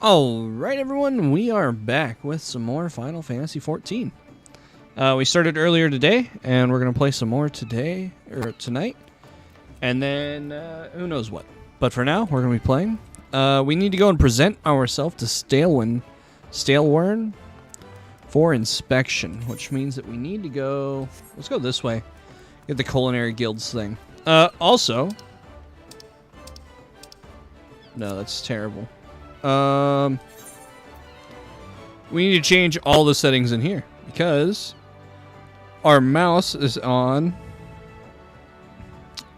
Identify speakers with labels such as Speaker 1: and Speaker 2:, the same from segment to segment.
Speaker 1: Alright everyone, we are back with some more Final Fantasy XIV. We started earlier today, and we're going to play some more today, or tonight. And then, who knows what. But for now, we're going to be playing. We need to go and present ourselves to Stalewern for inspection, which means that we need to go... Let's go this way. Get the Culinary Guilds thing. Also... No, that's terrible. We need to change all the settings in here because our mouse is on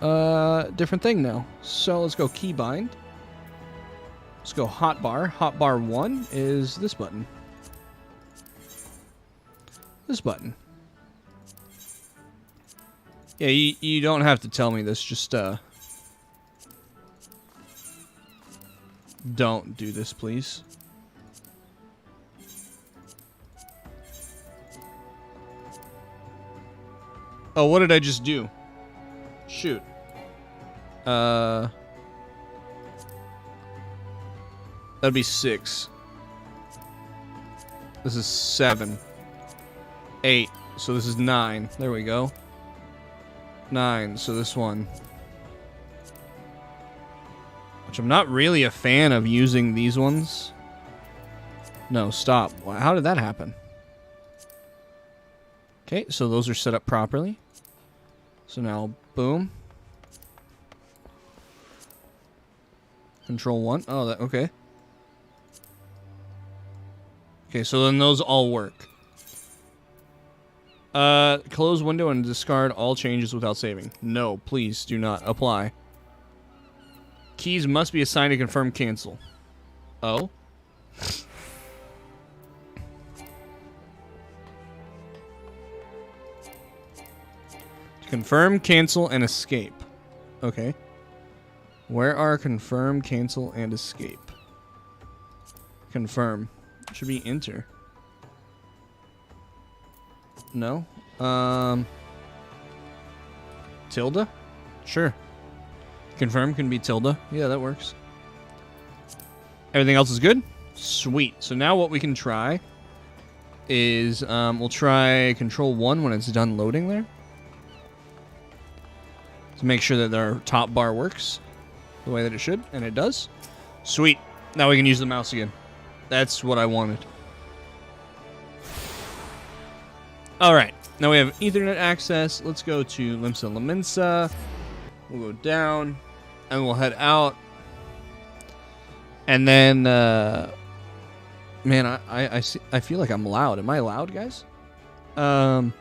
Speaker 1: a different thing now. So let's go keybind. Let's go hotbar. Hotbar 1 is this button. This button. Yeah, you don't have to tell me this, just don't do this, please. Oh, what did I just do? Shoot. That'd be 6. This is 7. 8. So this is 9. There we go. 9. So this one. Which I'm not really a fan of using these ones. No, stop. How did that happen? Okay, so those are set up properly. So now, boom. Control 1. Oh, that okay. Okay, so then those all work. Close window and discard all changes without saving. No, please do not apply. Keys must be assigned to confirm cancel. Oh? Confirm, cancel, and escape. Okay. Where are confirm, cancel, and escape? Confirm. Should be enter. No? Tilde? Sure. Confirm can be tilde. Yeah, that works. Everything else is good? Sweet. So now what we can try is we'll try control 1 when it's done loading there. To make sure that our top bar works the way that it should, and it does. Sweet. Now we can use the mouse again. That's what I wanted. Alright. Now we have Ethernet access. Let's go to Limsa Laminsa. We'll go down, and we'll head out. And then, man, I feel like I'm loud. Am I loud, guys? Then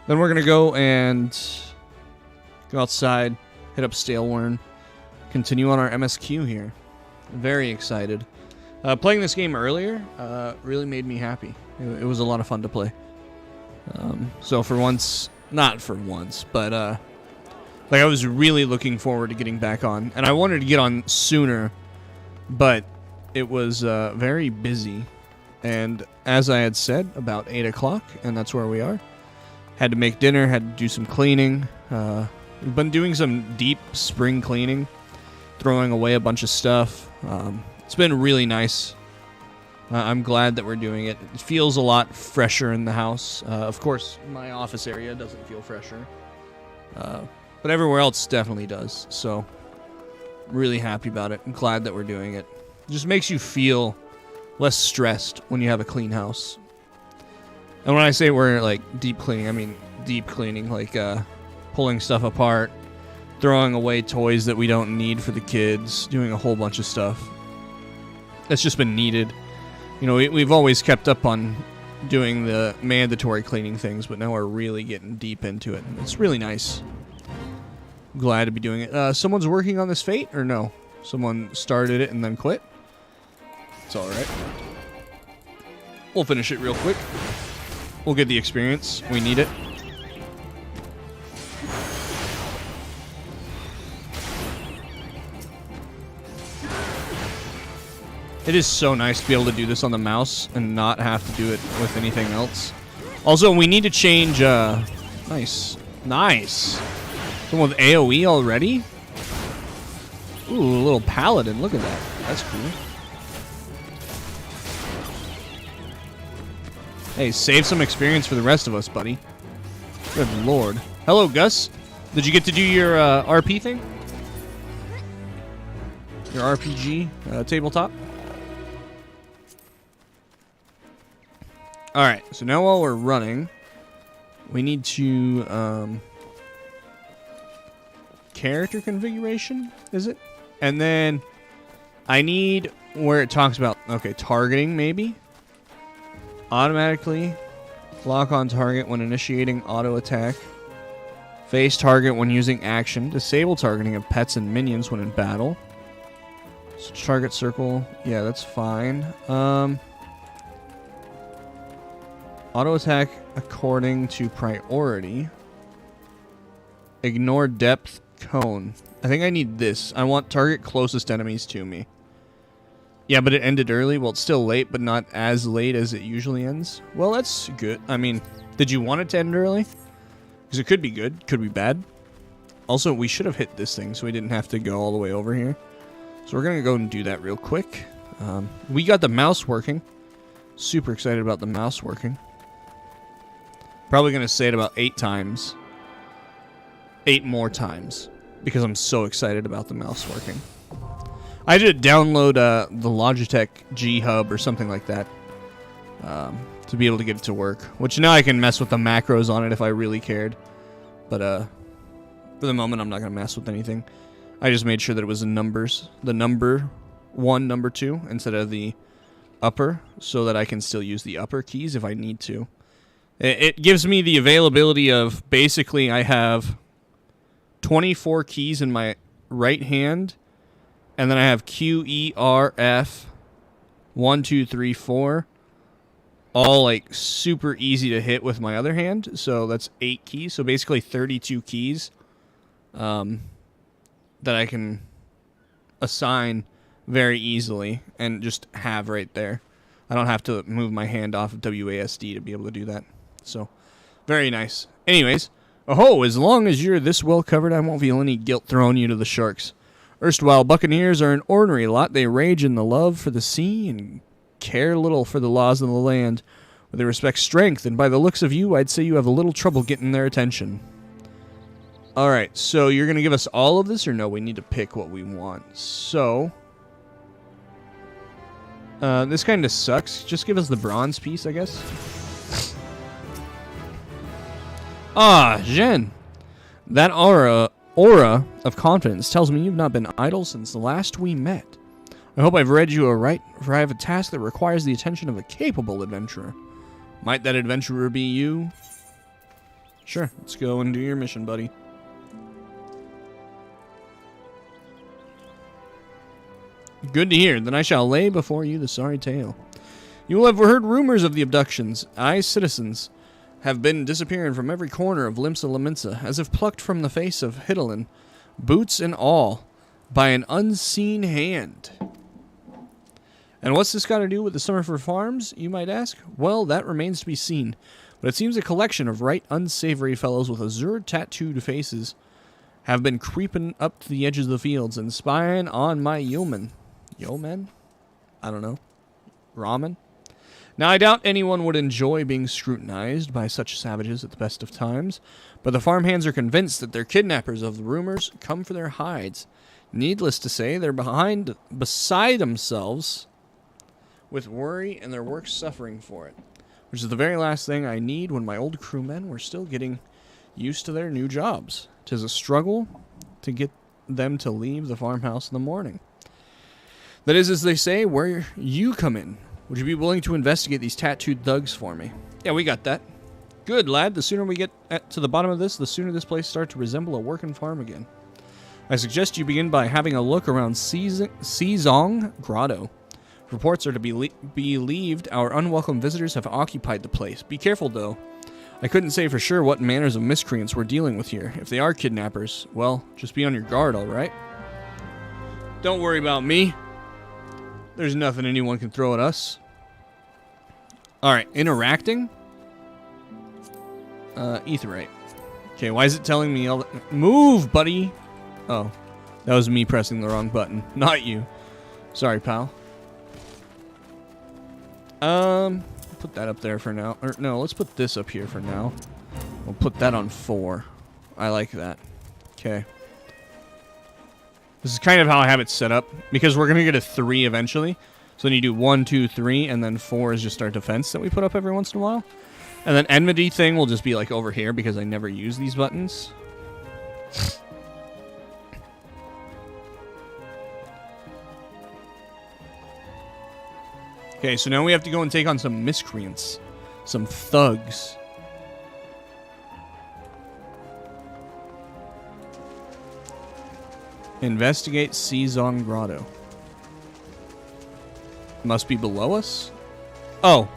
Speaker 1: we're gonna go and go outside, hit up Stalewern, continue on our MSQ here. Very excited. Playing this game earlier really made me happy. It was a lot of fun to play. So for once, not for once, but like I was really looking forward to getting back on, and I wanted to get on sooner, but it was very busy. And as I had said, about 8 o'clock, and that's where we are. Had to make dinner, had to do some cleaning. We've been doing some deep spring cleaning, throwing away a bunch of stuff. It's been really nice. I'm glad that we're doing it. It feels a lot fresher in the house. Of course, my office area doesn't feel fresher. But everywhere else definitely does. So, really happy about it. I'm glad that we're doing it. It just makes you feel less stressed when you have a clean house. And when I say we're, like, deep cleaning, I mean deep cleaning, like, pulling stuff apart, throwing away toys that we don't need for the kids, doing a whole bunch of stuff. That's just been needed. You know, we've always kept up on doing the mandatory cleaning things, but now we're really getting deep into it. It's really nice. Glad to be doing it. Someone's working on this Fate, or no? Someone started it and then quit? It's alright. We'll finish it real quick. We'll get the experience. We need it. It is so nice to be able to do this on the mouse and not have to do it with anything else. Also, we need to change, nice. Nice. Someone with AoE already? Ooh, a little paladin. Look at that. That's cool. Hey, save some experience for the rest of us, buddy. Good lord. Hello, Gus. Did you get to do your RP thing? Your RPG tabletop? Alright, so now while we're running, we need to... character configuration, is it? And then I need where it talks about, okay, targeting maybe? Automatically lock on target when initiating auto attack. Face target when using action. Disable targeting of pets and minions when in battle. So target circle. Yeah, that's fine. Auto attack according to priority. Ignore depth cone. I think I need this. I want target closest enemies to me. Yeah, but it ended early. Well, it's still late, but not as late as it usually ends. Well, that's good. I mean, did you want it to end early? Because it could be good, could be bad. Also, we should have hit this thing, so we didn't have to go all the way over here. So we're going to go and do that real quick. We got the mouse working. Super excited about the mouse working. Probably going to say it about 8 times. 8 more times. Because I'm so excited about the mouse working. I did download the Logitech G Hub or something like that. To be able to get it to work. Which now I can mess with the macros on it if I really cared. But for the moment I'm not going to mess with anything. I just made sure that it was in numbers. The number 1, number 2 instead of the upper. So that I can still use the upper keys if I need to. It gives me the availability of basically I have 24 keys in my right hand. And then I have Q, E, R, F, 1, 2, 3, 4. All like super easy to hit with my other hand. So that's 8 keys. So basically 32 keys that I can assign very easily and just have right there. I don't have to move my hand off of WASD to be able to do that. So very nice. Anyways, oh, as long as you're this well covered, I won't feel any guilt throwing you to the sharks. Erstwhile buccaneers are an ornery lot. They rage in the love for the sea and care little for the laws of the land. But they respect strength, and by the looks of you, I'd say you have a little trouble getting their attention. Alright, so you're going to give us all of this, or no? We need to pick what we want. So, this kind of sucks. Just give us the bronze piece, I guess. Ah, Jen. That aura of confidence tells me you've not been idle since the last we met. I hope I've read you aright, for I have a task that requires the attention of a capable adventurer. Might that adventurer be you? Sure, let's go and do your mission, buddy. Good to hear. Then I shall lay before you the sorry tale. You will have heard rumors of the abductions. I, citizens, have been disappearing from every corner of Limsa Laminsa, as if plucked from the face of Hidalin, boots and all, by an unseen hand. And what's this got to do with the Summerford Farms, you might ask? Well, that remains to be seen. But it seems a collection of right unsavory fellows with azure tattooed faces have been creeping up to the edges of the fields and spying on my yeomen. Yeomen? I don't know. Ramen? Now, I doubt anyone would enjoy being scrutinized by such savages at the best of times, but the farmhands are convinced that their kidnappers of the rumors come for their hides. Needless to say, they're beside themselves with worry and their work suffering for it, which is the very last thing I need when my old crewmen were still getting used to their new jobs. 'Tis a struggle to get them to leave the farmhouse in the morning. That is, as they say, where you come in. Would you be willing to investigate these tattooed thugs for me? Yeah, we got that. Good, lad. The sooner we get to the bottom of this, the sooner this place starts to resemble a working farm again. I suggest you begin by having a look around Sizong Grotto. Reports are to be believed our unwelcome visitors have occupied the place. Be careful, though. I couldn't say for sure what manners of miscreants we're dealing with here. If they are kidnappers, well, just be on your guard, all right? Don't worry about me. There's nothing anyone can throw at us. All right, interacting. Etherite. Okay, why is it telling me all that? Move, buddy. Oh, that was me pressing the wrong button, not you. Sorry, pal. put that up there for now. Or no, let's put this up here for now. We'll put that on 4. I like that. Okay. This is kind of how I have it set up, because we're going to get a 3 eventually. So then you do 1, 2, 3, and then 4 is just our defense that we put up every once in a while. And then enmity thing will just be like over here, because I never use these buttons. Okay, so now we have to go and take on some miscreants. Some thugs. Investigate Seazong Grotto. Must be below us? Oh.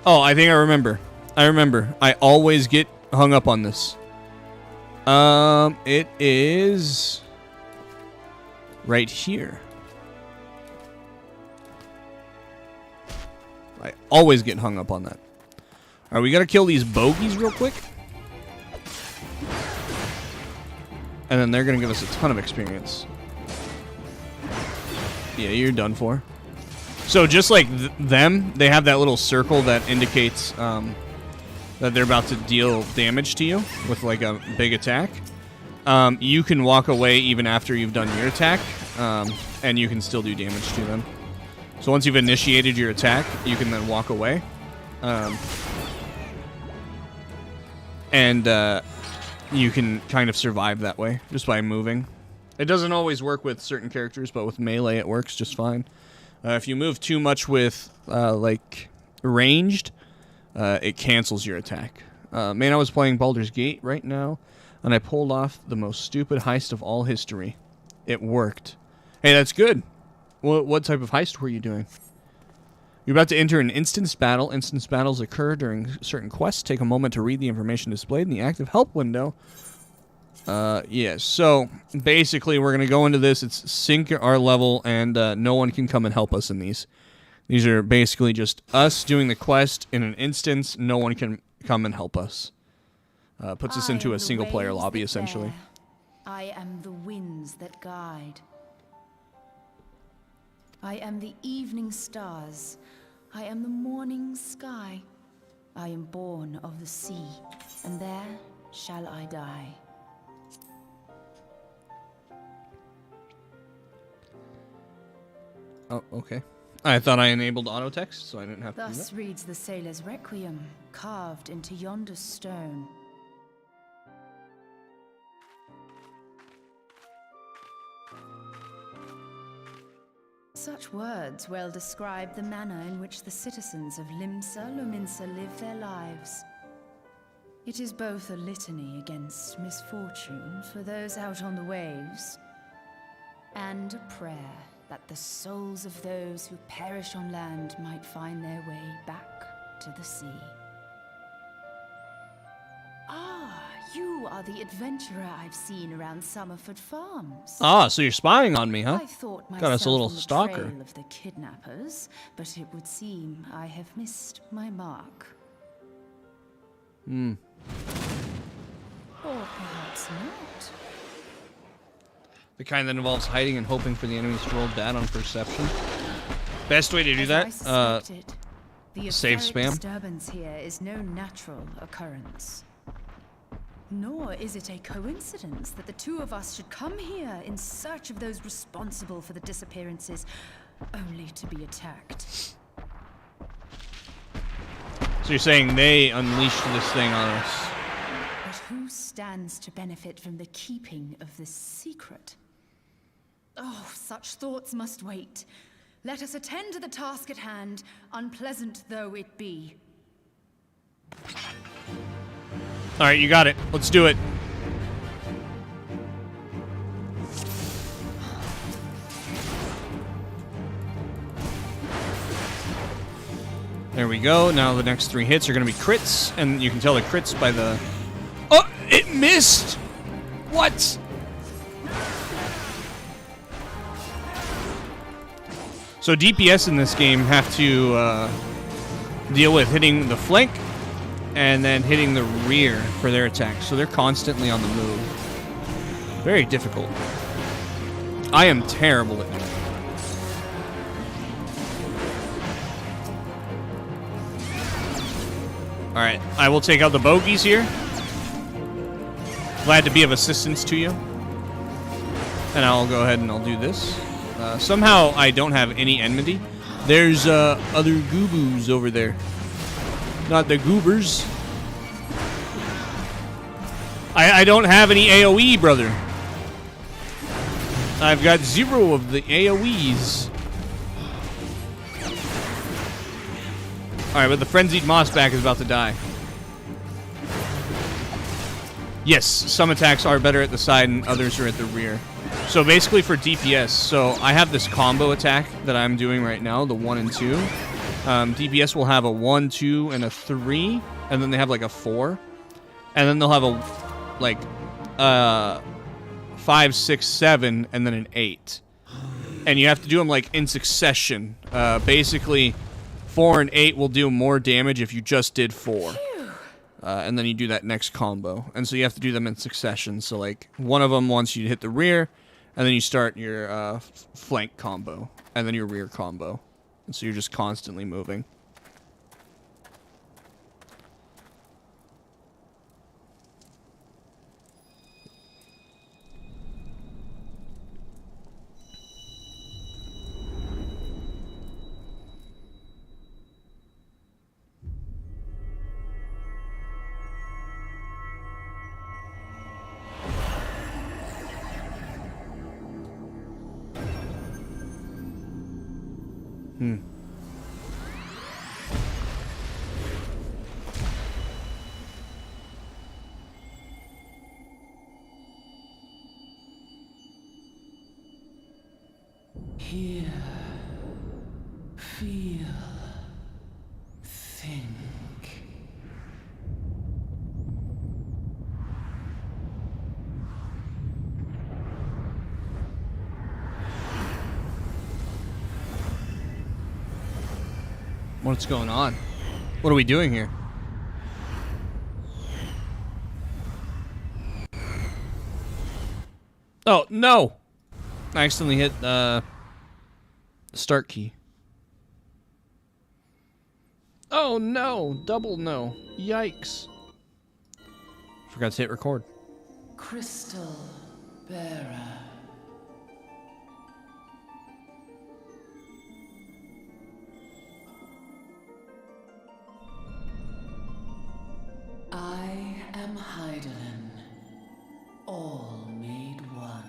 Speaker 1: Oh, I think I remember. I always get hung up on this. It is right here. I always get hung up on that. Alright, we gotta kill these bogeys real quick. And then they're gonna give us a ton of experience. Yeah, you're done for. So just like them, they have that little circle that indicates that they're about to deal damage to you with like a big attack. You can walk away even after you've done your attack, and you can still do damage to them. So once you've initiated your attack, you can then walk away. And you can kind of survive that way, just by moving. It doesn't always work with certain characters, but with melee it works just fine. If you move too much with, like, ranged, it cancels your attack. Man, I was playing Baldur's Gate right now, and I pulled off the most stupid heist of all history. It worked. Hey, that's good. What type of heist were you doing? You're about to enter an instance battle. Instance battles occur during certain quests. Take a moment to read the information displayed in the active help window. Yeah, so basically we're going to go into this. It's sync our level, and no one can come and help us in these. These are basically just us doing the quest in an instance. No one can come and help us. Puts us into a single-player lobby, essentially.
Speaker 2: I am the winds that guide. I am the evening stars. I am the morning sky. I am born of the sea, and there shall I die.
Speaker 1: Oh, okay. I thought I enabled auto text, so I didn't have to do that.
Speaker 2: Thus reads the sailor's requiem, carved into yonder stone. Such words well describe the manner in which the citizens of Limsa Lominsa live their lives. It is both a litany against misfortune for those out on the waves, and a prayer that the souls of those who perish on land might find their way back to the sea. Ah, you are the adventurer I've seen around Summerford Farms.
Speaker 1: Ah, so you're spying on me, huh?
Speaker 2: I thought myself
Speaker 1: Got us a little
Speaker 2: on the
Speaker 1: stalker.
Speaker 2: trail of the kidnappers, but it would seem I have missed my mark.
Speaker 1: Hmm.
Speaker 2: Or perhaps not.
Speaker 1: The kind that involves hiding and hoping for the enemies to roll bad on perception. Best way to do that,
Speaker 2: the
Speaker 1: save
Speaker 2: etheric
Speaker 1: spam.
Speaker 2: disturbance here is no natural occurrence. Nor is it a coincidence that the two of us should come here in search of those responsible for the disappearances, only to be attacked.
Speaker 1: So you're saying they unleashed this thing on us.
Speaker 2: But who stands to benefit from the keeping of this secret? Oh, such thoughts must wait. Let us attend to the task at hand, unpleasant though it be.
Speaker 1: Alright, you got it. Let's do it. There we go. Now the next 3 hits are going to be crits, and you can tell the crits by the... Oh, it missed! What? So DPS in this game have to deal with hitting the flank and then hitting the rear for their attacks. So they're constantly on the move. Very difficult. I am terrible at Alright, I will take out the bogeys here. Glad to be of assistance to you. And I'll go ahead and I'll do this. Somehow I don't have any enmity. There's other gooboos over there. Not the goobers. I don't have any AoE, brother. I've got 0 of the AoEs. Alright, but the Frenzied Mossback is about to die. Yes, some attacks are better at the side and others are at the rear. So basically for DPS, so I have this combo attack that I'm doing right now, the 1 and 2. DPS will have a 1, 2, and a 3, and then they have like a 4. And then they'll have a, like, 5, 6, 7, and then an 8. And you have to do them like in succession. Basically, 4 and 8 will do more damage if you just did 4. And then you do that next combo. And so you have to do them in succession. So like one of them once you hit the rear, and then you start your flank combo, and then your rear combo. And so you're just constantly moving.
Speaker 3: Hear, feel, think.
Speaker 1: What's going on? What are we doing here? Oh, no! I accidentally hit, the start key. Oh, no! Double no. Yikes. Forgot to hit record.
Speaker 3: Crystal bearer. I am Heidelin, all made one.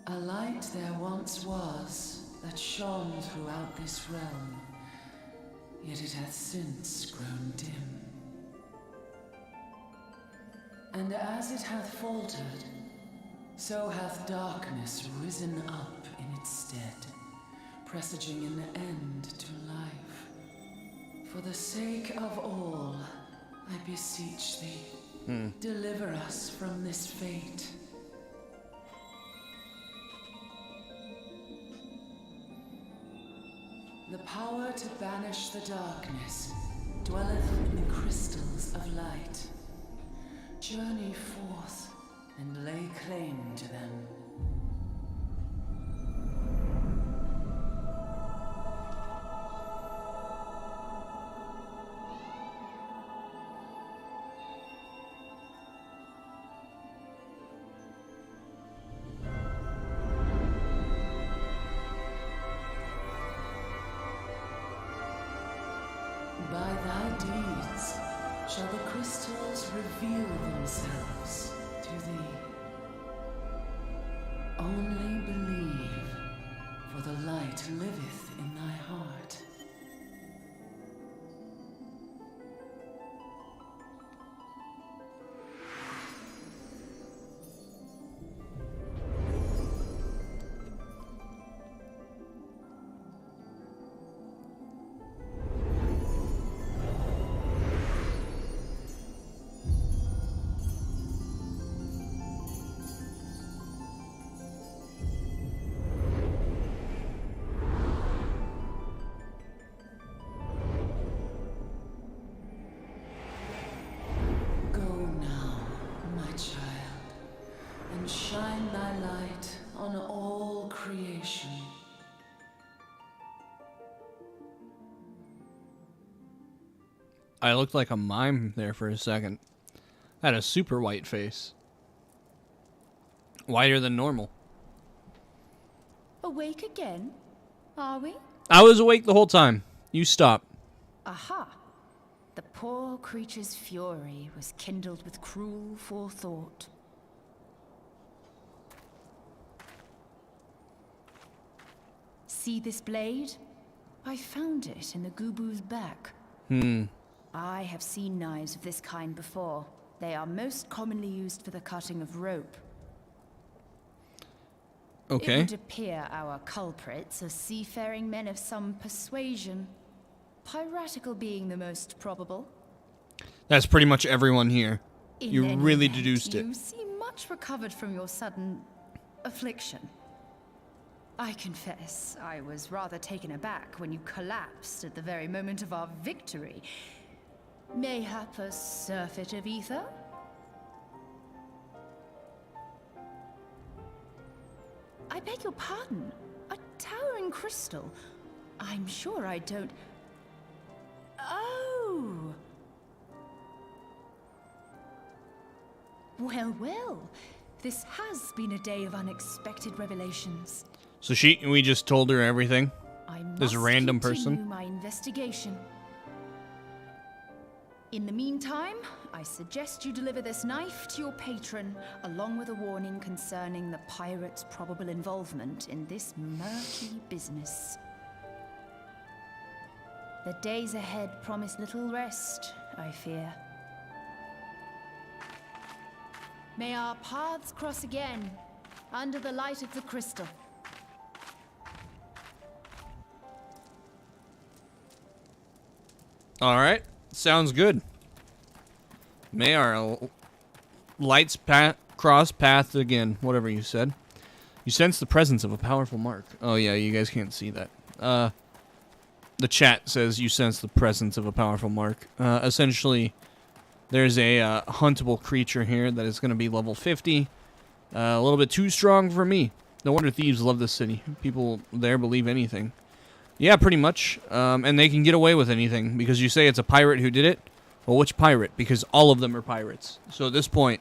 Speaker 3: A light there once was that shone throughout this realm, yet it hath since grown dim. And as it hath faltered, so hath darkness risen up in its stead, presaging an end to life. For the sake of all, I beseech thee, deliver us from this fate. The power to banish the darkness dwelleth in the crystals of light. Journey forth and lay claim to them. By thy deeds shall the crystals reveal themselves to thee. Only believe, for the light liveth in thy heart.
Speaker 1: I looked like a mime there for a second. I had a super white face. Whiter than normal.
Speaker 2: Awake again? Are we?
Speaker 1: I was awake the whole time. You stop.
Speaker 2: Aha! The poor creature's fury was kindled with cruel forethought. See this blade? I found it in the Gubu's back. I have seen knives of this kind before. They are most commonly used for the cutting of rope.
Speaker 1: Okay.
Speaker 2: It would appear our culprits are seafaring men of some persuasion. Piratical being the most probable.
Speaker 1: That's pretty much everyone here. You
Speaker 2: In any
Speaker 1: really
Speaker 2: event,
Speaker 1: deduced it.
Speaker 2: You seem much recovered from your sudden affliction. I confess, I was rather taken aback when you collapsed at the very moment of our victory. Mayhap a surfeit of ether? I beg your pardon. A towering crystal. I'm sure I don't... Oh! Well, well. This has been a day of unexpected revelations.
Speaker 1: So we just told her everything?
Speaker 2: I
Speaker 1: This
Speaker 2: must
Speaker 1: random
Speaker 2: continue
Speaker 1: person?
Speaker 2: my investigation. In the meantime, I suggest you deliver this knife to your patron, along with a warning concerning the pirate's probable involvement in this murky business. The days ahead promise little rest, I fear. May our paths cross again, under the light of the crystal.
Speaker 1: Alright. Sounds good. May our lights cross paths again. Whatever you said. You sense the presence of a powerful mark. Oh yeah, you guys can't see that. The chat says you sense the presence of a powerful mark. Essentially, there's a huntable creature here that is going to be level 50. A little bit too strong for me. No wonder thieves love this city. People there believe anything. Yeah, pretty much. And they can get away with anything because you say it's a pirate who did it. Well, which pirate? Because all of them are pirates. So at this point,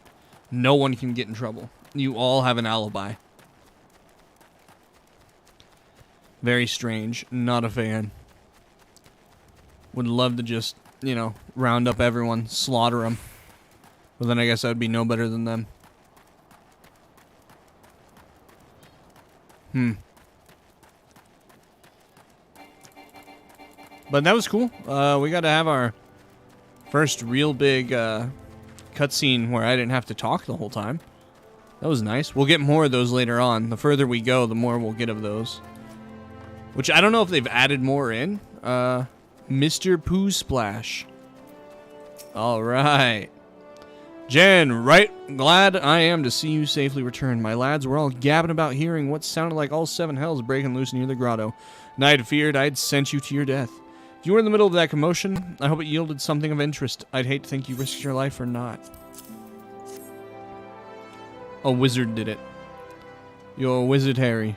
Speaker 1: no one can get in trouble. You all have an alibi. Very strange. Not a fan. Would love to just, you know, round up everyone, slaughter them. But then I guess I would be no better than them. But that was cool. We got to have our first real big cutscene where I didn't have to talk the whole time. That was nice. We'll get more of those later on. The further we go, the more we'll get of those. Which I don't know if they've added more in. Mr. Pooh Splash. Alright. Jen, right glad I am to see you safely return. My lads were all gabbing about hearing what sounded like all seven hells breaking loose near the grotto, and I had feared I'd sent you to your death. If you were in the middle of that commotion, I hope it yielded something of interest. I'd hate to think you risked your life or not. A wizard did it. You're a wizard, Harry.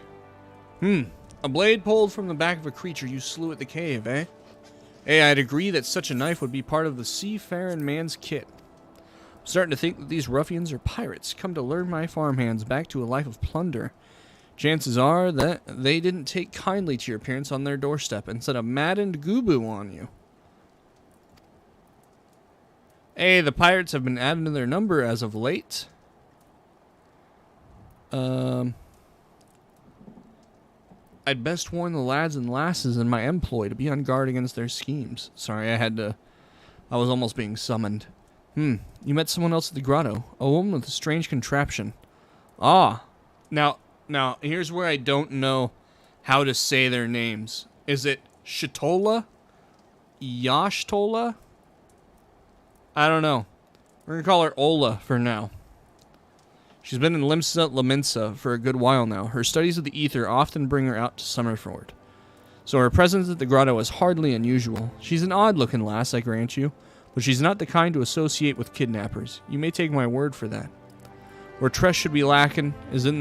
Speaker 1: A blade pulled from the back of a creature you slew at the cave, eh? Hey, I'd agree that such a knife would be part of the seafaring man's kit. I'm starting to think that these ruffians are pirates, come to lure my farmhands back to a life of plunder. Chances are that they didn't take kindly to your appearance on their doorstep and set a maddened Gubu on you. Hey, the pirates have been adding to their number as of late. I'd best warn the lads and lasses in my employ to be on guard against their schemes. Sorry, I was almost being summoned. You met someone else at the grotto. A woman with a strange contraption. Ah. Now, here's where I don't know how to say their names. Is it Shatola? Yashtola? I don't know. We're going to call her Ola for now. She's been in Limsa Laminsa for a good while now. Her studies of the ether often bring her out to Summerford. So her presence at the grotto is hardly unusual. She's an odd-looking lass, I grant you, but she's not the kind to associate with kidnappers. You may take my word for that. Where trust should be lacking is in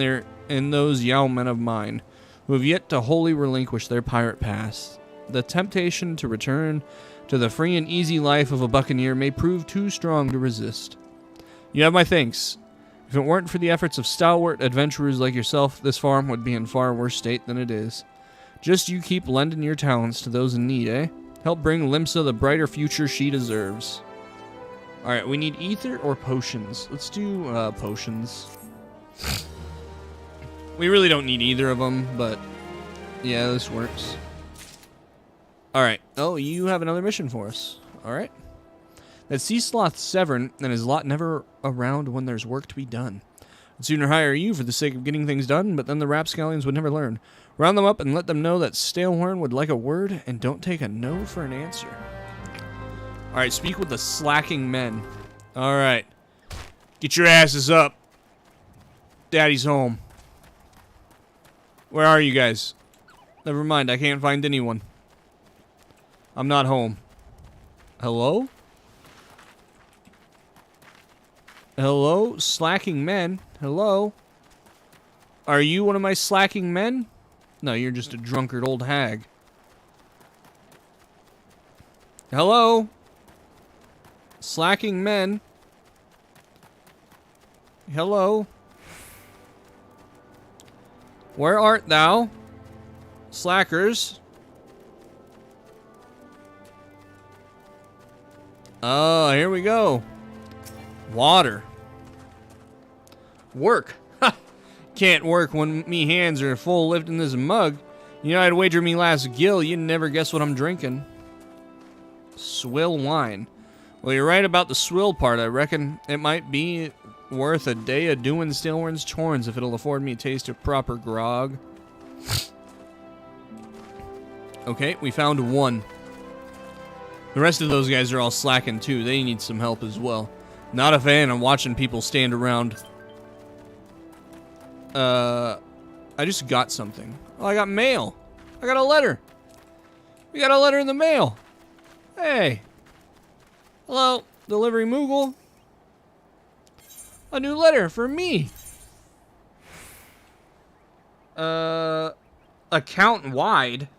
Speaker 1: those yeomen of mine, who have yet to wholly relinquish their pirate past. The temptation to return to the free and easy life of a buccaneer may prove too strong to resist. You have my thanks. If it weren't for the efforts of stalwart adventurers like yourself, this farm would be in far worse state than it is. Just you keep lending your talents to those in need, eh? Help bring Limsa the brighter future she deserves. Alright, we need ether or potions. Let's do potions. We really don't need either of them, but yeah, this works. Alright. Oh, you have another mission for us. Alright. That sea sloth Severn and his lot never around when there's work to be done. I'd sooner hire you for the sake of getting things done, but then the rapscallions would never learn. Round them up and let them know that Stalehorn would like a word and don't take a no for an answer. Alright, speak with the slacking men. Alright. Get your asses up. Daddy's home. Where are you guys? Never mind, I can't find anyone. I'm not home. Hello? Hello? Slacking men? Hello? Are you one of my slacking men? No, you're just a drunkard old hag. Hello? Slacking men? Hello? Where art thou? Slackers? Oh, here we go. Water. Work. Ha! Can't work when me hands are full lifting this mug. You know, I'd wager me last gill you'd never guess what I'm drinking. Swill wine. Well, you're right about the swill part. I reckon it might be worth a day of doing Stalehorn's chorns if it'll afford me a taste of proper grog. Okay, we found one. The rest of those guys are all slacking too. They need some help as well. Not a fan of watching people stand around. I just got something. Oh, I got mail. I got a letter. We got a letter in the mail. Hey. Hello, delivery Moogle. A new letter for me. Account wide.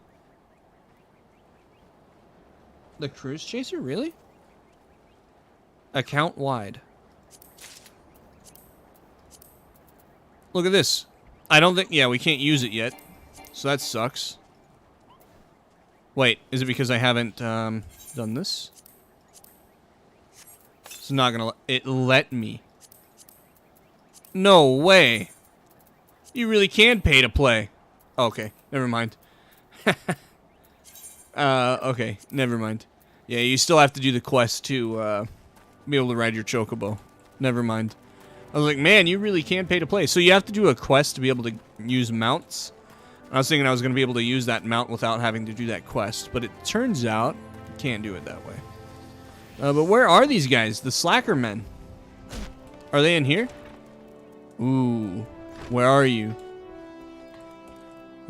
Speaker 1: The cruise chaser, really? Account wide. Look at this. I don't think... Yeah, we can't use it yet. So that sucks. Wait, is it because I haven't done this? It's not gonna... It let me. No way. You really can pay to play. Okay, never mind. Okay, never mind. Yeah, you still have to do the quest to be able to ride your chocobo. Never mind. I was like, man, you really can pay to play. So you have to do a quest to be able to use mounts. I was thinking I was going to be able to use that mount without having to do that quest, but it turns out you can't do it that way. But where are these guys? The slacker men. Are they in here? Ooh. Where are you?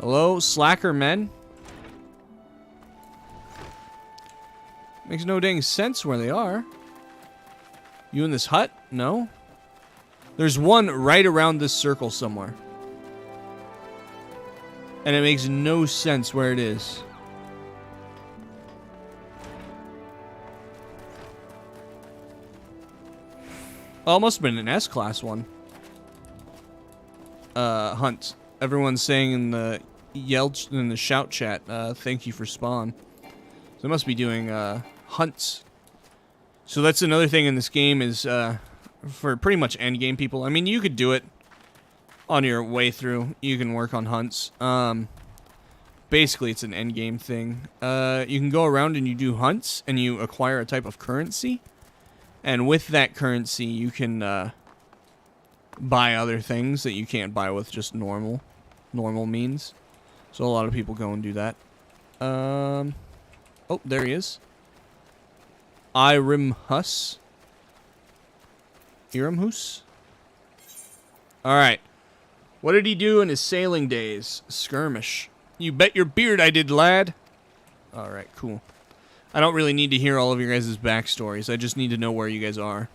Speaker 1: Hello, slacker men? Makes no dang sense where they are. You in this hut? No? There's one right around this circle somewhere. And it makes no sense where it is. Oh, it must have been an S-class one. Hunt. Everyone's saying in the shout chat, thank you for spawn. So they must be doing, hunts. So that's another thing in this game is, for pretty much endgame people. I mean, you could do it on your way through. You can work on hunts. Basically, it's an endgame thing. You can go around and you do hunts, and you acquire a type of currency. And with that currency, you can, buy other things that you can't buy with just normal means. So a lot of people go and do that. Oh, there he is. Irimhus. Irimhus? Alright. What did he do in his sailing days? Skirmish. You bet your beard I did, lad. Alright, cool. I don't really need to hear all of your guys' backstories. I just need to know where you guys are.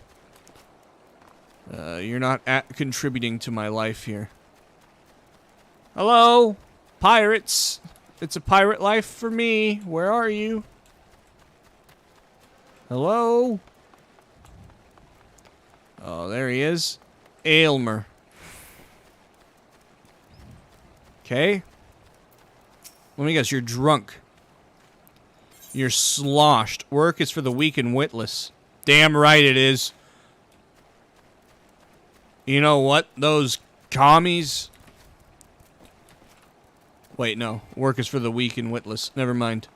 Speaker 1: You're not contributing to my life here. Hello? Pirates. It's a pirate life for me. Where are you? Hello? Oh, there he is. Aylmer. Okay. Let me guess, you're drunk. You're sloshed. Work is for the weak and witless. Damn right it is. You know what? Those commies... Wait, no. Work is for the weak and witless. Never mind.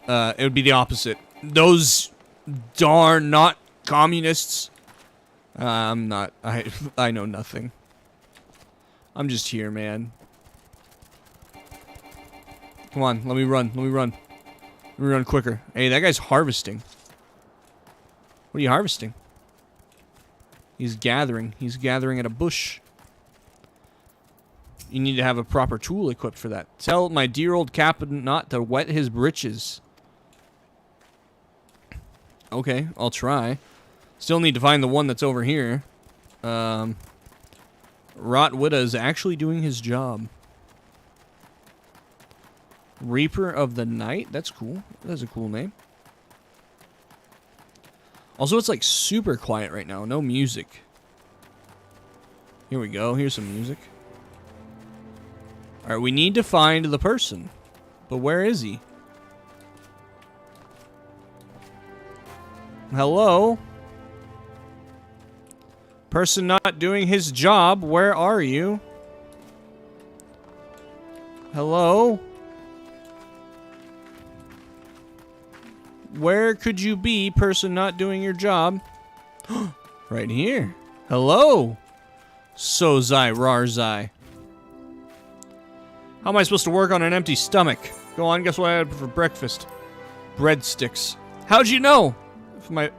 Speaker 1: It would be the opposite. Those darn not communists. I'm not. I know nothing. I'm just here, man. Come on, let me run. Let me run. Let me run quicker. Hey, that guy's harvesting. What are you harvesting? He's gathering. He's gathering at a bush. You need to have a proper tool equipped for that. Tell my dear old captain not to wet his britches. Okay, I'll try. Still need to find the one that's over here. Rotwitta is actually doing his job. Reaper of the Night? That's cool. That's a cool name. Also, it's like super quiet right now. No music. Here we go. Here's some music. Alright, we need to find the person. But where is he? Hello? Person not doing his job, where are you? Hello? Where could you be, person not doing your job? Right here. Hello? Sozai Rarzai. How am I supposed to work on an empty stomach? Go on, guess what I had for breakfast? Breadsticks. How'd you know?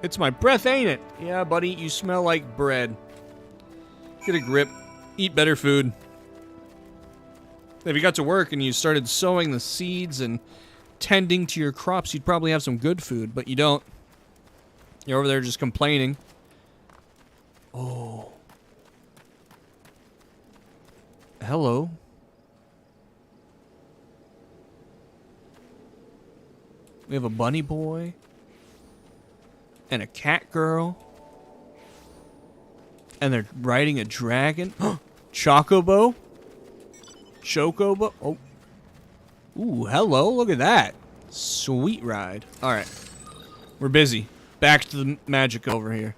Speaker 1: It's my breath, ain't it? Yeah, buddy, you smell like bread. Get a grip. Eat better food. If you got to work and you started sowing the seeds and tending to your crops, you'd probably have some good food, but you don't. You're over there just complaining. Oh. Hello. We have a bunny boy. And a cat girl. And they're riding a dragon. Chocobo? Chocobo? Oh. Ooh, hello. Look at that. Sweet ride. Alright. We're busy. Back to the magic over here.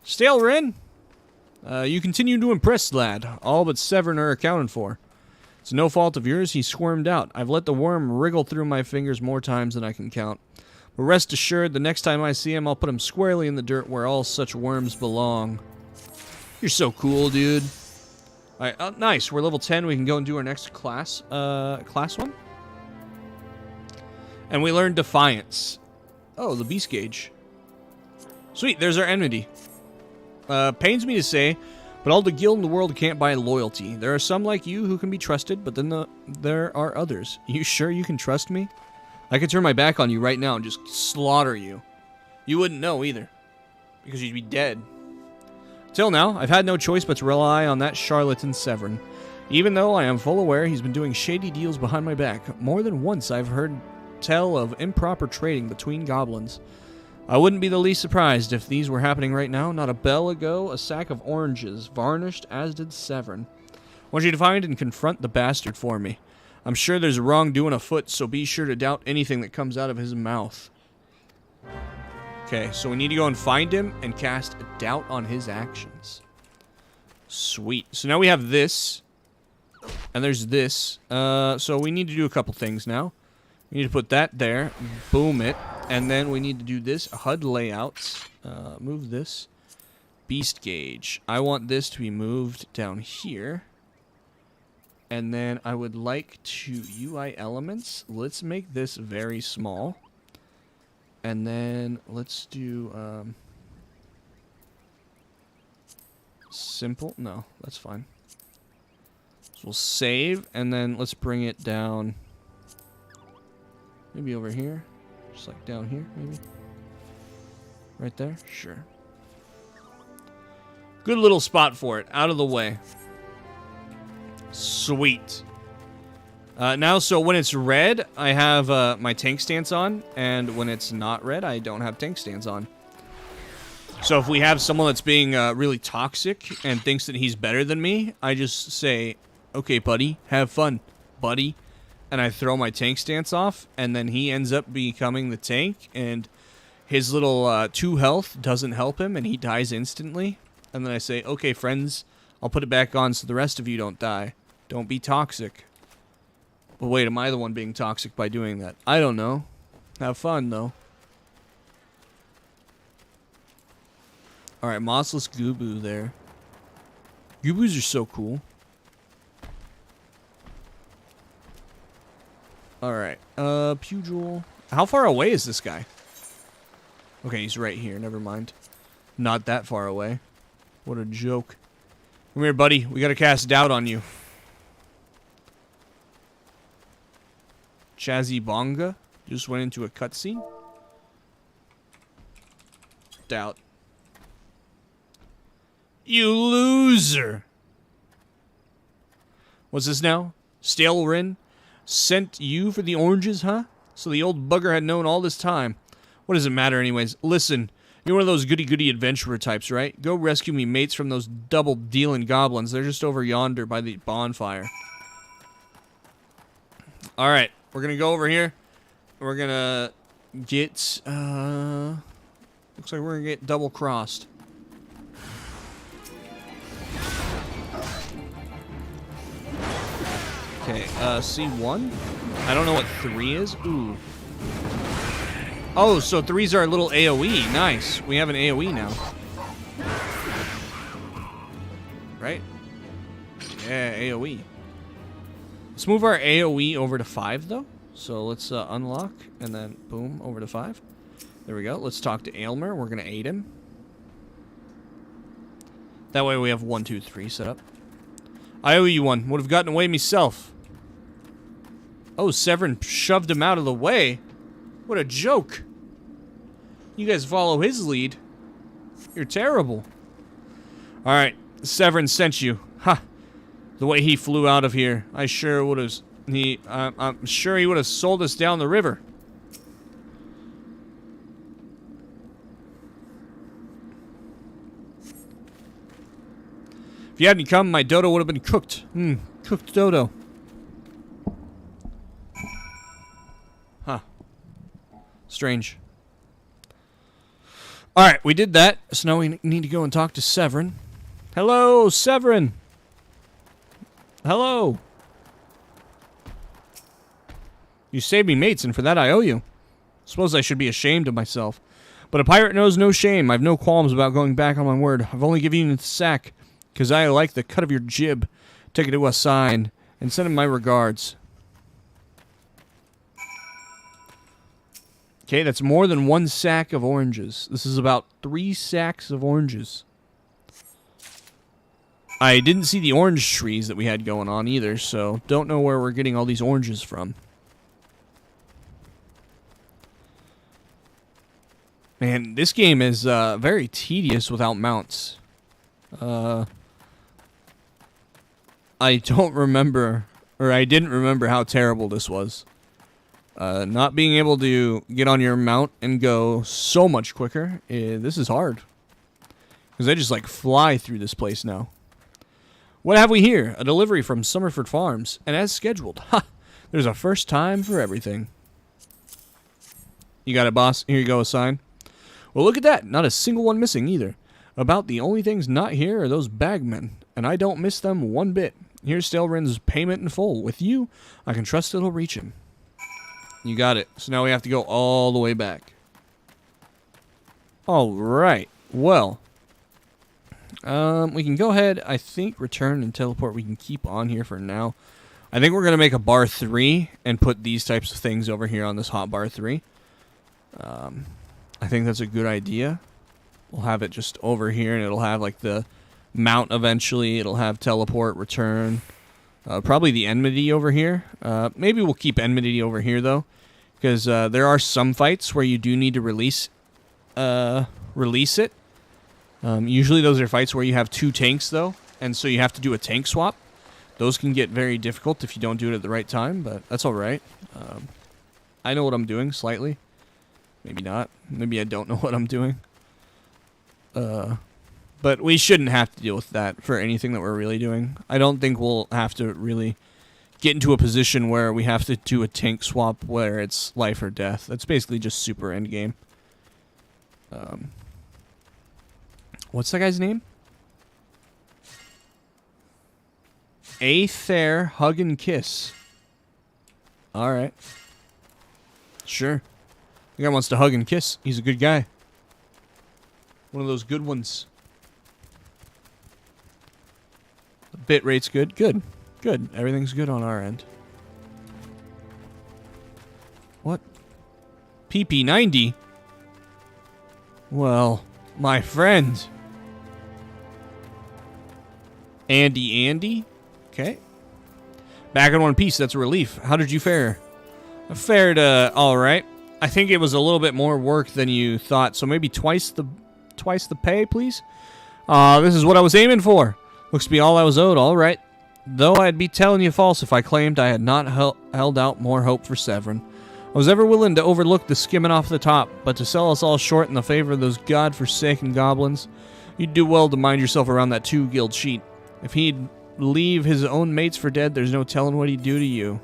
Speaker 1: Stalrin? You continue to impress, lad. All but Severn are accounted for. It's no fault of yours, he squirmed out. I've let the worm wriggle through my fingers more times than I can count. But rest assured, the next time I see him, I'll put him squarely in the dirt where all such worms belong. You're so cool, dude. Alright, nice. We're level 10. We can go and do our next class. Class 1? And we learned Defiance. Oh, the Beast Gauge. Sweet, there's our enmity. Pains me to say, but all the guild in the world can't buy loyalty. There are some like you who can be trusted, but then there are others. You sure you can trust me? I could turn my back on you right now and just slaughter you. You wouldn't know either, because you'd be dead. Till now, I've had no choice but to rely on that charlatan Severn. Even though I am full aware he's been doing shady deals behind my back, more than once I've heard tell of improper trading between goblins. I wouldn't be the least surprised if these were happening right now. Not a bell ago, a sack of oranges, varnished as did Severn. I want you to find and confront the bastard for me. I'm sure there's wrongdoing afoot, so be sure to doubt anything that comes out of his mouth. Okay, so we need to go and find him and cast a doubt on his actions. Sweet. So now we have this. And there's this. So we need to do a couple things now. We need to put that there. Boom it. And then we need to do this. HUD layouts. Move this. Beast Gauge. I want this to be moved down here. And then I would like to UI elements. Let's make this very small. And then let's do simple. No, that's fine. So we'll save, and then let's bring it down. Maybe over here. Just like down here, maybe. Right there? Sure. Good little spot for it. Out of the way. Sweet. Now, so when it's red, I have my tank stance on, and when it's not red, I don't have tank stance on. So if we have someone that's being really toxic and thinks that he's better than me, I just say, okay, buddy, have fun, buddy. And I throw my tank stance off, and then he ends up becoming the tank, and his little 2 health doesn't help him, and he dies instantly. And then I say, okay, friends, I'll put it back on so the rest of you don't die. Don't be toxic. But wait, am I the one being toxic by doing that? I don't know. Have fun, though. Alright, Mossless Gooboo there. Gooboos are so cool. Alright, Pugil. How far away is this guy? Okay, he's right here, never mind. Not that far away. What a joke. Come here, buddy. We gotta cast doubt on you. Chazzy Bonga just went into a cutscene. Doubt. You loser! What's this now? Stalerin sent you for the oranges, huh? So the old bugger had known all this time. What does it matter anyways? Listen, you're one of those goody-goody adventurer types, right? Go rescue me mates from those double-dealing goblins. They're just over yonder by the bonfire. Alright, we're gonna go over here. We're gonna get, looks like we're gonna get double-crossed. Okay, C1? I don't know what 3 is. Ooh. Oh, so 3s are a little AoE. Nice. We have an AoE now. Right? Yeah, AoE. Let's move our AoE over to 5, though. So let's unlock, and then boom, over to 5. There we go. Let's talk to Aylmer. We're going to aid him. That way we have 1, 2, 3 set up. I owe you one. Would have gotten away myself. Oh, Severin shoved him out of the way. What a joke. You guys follow his lead. You're terrible. Alright, Severin sent you. Ha! The way he flew out of here. I sure would have... I'm sure he would have sold us down the river. If you hadn't come, my dodo would have been cooked. Cooked dodo. Huh. Strange. Alright, we did that. So now we need to go and talk to Severin. Hello, Severin! Hello! You saved me mates, and for that I owe you. Suppose I should be ashamed of myself. But a pirate knows no shame. I've no qualms about going back on my word. I've only given you the sack, because I like the cut of your jib. Take it to a sign, and send him my regards. Okay, that's more than 1 sack of oranges. This is about 3 sacks of oranges. I didn't see the orange trees that we had going on either, so don't know where we're getting all these oranges from. Man, this game is very tedious without mounts. I don't remember, or I didn't remember how terrible this was. Not being able to get on your mount and go so much quicker, this is hard. Because I just, like, fly through this place now. What have we here? A delivery from Summerford Farms, and as scheduled. Ha! There's a first time for everything. You got it, boss? Here you go, a sign. Well, look at that. Not a single one missing, either. About the only things not here are those bagmen, and I don't miss them one bit. Here's Stelrin's payment in full. With you, I can trust it'll reach him. You got it. So now we have to go all the way back. Alright. Well. We can go ahead, I think, return and teleport. We can keep on here for now. I think we're going to make a bar 3 and put these types of things over here on this hot bar 3. I think that's a good idea. We'll have it just over here, and it'll have, like, the mount eventually. It'll have teleport, return. Probably the enmity over here. Maybe we'll keep enmity over here, though. Because there are some fights where you do need to release it. Usually those are fights where you have 2 tanks, though. And so you have to do a tank swap. Those can get very difficult if you don't do it at the right time, but that's alright. I know what I'm doing, slightly. Maybe not. Maybe I don't know what I'm doing. But we shouldn't have to deal with that for anything that we're really doing. I don't think we'll have to really get into a position where we have to do a tank swap where it's life or death. That's basically just super endgame. What's that guy's name? Aether Hug and Kiss. Alright. Sure. The guy wants to hug and kiss. He's a good guy. One of those good ones. The bit rate's good. Good. Good. Everything's good on our end. What? PP90? Well, my friend. Andy? Okay. Back in one piece, that's a relief. How did you fare? I fared, alright. I think it was a little bit more work than you thought, so maybe twice the pay, please? This is what I was aiming for. Looks to be all I was owed, alright. Though I'd be telling you false if I claimed I had not held out more hope for Severin. I was ever willing to overlook the skimming off the top, but to sell us all short in the favor of those godforsaken goblins, you'd do well to mind yourself around that 2-guild sheet. If he'd leave his own mates for dead, there's no telling what he'd do to you.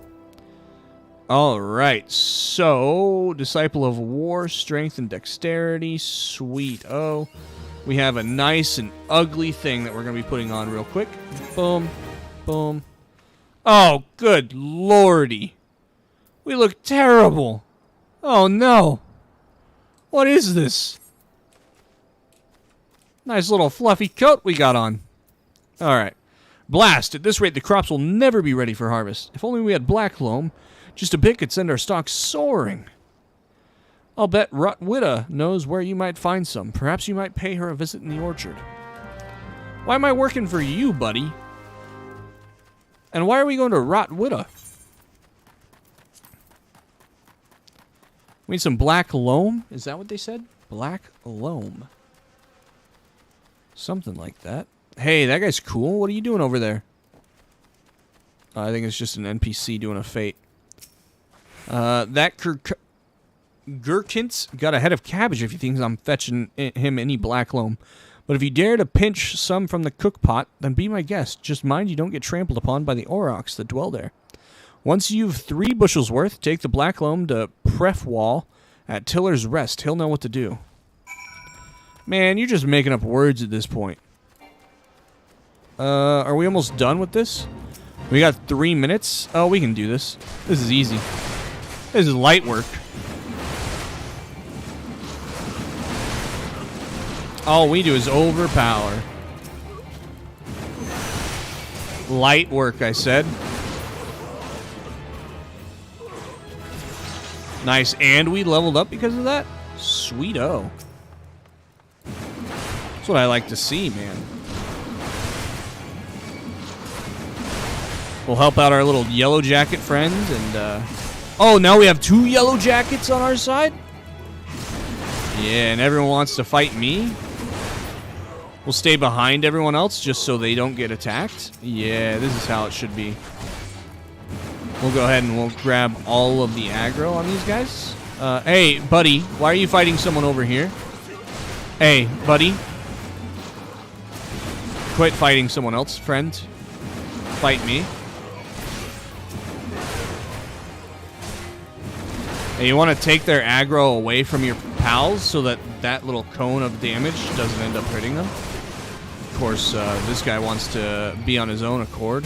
Speaker 1: Alright, so, Disciple of War, Strength and Dexterity, sweet. Oh, we have a nice and ugly thing that we're going to be putting on real quick. Boom, boom. Oh, good lordy. We look terrible. Oh no. What is this? Nice little fluffy coat we got on. Alright. Blast! At this rate, the crops will never be ready for harvest. If only we had black loam, just a bit could send our stocks soaring. I'll bet Rotwitta knows where you might find some. Perhaps you might pay her a visit in the orchard. Why am I working for you, buddy? And why are we going to Rotwitta? We need some black loam? Is that what they said? Black loam. Something like that. Hey, that guy's cool. What are you doing over there? I think it's just an NPC doing a fate. That Gherkins got a head of cabbage if he thinks I'm fetching him any black loam. But if you dare to pinch some from the cook pot, then be my guest. Just mind you don't get trampled upon by the aurochs that dwell there. Once you've 3 bushels worth, take the black loam to Prefwall at Tiller's Rest. He'll know what to do. Man, you're just making up words at this point. Are we almost done with this? We got 3 minutes. Oh, we can do this. This is easy. This is light work. All we do is overpower. Light work, I said. Nice, and we leveled up because of that? Sweet-o. That's what I like to see, man. We'll help out our little yellow jacket friends, and, oh, now we have 2 yellow jackets on our side? Yeah, and everyone wants to fight me? We'll stay behind everyone else just so they don't get attacked? Yeah, this is how it should be. We'll go ahead and we'll grab all of the aggro on these guys. Hey, buddy, why are you fighting someone over here? Hey, buddy. Quit fighting someone else, friend. Fight me. Hey, you want to take their aggro away from your pals so that that little cone of damage doesn't end up hurting them? Of course, this guy wants to be on his own accord.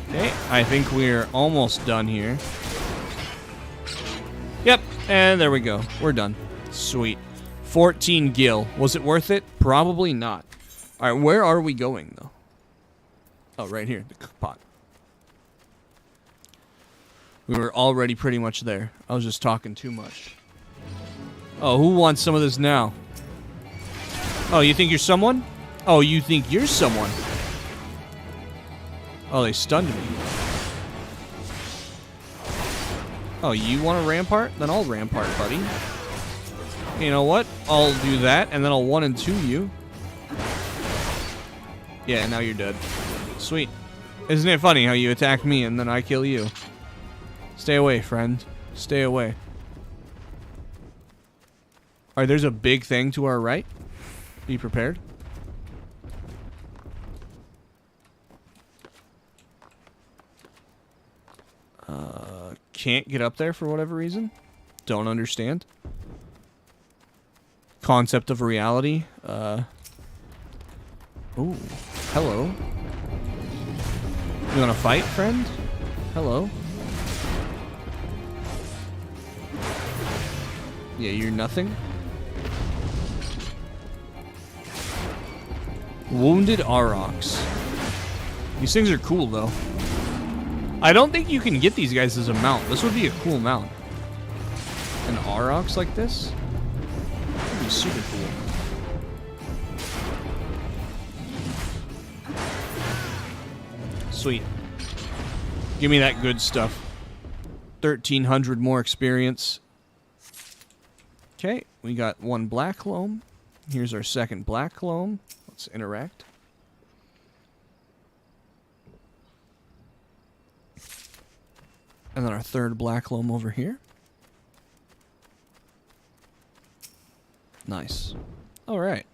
Speaker 1: Okay, I think we're almost done here. Yep, and there we go. We're done. Sweet. 14 gil. Was it worth it? Probably not. Alright, where are we going, though? Oh, right here. The cook pot. We were already pretty much there. I was just talking too much. Oh, who wants some of this now? Oh, you think you're someone? Oh, you think you're someone? Oh, they stunned me. Oh, you want a rampart? Then I'll rampart, buddy. You know what? I'll do that, and then I'll 1 and 2 you. Yeah, now you're dead. Sweet. Isn't it funny how you attack me and then I kill you? Stay away, friend. Stay away. Alright, there's a big thing to our right. Be prepared. Can't get up there for whatever reason. Don't understand. Concept of reality. Ooh. Hello. You wanna fight, friend? Hello. Yeah, you're nothing. Wounded Aurochs. These things are cool, though. I don't think you can get these guys as a mount. This would be a cool mount. An Aurochs like this? That'd be super cool. Sweet. Give me that good stuff. 1,300 more experience. Okay, we got 1 black loam. Here's our second black loam. Let's interact. And then our third black loam over here. Nice. Alright.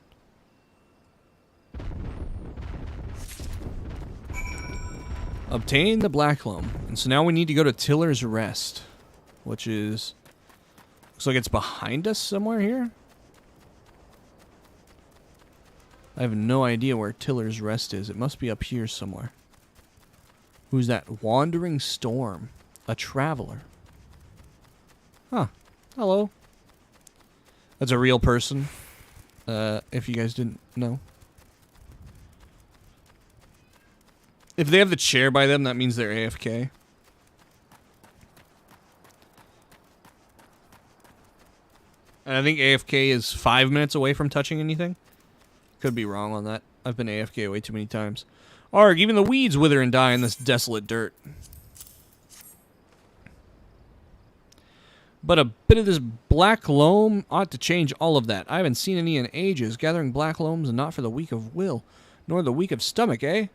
Speaker 1: Obtain the black loam. And so now we need to go to Tiller's Rest. Which is... looks like it's behind us somewhere here. I have no idea where Tiller's Rest is. It must be up here somewhere. Who's that? Wandering Storm. A traveler. Huh. Hello. That's a real person. If you guys didn't know. If they have the chair by them, that means they're AFK. And I think AFK is 5 minutes away from touching anything. Could be wrong on that. I've been AFK way too many times. Arg, even the weeds wither and die in this desolate dirt. But a bit of this black loam ought to change all of that. I haven't seen any in ages. Gathering black loams and not for the weak of will, nor the weak of stomach, eh?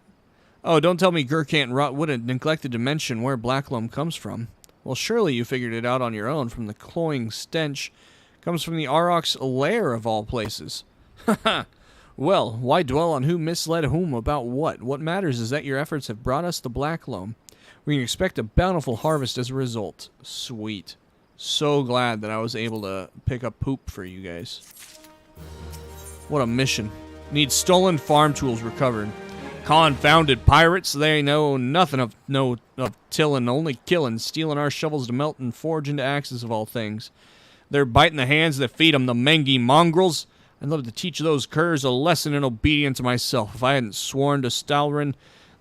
Speaker 1: Oh, don't tell me Gurkant and Rot wouldn't neglected to mention where black loam comes from. Well, surely you figured it out on your own from the cloying stench. Comes from the Aurochs' lair of all places. Haha. Well, why dwell on who misled whom about what? What matters is that your efforts have brought us the black loam. We can expect a bountiful harvest as a result. Sweet. So glad that I was able to pick up poop for you guys. What a mission. Need stolen farm tools recovered. Confounded pirates, they know nothing of tilling, only killing, stealing our shovels to melt and forge into axes of all things. They're biting the hands that feed them, the mangy mongrels. I'd love to teach those curs a lesson in obedience myself if I hadn't sworn to Stalrin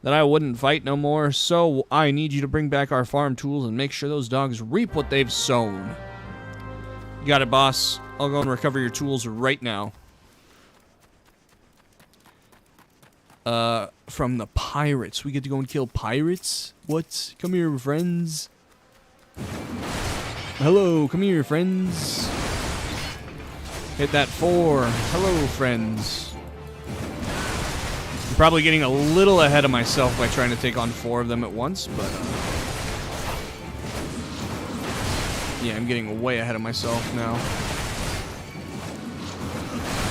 Speaker 1: that I wouldn't fight no more, so I need you to bring back our farm tools and make sure those dogs reap what they've sown. You got it, boss. I'll go and recover your tools right now. From the pirates. We get to go and kill pirates? What? Come here, friends. Hello, come here, friends. Hit that 4. Hello, friends. I'm probably getting a little ahead of myself by trying to take on 4 of them at once, but... yeah, I'm getting way ahead of myself now.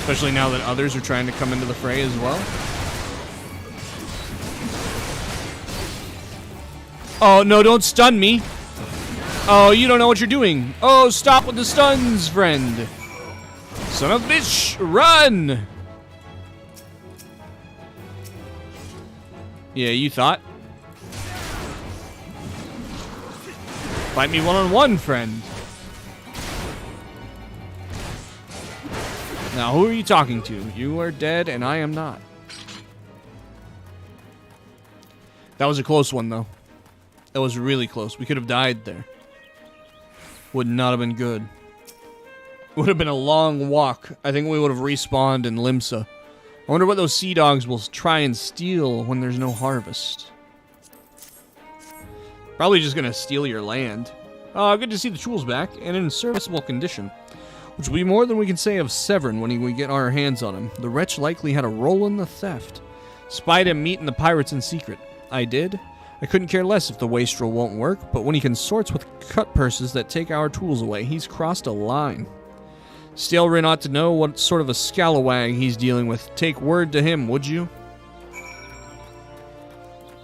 Speaker 1: Especially now that others are trying to come into the fray as well. Oh, no, don't stun me. Oh, you don't know what you're doing. Oh, stop with the stuns, friend. Son of a bitch, run! Yeah, you thought. Fight me one-on-one, friend. Now, who are you talking to? You are dead, and I am not. That was a close one, though. That was really close. We could have died there. Would not have been good. Would have been a long walk. I think we would have respawned in Limsa. I wonder what those sea dogs will try and steal when there's no harvest. Probably just gonna steal your land. Good to see the tools back and in serviceable condition. Which will be more than we can say of Severin when we get our hands on him. The wretch likely had a role in the theft. Spied him meeting the pirates in secret. I did. I couldn't care less if the wastrel won't work, but when he consorts with cut purses that take our tools away, he's crossed a line. Stalrin ought to know what sort of a scalawag he's dealing with. Take word to him, would you?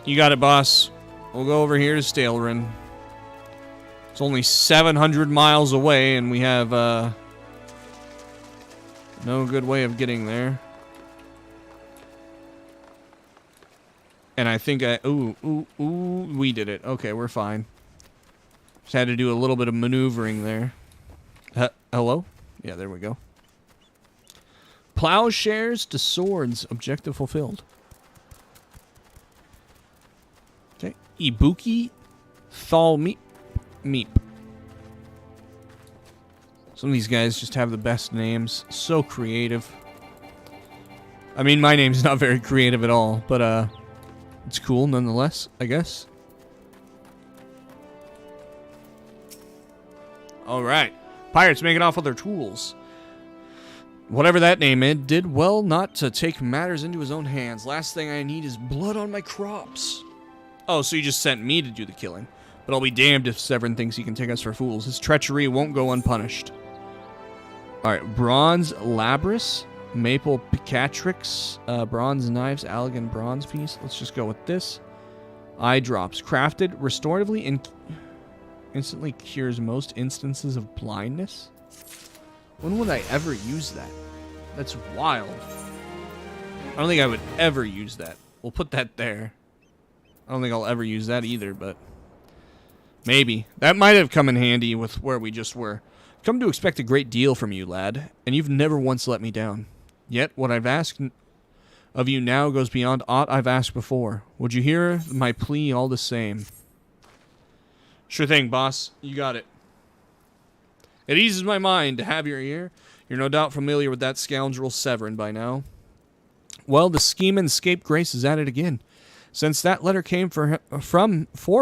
Speaker 1: You got it, boss. We'll go over here to Stalrin. It's only 700 miles away, and we have, no good way of getting there. And I think we did it. Okay, we're fine. Just had to do a little bit of maneuvering there. Hello? Yeah, there we go. Plowshares to swords. Objective fulfilled. Okay. Ibuki Thal Meep. Some of these guys just have the best names. So creative. I mean, my name's not very creative at all, but, it's cool nonetheless, I guess. Alright. Pirates making off with their tools. Whatever that name is, did well not to take matters into his own hands. Last thing I need is blood on my crops. Oh, so you just sent me to do the killing. But I'll be damned if Severin thinks he can take us for fools. His treachery won't go unpunished. Alright, bronze labris. Maple Picatrix, bronze knives, Allegan bronze piece. Let's just go with this. Eye drops. Crafted restoratively and instantly cures most instances of blindness. When would I ever use that? That's wild. I don't think I would ever use that. We'll put that there. I don't think I'll ever use that either, but maybe. That might have come in handy with where we just were. Come to expect a great deal from you, lad, and you've never once let me down. Yet, what I've asked of you now goes beyond aught I've asked before. Would you hear my plea all the same? Sure thing, boss. You got it. It eases my mind to have your ear. You're no doubt familiar with that scoundrel Severin by now. Well, the schemin' scapegrace is at it again. Since that letter came for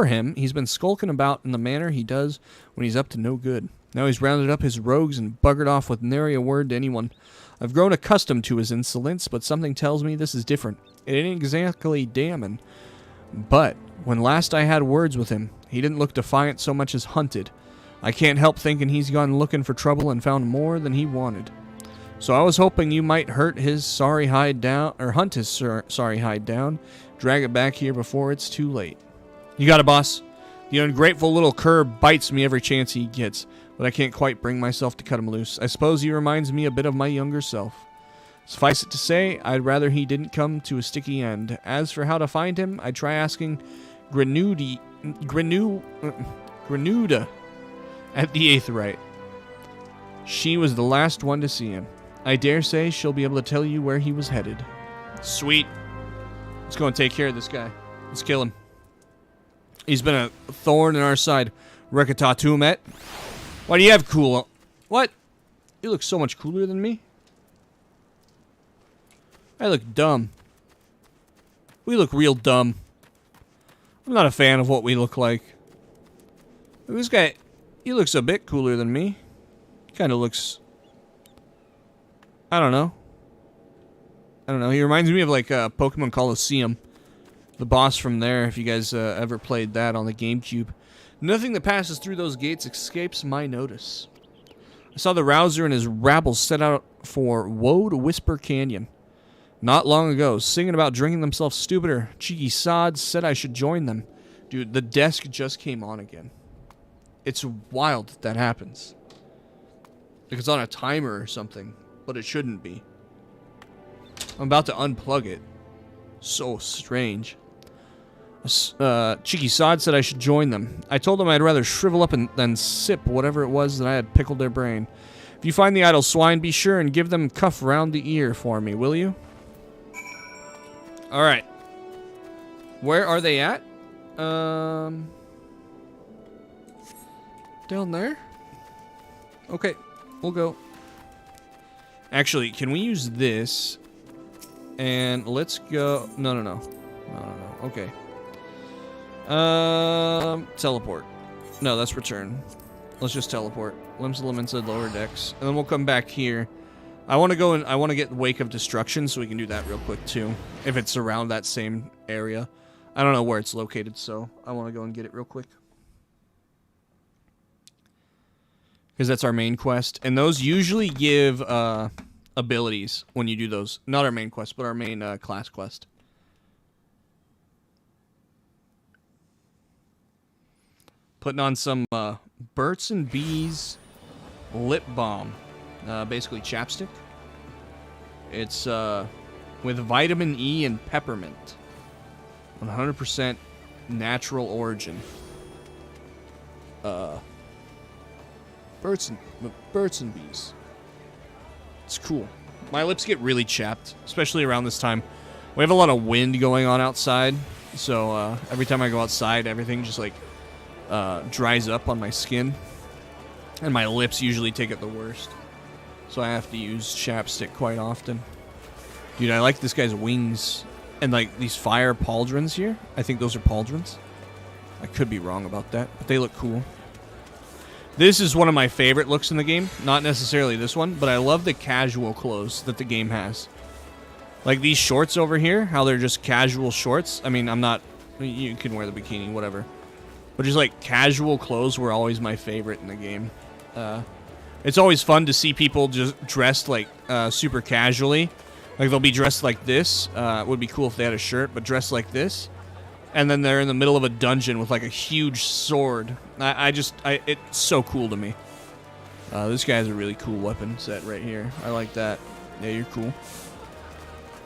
Speaker 1: him, he's been skulking about in the manner he does when he's up to no good. Now he's rounded up his rogues and buggered off with nary a word to anyone. I've grown accustomed to his insolence, but something tells me this is different. It ain't exactly damning. But when last I had words with him, he didn't look defiant so much as hunted. I can't help thinking he's gone looking for trouble and found more than he wanted. So I was hoping you might hunt his sorry hide down, drag it back here before it's too late. You got it, boss. The ungrateful little cur bites me every chance he gets, but I can't quite bring myself to cut him loose. I suppose he reminds me a bit of my younger self. Suffice it to say, I'd rather he didn't come to a sticky end. As for how to find him, I'd try asking Granuda at the Aetherite. She was the last one to see him. I dare say she'll be able to tell you where he was headed. Sweet. Let's go and take care of this guy. Let's kill him. He's been a thorn in our side. Rekatatumet. Why do you have cool? What? You look so much cooler than me. I look dumb. We look real dumb. I'm not a fan of what we look like. This guy, he looks a bit cooler than me. Kind of looks... I don't know. He reminds me of like Pokemon Coliseum. The boss from there, if you guys ever played that on the GameCube. Nothing that passes through those gates escapes my notice. I saw the Rouser and his rabble set out for Woad Whisper Canyon. Not long ago, singing about drinking themselves stupider. Cheeky sods said I should join them. Dude, the desk just came on again. It's wild that happens. Like it's on a timer or something, but it shouldn't be. I'm about to unplug it. So strange. Cheeky Sod said I should join them. I told them I'd rather shrivel up than sip whatever it was that I had pickled their brain. If you find the idle swine, be sure and give them cuff round the ear for me, will you? Alright. Where are they at? Down there? Okay, we'll go. Actually, can we use this? And let's go... No. Okay. Teleport. No, that's return. Let's just teleport. Limsa Lominsa, lower decks. And then we'll come back here. I want to go and I want to get Wake of Destruction, so we can do that real quick, too. If it's around that same area. I don't know where it's located, so I want to go and get it real quick. Because that's our main quest. And those usually give abilities when you do those. Not our main quest, but our main class quest. Putting on some Burt's and Bees lip balm. Basically chapstick. It's with vitamin E and peppermint. 100% natural origin. Burt's and Bees. It's cool. My lips get really chapped, especially around this time. We have a lot of wind going on outside, so every time I go outside, everything just like dries up on my skin, and my lips usually take it the worst. So I have to use chapstick quite often. Dude, I like this guy's wings and like these fire pauldrons here. I think those are pauldrons. I could be wrong about that, but they look cool. This is one of my favorite looks in the game. Not necessarily this one, but I love the casual clothes that the game has. Like these shorts over here, how they're just casual shorts. I mean, I'm not... You can wear the bikini, whatever. But just like casual clothes were always my favorite in the game. It's always fun to see people just dressed like super casually. Like they'll be dressed like this. It would be cool if they had a shirt, but dressed like this. And then they're in the middle of a dungeon with like a huge sword. It's so cool to me. This guy has a really cool weapon set right here. I like that. Yeah, you're cool.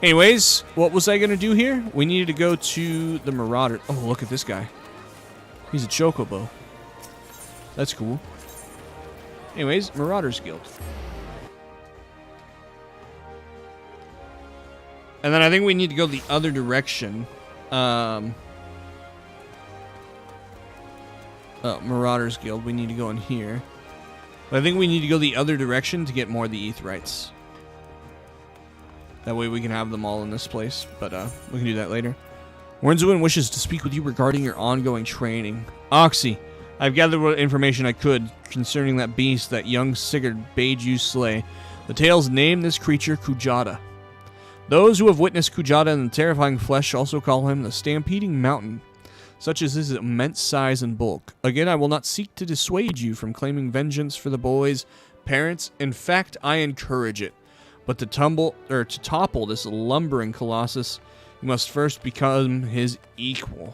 Speaker 1: Anyways, what was I going to do here? We needed to go to the Marauder. Oh, look at this guy. He's a chocobo. That's cool. Anyways, Marauders Guild. And then I think we need to go the other direction. Marauders Guild. We need to go in here. But I think we need to go the other direction to get more of the Aetherites. That way we can have them all in this place. But we can do that later. Wernzuin wishes to speak with you regarding your ongoing training. Oxy, I've gathered what information I could concerning that beast that young Sigurd bade you slay. The tales name this creature Kujata. Those who have witnessed Kujata in the terrifying flesh also call him the Stampeding Mountain, such as his immense size and bulk. Again, I will not seek to dissuade you from claiming vengeance for the boy's parents. In fact, I encourage it. But to topple this lumbering colossus, you must first become his equal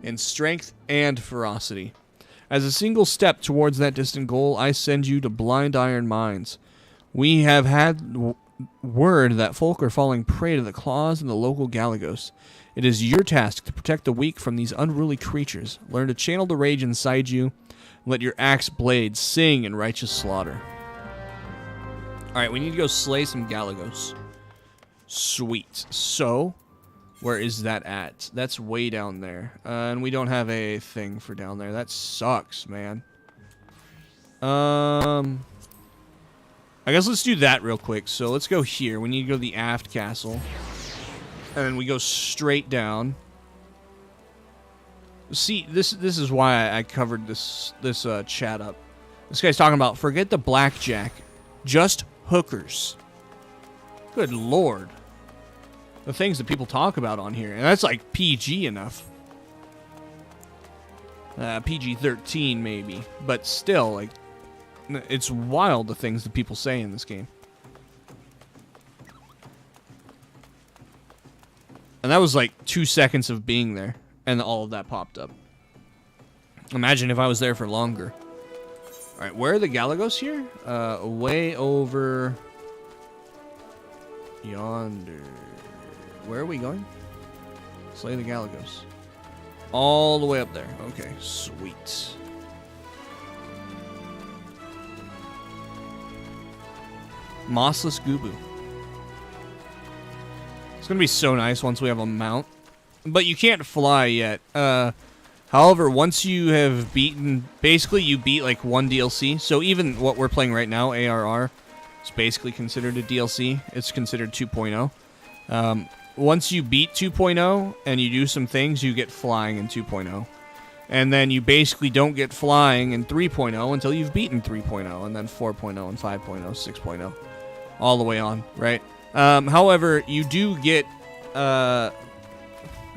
Speaker 1: in strength and ferocity. As a single step towards that distant goal, I send you to Blind Iron Mines. We have had word that folk are falling prey to the claws and the local Galagos. It is your task to protect the weak from these unruly creatures. Learn to channel the rage inside you. Let your axe blade sing in righteous slaughter. Alright, we need to go slay some Galagos. Sweet. So, where is that at? That's way down there. And we don't have a thing for down there. That sucks, man. I guess let's do that real quick. So let's go here. We need to go to the aft castle. And then we go straight down. See, this is why I covered this chat up. This guy's talking about, forget the blackjack. Just hookers. Good lord. The things that people talk about on here. And that's like PG enough. PG-13 maybe. But still, like, it's wild the things that people say in this game. And that was like 2 seconds of being there. And all of that popped up. Imagine if I was there for longer. Alright, where are the Galagos here? Way over yonder. Where are we going? Slay the Galagos. All the way up there. Okay, sweet. Mossless Gubu. It's going to be so nice once we have a mount. But you can't fly yet. However, once you have beaten... Basically, you beat like one DLC. So even what we're playing right now, ARR, is basically considered a DLC. It's considered 2.0. Once you beat 2.0 and you do some things, you get flying in 2.0. And then you basically don't get flying in 3.0 until you've beaten 3.0, and then 4.0 and 5.0, 6.0, all the way on, right? However, you do get,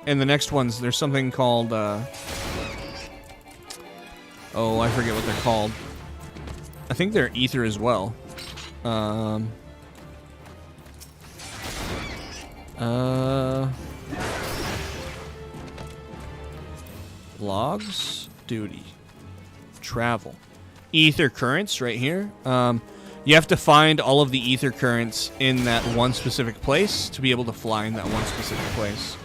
Speaker 1: in the next ones, there's something called, oh, I forget what they're called. I think they're ether as well. Logs, duty, travel, ether currents right here. You have to find all of the ether currents in that one specific place to be able to fly in that one specific place.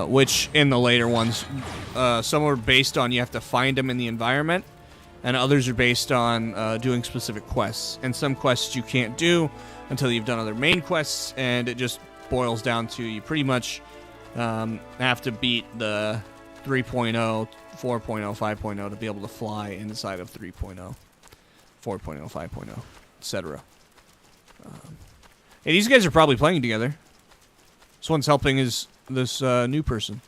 Speaker 1: Which in the later ones, some are based on you have to find them in the environment, and others are based on doing specific quests. And some quests you can't do until you've done other main quests, and it just boils down to you pretty much have to beat the 3.0, 4.0, 5.0 to be able to fly inside of 3.0, 4.0, 5.0, etc. Hey, these guys are probably playing together. This one's helping this new person.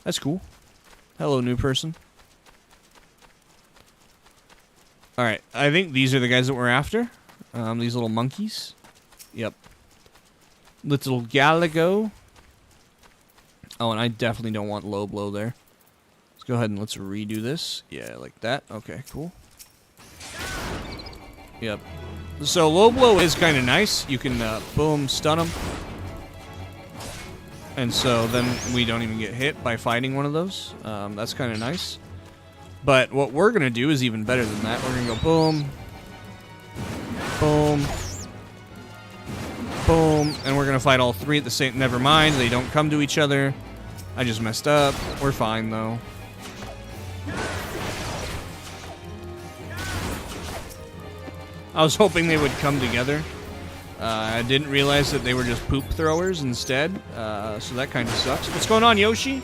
Speaker 1: That's cool. Hello, new person. Alright, I think these are the guys that we're after. These little monkeys. Yep. Little Galago. Oh, and I definitely don't want low blow there. Let's go ahead and let's redo this. Yeah, like that. Okay, cool. Yep. So low blow is kind of nice. You can, boom, stun them. And so then we don't even get hit by fighting one of those. That's kind of nice. But what we're going to do is even better than that. We're going to go boom. Boom. Boom. And we're going to fight all three at the same... Never mind. They don't come to each other. I just messed up. We're fine, though. I was hoping they would come together. I didn't realize that they were just poop throwers instead. So that kind of sucks. What's going on, Yoshi?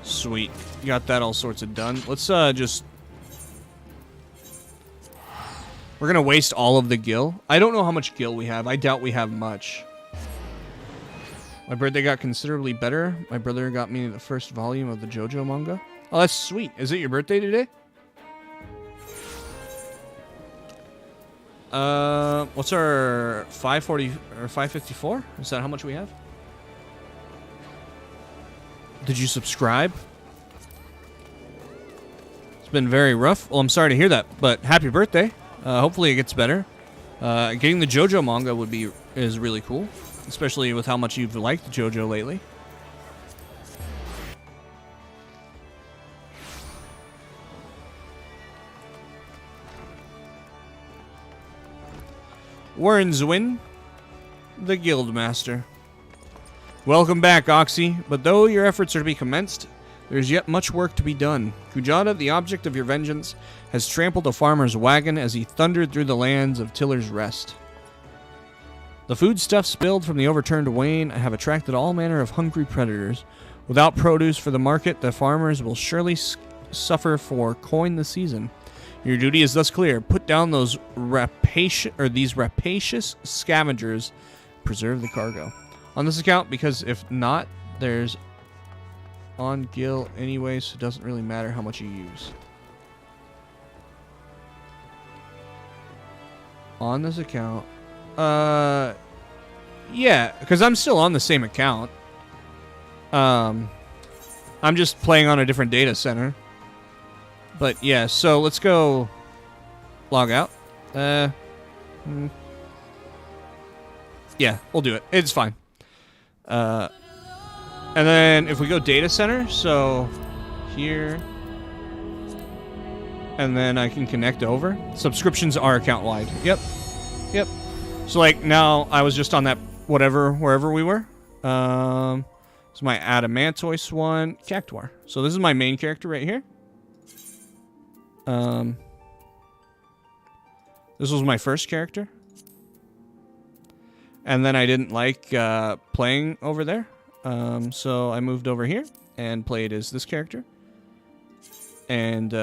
Speaker 1: Sweet. Got that all sorts of done. Let's just... We're gonna waste all of the gil. I don't know how much gil we have. I doubt we have much. My birthday got considerably better. My brother got me the first volume of the JoJo manga. Oh, that's sweet. Is it your birthday today? What's our 540 or 554? Is that how much we have? Did you subscribe? It's been very rough. Well, I'm sorry to hear that, but happy birthday. Hopefully it gets better. Getting the JoJo manga is really cool, especially with how much you've liked JoJo lately. Warrenswin, the Guildmaster. Welcome back, Oxy. But though your efforts are to be commenced, there is yet much work to be done. Kujata, the object of your vengeance, has trampled a farmer's wagon as he thundered through the lands of Tiller's Rest. The foodstuffs spilled from the overturned wain have attracted all manner of hungry predators. Without produce for the market, the farmers will surely suffer for coin the season. Your duty is thus clear. Put down these rapacious scavengers. Preserve the cargo. On this account, because if not, there's on gil anyway, so it doesn't really matter how much you use. On this account. Yeah, because I'm still on the same account. I'm just playing on a different data center. But yeah, so let's go log out. Yeah, we'll do it. It's fine. And then if we go data center, so here, and then I can connect over. Subscriptions are account wide. Yep. Yep. So like now I was just on that wherever we were. It's my Adamantoise one, Cactuar. So this is my main character right here. This was my first character. And then I didn't like playing over there. So I moved over here and played as this character. And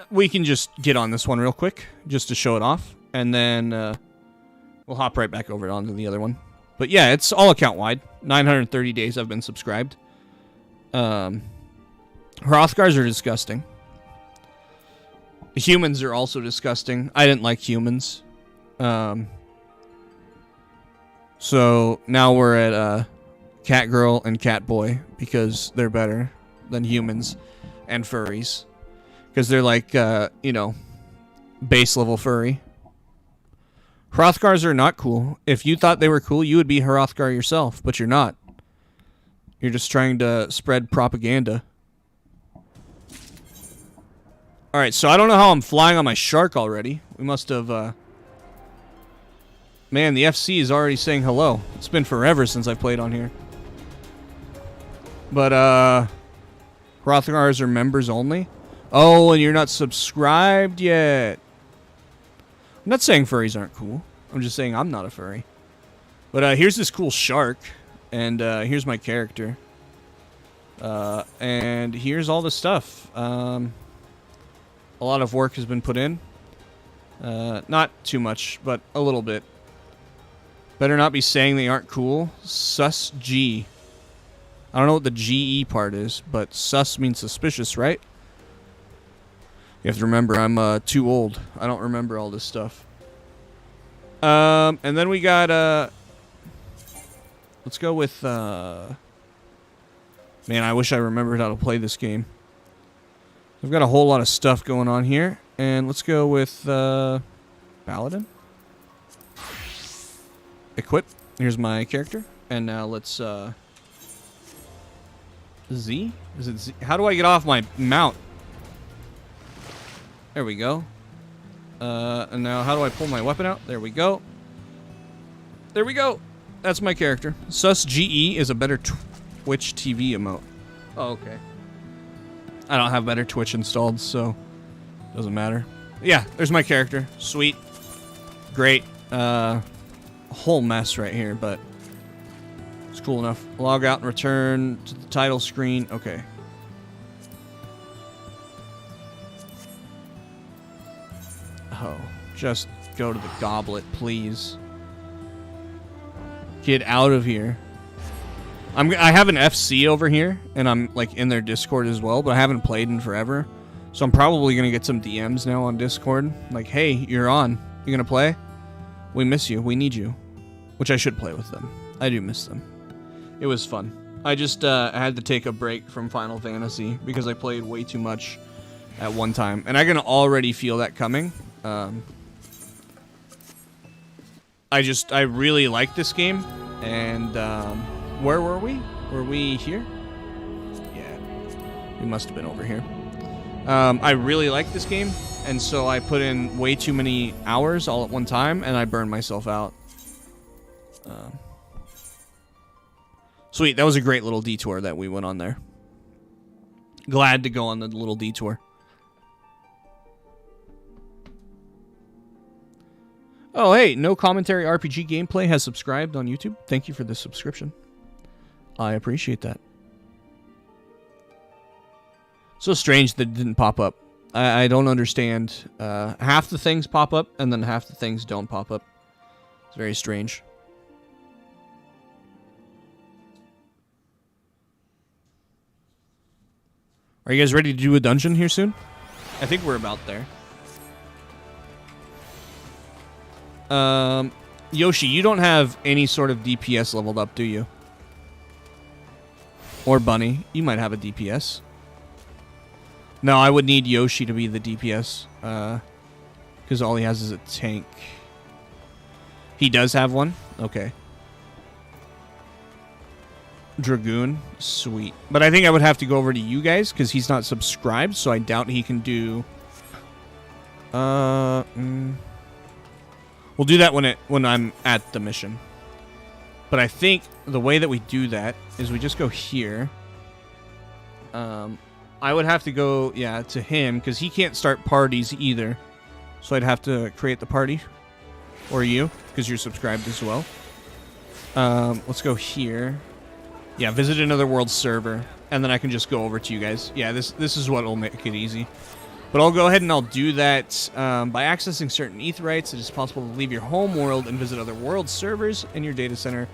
Speaker 1: we can just get on this one real quick, just to show it off. And then we'll hop right back over onto the other one. But yeah, it's all account wide. 930 days I've been subscribed. Hrothgars are disgusting. Humans are also disgusting. I didn't like humans. So now we're at Cat Girl and Cat Boy because they're better than humans and furries. Because they're like, you know, base level furry. Hrothgars are not cool. If you thought they were cool, you would be Hrothgar yourself, but you're not. You're just trying to spread propaganda. Alright, so I don't know how I'm flying on my shark already. We must have, Man, the FC is already saying hello. It's been forever since I've played on here. But, Hrothgars are members only? Oh, and you're not subscribed yet. I'm not saying furries aren't cool. I'm just saying I'm not a furry. But here's this cool shark. And here's my character. And here's all the stuff. A lot of work has been put in. Not too much, but a little bit. Better not be saying they aren't cool. Sus G. I don't know what the GE part is, but sus means suspicious, right? You have to remember, I'm too old. I don't remember all this stuff. And then we got, let's go with, man, I wish I remembered how to play this game. I've got a whole lot of stuff going on here. And let's go with, Paladin. Equip. Here's my character. And now let's, Z? Is it Z? How do I get off my mount? There we go. And now how do I pull my weapon out? There we go. There we go. That's my character. Sus GE is a better Twitch TV emote. Oh, okay. I don't have better Twitch installed, so doesn't matter. Yeah, there's my character. Sweet. Great. A whole mess right here, but it's cool enough. Log out and return to the title screen. Okay. Oh, just go to the goblet, please. Get out of here. I have an FC over here, and I'm like in their Discord as well, but I haven't played in forever. So I'm probably going to get some DMs now on Discord. Like, hey, you're on. You going to play? We miss you. We need you. Which I should play with them. I do miss them. It was fun. I just had to take a break from Final Fantasy because I played way too much at one time. And I can already feel that coming. I really like this game. And where were we? Were we here? Yeah. We must have been over here. I really like this game. And so I put in way too many hours all at one time. And I burned myself out. Sweet, that was a great little detour that we went on there. Glad to go on the little detour. Oh, hey, No Commentary RPG Gameplay has subscribed on YouTube. Thank you for the subscription. I appreciate that. So strange that it didn't pop up. I don't understand. Half the things pop up, and then half the things don't pop up. It's very strange. Are you guys ready to do a dungeon here soon? I think we're about there. Yoshi, you don't have any sort of DPS leveled up, do you? Or Bunny, you might have a DPS. No, I would need Yoshi to be the DPS. Because all he has is a tank. He does have one? Okay. Dragoon, sweet. But I think I would have to go over to you guys because he's not subscribed, so I doubt he can do. We'll do that when I'm at the mission. But I think the way that we do that is we just go here. I would have to go, yeah, to him because he can't start parties either. So I'd have to create the party, or you, because you're subscribed as well. Let's go here. Yeah, visit another world server, and then I can just go over to you guys. Yeah, this is what will make it easy. But I'll go ahead and I'll do that. By accessing certain aetherytes, it is possible to leave your home world and visit other world servers in your data center,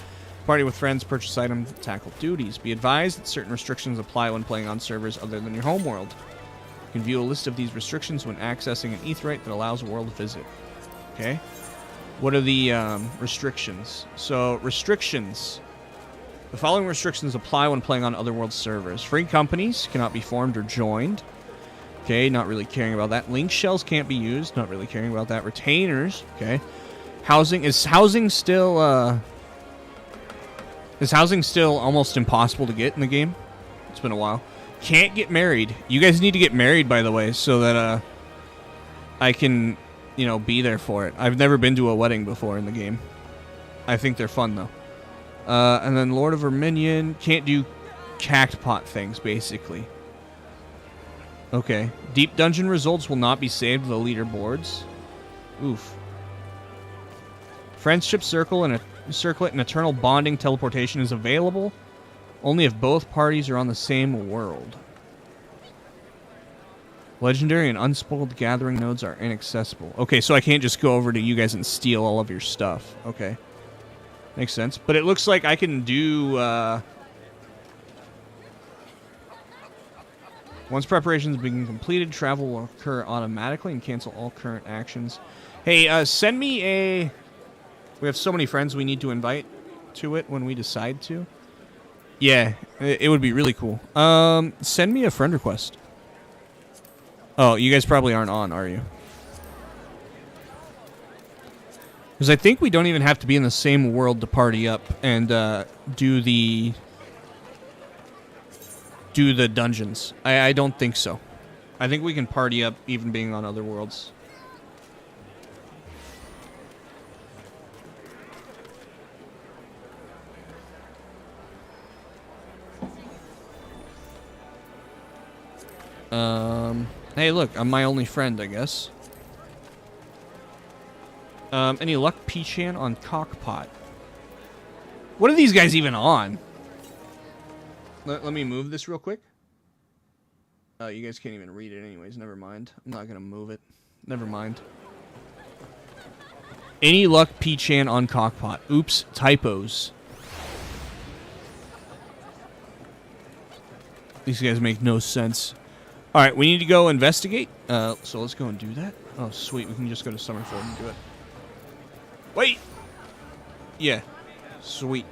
Speaker 1: party with friends, purchase items, tackle duties. Be advised that certain restrictions apply when playing on servers other than your home world. You can view a list of these restrictions when accessing an aetheryte that allows a world to visit. Okay. What are the restrictions? So, restrictions. The following restrictions apply when playing on other world servers. Free companies cannot be formed or joined. Okay, not really caring about that. Link shells can't be used. Not really caring about that. Retainers. Okay. Housing. Is housing still almost impossible to get in the game? It's been a while. Can't get married. You guys need to get married, by the way, so that I can, you know, be there for it. I've never been to a wedding before in the game. I think they're fun, though. And then Lord of Verminion. Can't do cactpot things, basically. Okay. Deep dungeon results will not be saved to the leaderboards. Oof. Friendship circlet and eternal bonding teleportation is available only if both parties are on the same world. Legendary and unspoiled gathering nodes are inaccessible. Okay, so I can't just go over to you guys and steal all of your stuff. Okay. Makes sense. But it looks like I can do... Once preparations begin completed, travel will occur automatically and cancel all current actions. Hey, send me a... We have so many friends we need to invite to it when we decide to. Yeah, it would be really cool. Send me a friend request. Oh, you guys probably aren't on, are you? Because I think we don't even have to be in the same world to party up and do the dungeons. I don't think so. I think we can party up even being on other worlds. Hey, look, I'm my only friend, I guess. Any luck, Peachan on Cockpot? What are these guys even on? Let me move this real quick. You guys can't even read it anyways. Never mind. I'm not gonna move it. Never mind. Any luck, Peachan on Cockpot? Oops, typos. These guys make no sense. Alright, we need to go investigate. So let's go and do that. Oh, sweet. We can just go to Summerford and do it. Wait! Yeah. Sweet.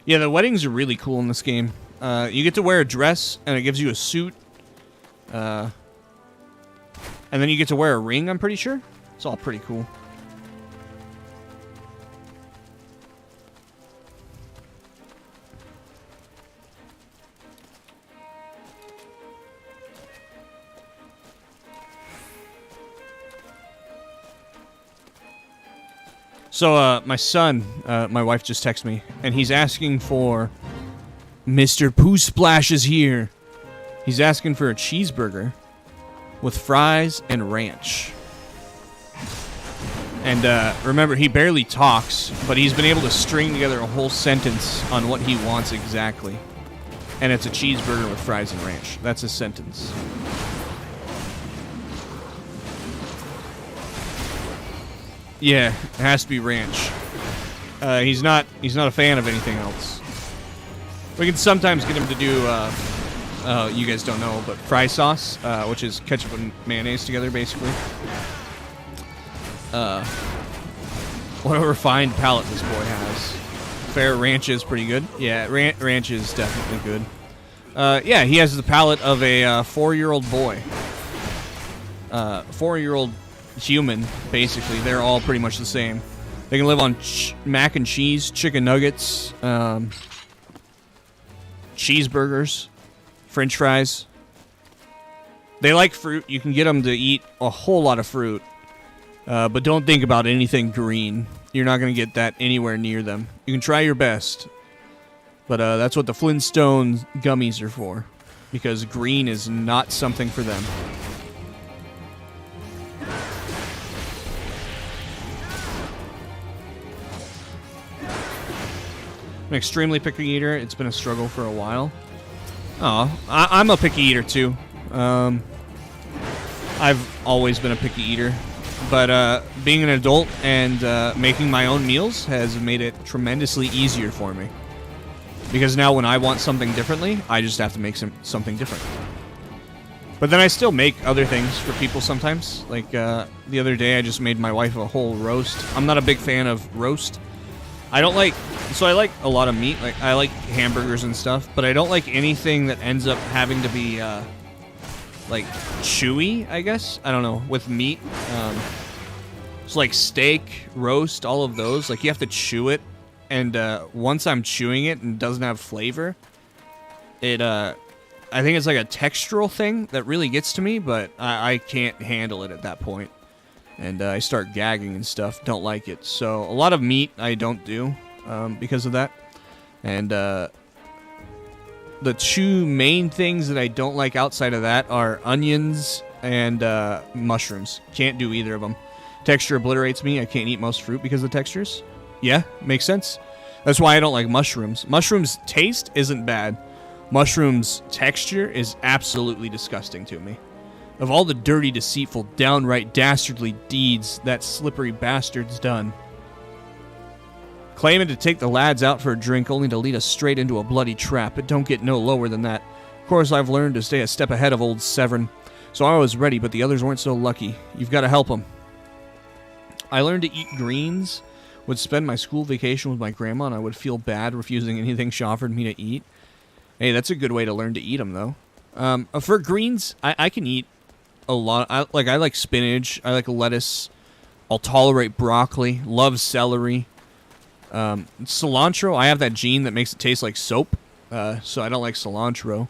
Speaker 1: Yeah, the weddings are really cool in this game. You get to wear a dress, and it gives you a suit. And then you get to wear a ring, I'm pretty sure. It's all pretty cool. So, my son, my wife just texted me, and he's asking for Mr. Poo Splash is here. He's asking for a cheeseburger with fries and ranch. And, remember, he barely talks, but he's been able to string together a whole sentence on what he wants exactly. And it's a cheeseburger with fries and ranch. That's his sentence. Yeah, it has to be ranch. He's not a fan of anything else. We can sometimes get him to do, you guys don't know, but fry sauce, which is ketchup and mayonnaise together, basically. What a refined palate this boy has. Fair ranch is pretty good. Yeah, ranch is definitely good. Yeah, he has the palate of a 4-year-old boy. 4-year-old human, basically. They're all pretty much the same. They can live on mac and cheese, chicken nuggets, cheeseburgers, french fries. They like fruit. You can get them to eat a whole lot of fruit. But don't think about anything green. You're not going to get that anywhere near them. You can try your best. But that's what the Flintstone gummies are for. Because green is not something for them. I'm an extremely picky eater. It's been a struggle for a while. Oh, I'm a picky eater too. I've always been a picky eater. But being an adult and making my own meals has made it tremendously easier for me. Because now when I want something differently, I just have to make something different. But then I still make other things for people sometimes. Like the other day I just made my wife a whole roast. I'm not a big fan of roast. I don't like... So I like a lot of meat. Like I like hamburgers and stuff. But I don't like anything that ends up having to be... like chewy, I guess. I don't know, with meat. So like steak, roast, all of those. Like you have to chew it, and once I'm chewing it and it doesn't have flavor, it I think it's like a textural thing that really gets to me, but I can't handle it at that point, and I start gagging and stuff. Don't like it. So a lot of meat I don't do because of that, and the two main things that I don't like outside of that are onions and mushrooms. Can't do either of them. Texture obliterates me. I can't eat most fruit because of the textures. Yeah, makes sense. That's why I don't like mushrooms. Mushrooms taste isn't bad. Mushrooms texture is absolutely disgusting to me. Of all the dirty, deceitful, downright dastardly deeds that slippery bastard's done, claiming to take the lads out for a drink only to lead us straight into a bloody trap. It don't get no lower than that. Of course, I've learned to stay a step ahead of old Severin, so I was ready, but the others weren't so lucky. You've got to help them. I learned to eat greens, would spend my school vacation with my grandma, and I would feel bad refusing anything she offered me to eat. Hey, that's a good way to learn to eat them, though. For greens, I can eat a lot. I like spinach. I like lettuce. I'll tolerate broccoli. Love celery. Cilantro, I have that gene that makes it taste like soap, so I don't like cilantro.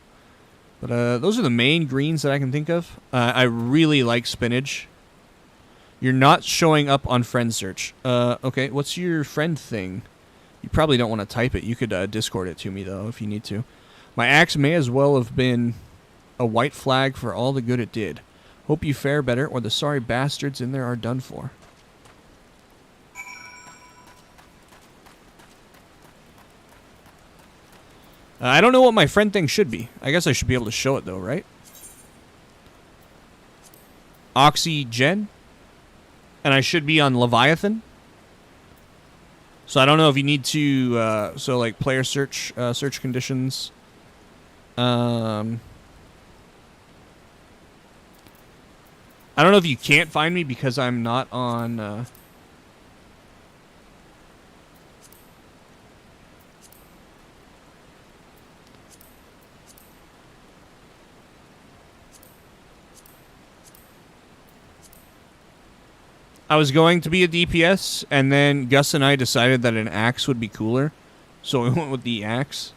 Speaker 1: But those are the main greens that I can think of. I really like spinach. You're not showing up on friend search. Okay, what's your friend thing? You probably don't want to type it. You could Discord it to me, though, if you need to. My axe may as well have been a white flag for all the good it did. Hope you fare better, or the sorry bastards in there are done for. I don't know what my friend thing should be. I guess I should be able to show it, though, right? Oxygen? And I should be on Leviathan? So I don't know if you need to... so, like, player search, search conditions. I don't know if you can't find me because I'm not on... I was going to be a DPS, and then Gus and I decided that an axe would be cooler, so we went with the axe.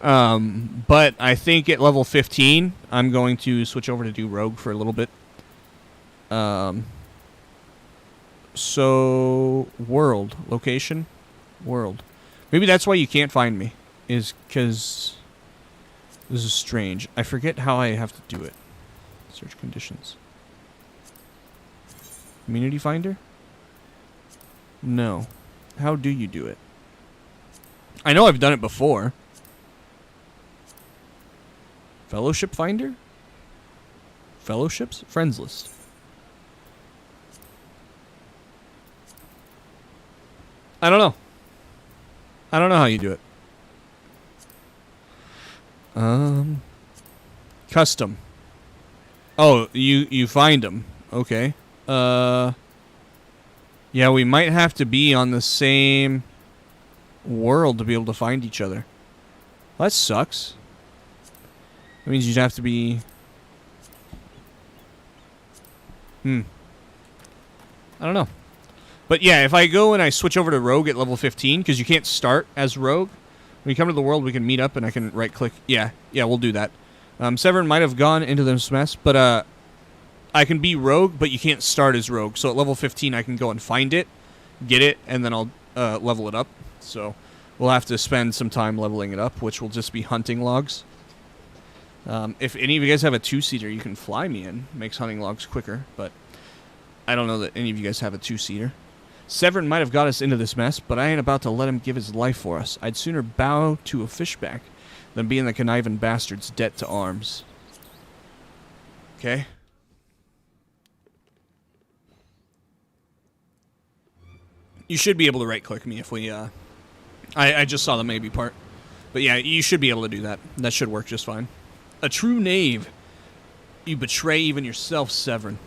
Speaker 1: But I think at level 15, I'm going to switch over to do rogue for a little bit. So, world. Location? World. Maybe that's why you can't find me, is because this is strange. I forget how I have to do it. Search conditions. Community finder? No. How do you do it? I know I've done it before. Fellowship finder? Fellowships? Friends list. I don't know. I don't know how you do it. Custom. Oh, you find them. Okay. Yeah, we might have to be on the same world to be able to find each other. Well, that sucks. That means you'd have to be... I don't know. But yeah, if I go and I switch over to Rogue at level 15, because you can't start as Rogue, when you come to the world, we can meet up and I can right-click. Yeah, we'll do that. Severin might have gone into this mess, but I can be Rogue, but you can't start as Rogue. So at level 15, I can go and find it, get it, and then I'll level it up. So we'll have to spend some time leveling it up, which will just be hunting logs. If any of you guys have a two-seater, you can fly me in. Makes hunting logs quicker, but I don't know that any of you guys have a two-seater. Severin might have got us into this mess, but I ain't about to let him give his life for us. I'd sooner bow to a fishback than be in the conniving bastard's debt to arms. Okay? You should be able to right-click me if we, I just saw the maybe part. But yeah, you should be able to do that. That should work just fine. A true knave. You betray even yourself, Severin.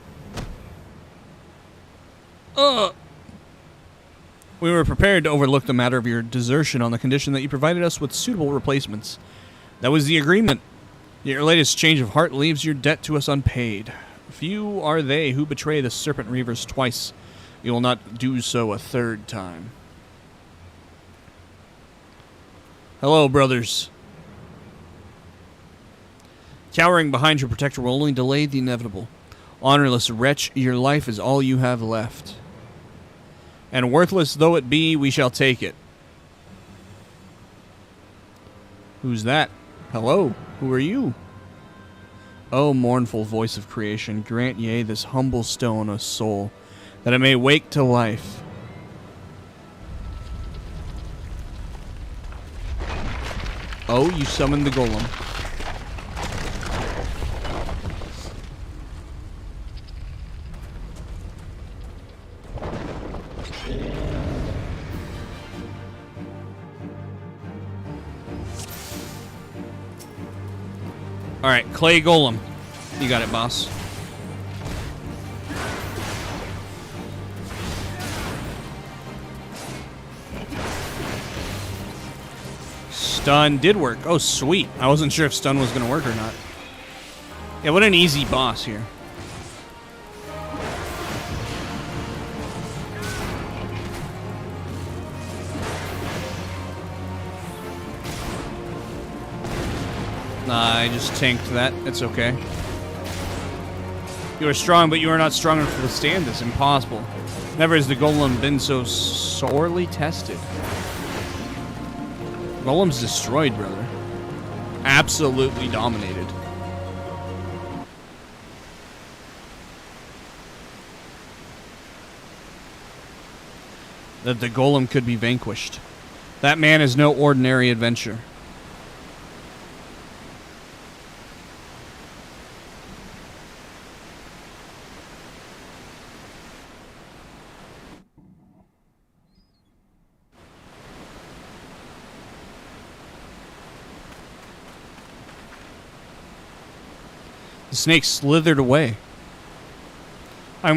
Speaker 1: We were prepared to overlook the matter of your desertion on the condition that you provided us with suitable replacements. That was the agreement. Yet your latest change of heart leaves your debt to us unpaid. Few are they who betray the Serpent Reavers twice. You will not do so a third time. Hello, brothers. Cowering behind your protector will only delay the inevitable. Honorless wretch, your life is all you have left. And worthless though it be, we shall take it. Who's that? Hello, who are you? O mournful voice of creation, grant ye this humble stone a soul, that it may wake to life. Oh, you summoned the golem. Alright, clay golem. You got it, boss. Stun did work. Oh, sweet. I wasn't sure if stun was going to work or not. Yeah, what an easy boss here. Nah, I just tanked that. It's okay. You are strong, but you are not strong enough to withstand this. Impossible. Never has the golem been so sorely tested. Golem's destroyed, brother. Absolutely dominated. That the golem could be vanquished. That man is no ordinary adventure. The snake slithered away. Oh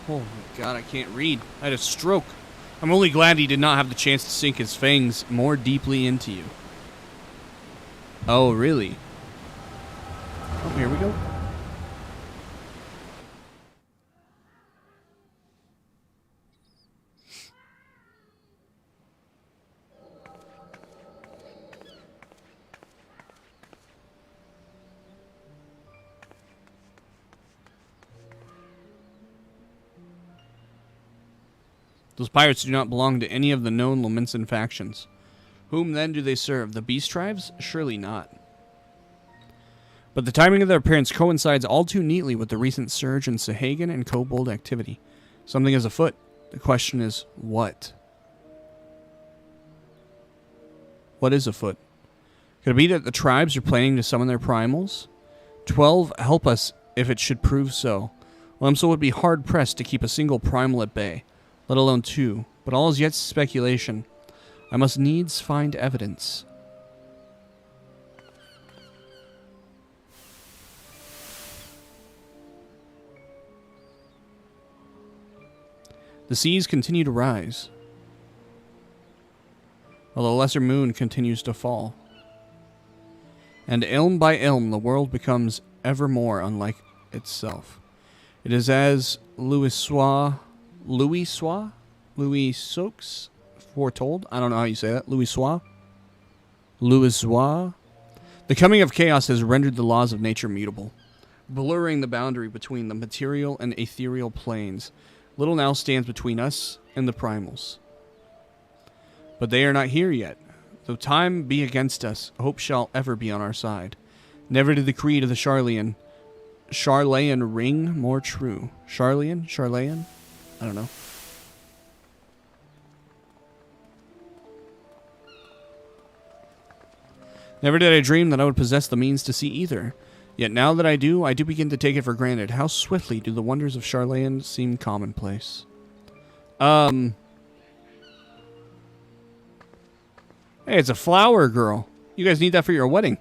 Speaker 1: my god, I can't read. I had a stroke. I'm only glad he did not have the chance to sink his fangs more deeply into you. Oh, really? Oh, here we go. Those pirates do not belong to any of the known Lominsan factions. Whom then do they serve? The beast tribes? Surely not. But the timing of their appearance coincides all too neatly with the recent surge in Sahagan and kobold activity. Something is afoot. The question is, what? What is afoot? Could it be that the tribes are planning to summon their primals? 12 help us if it should prove so. Limsa would be hard-pressed to keep a single primal at bay. Let alone 2, but all is yet speculation. I must needs find evidence. The seas continue to rise, while the lesser moon continues to fall. And ilm by ilm, the world becomes ever more unlike itself. It is as Louis Soix foretold. I don't know how you say that. Louis Soix. The coming of chaos has rendered the laws of nature mutable, blurring the boundary between the material and ethereal planes. Little now stands between us and the primals. But they are not here yet. Though time be against us, hope shall ever be on our side. Never did the creed of the Charlayan ring more true. Charlayan? I don't know. Never did I dream that I would possess the means to see either. Yet now that I do begin to take it for granted. How swiftly do the wonders of Charlayan seem commonplace. Hey, it's a flower girl. You guys need that for your wedding.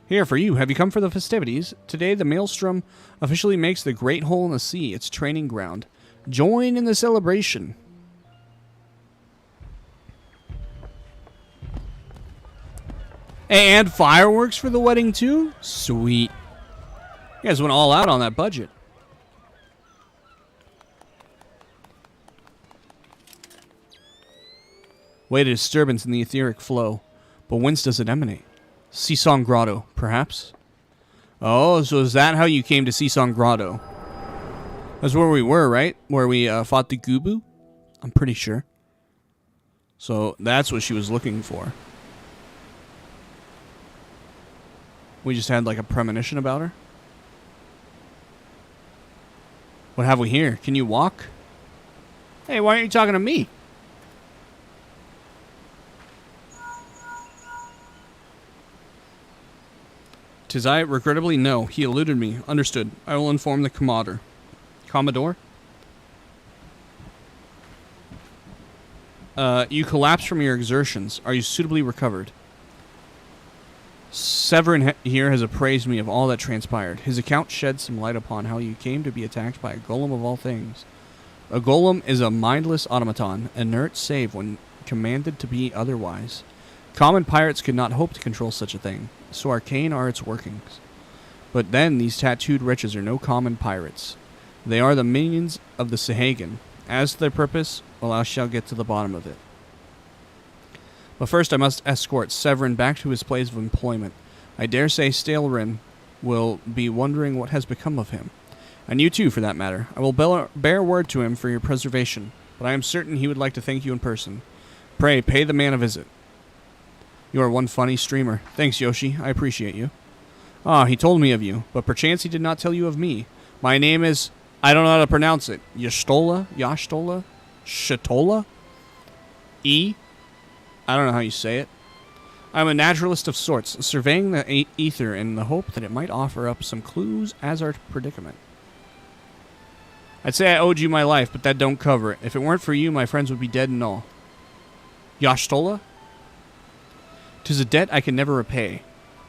Speaker 1: Here, for you. Have you come for the festivities? Today, the Maelstrom officially makes the Great Hole in the Sea its training ground. Join in the celebration. And fireworks for the wedding, too? Sweet. You guys went all out on that budget. Wait, a disturbance in the etheric flow. But whence does it emanate? Seasong Grotto, perhaps? Oh, so is that how you came to Seasong Grotto? That's where we were, right? Where we fought the Gubu? I'm pretty sure. So that's what she was looking for. We just had like a premonition about her. What have we here? Can you walk? Hey, why aren't you talking to me? Tis I, regrettably, no. He eluded me. Understood. I will inform the Commodore. Commodore? You collapsed from your exertions. Are you suitably recovered? Severin here has appraised me of all that transpired. His account sheds some light upon how you came to be attacked by a golem of all things. A golem is a mindless automaton, inert save when commanded to be otherwise. Common pirates could not hope to control such a thing, so arcane are its workings. But then these tattooed wretches are no common pirates. They are the minions of the Sahagan. As to their purpose, well, I shall get to the bottom of it. But first I must escort Severin back to his place of employment. I dare say Stalerin will be wondering what has become of him. And you too, for that matter. I will bear word to him for your preservation, but I am certain he would like to thank you in person. Pray, pay the man a visit. You are one funny streamer. Thanks, Yoshi. I appreciate you. Ah, he told me of you, but perchance he did not tell you of me. My name is... I don't know how to pronounce it. Yashtola? Shatola? I don't know how you say it. I'm a naturalist of sorts, surveying the ether in the hope that it might offer up some clues as our predicament. I'd say I owed you my life, but that don't cover it. If it weren't for you, my friends would be dead and all. Yashtola? 'Tis a debt I can never repay,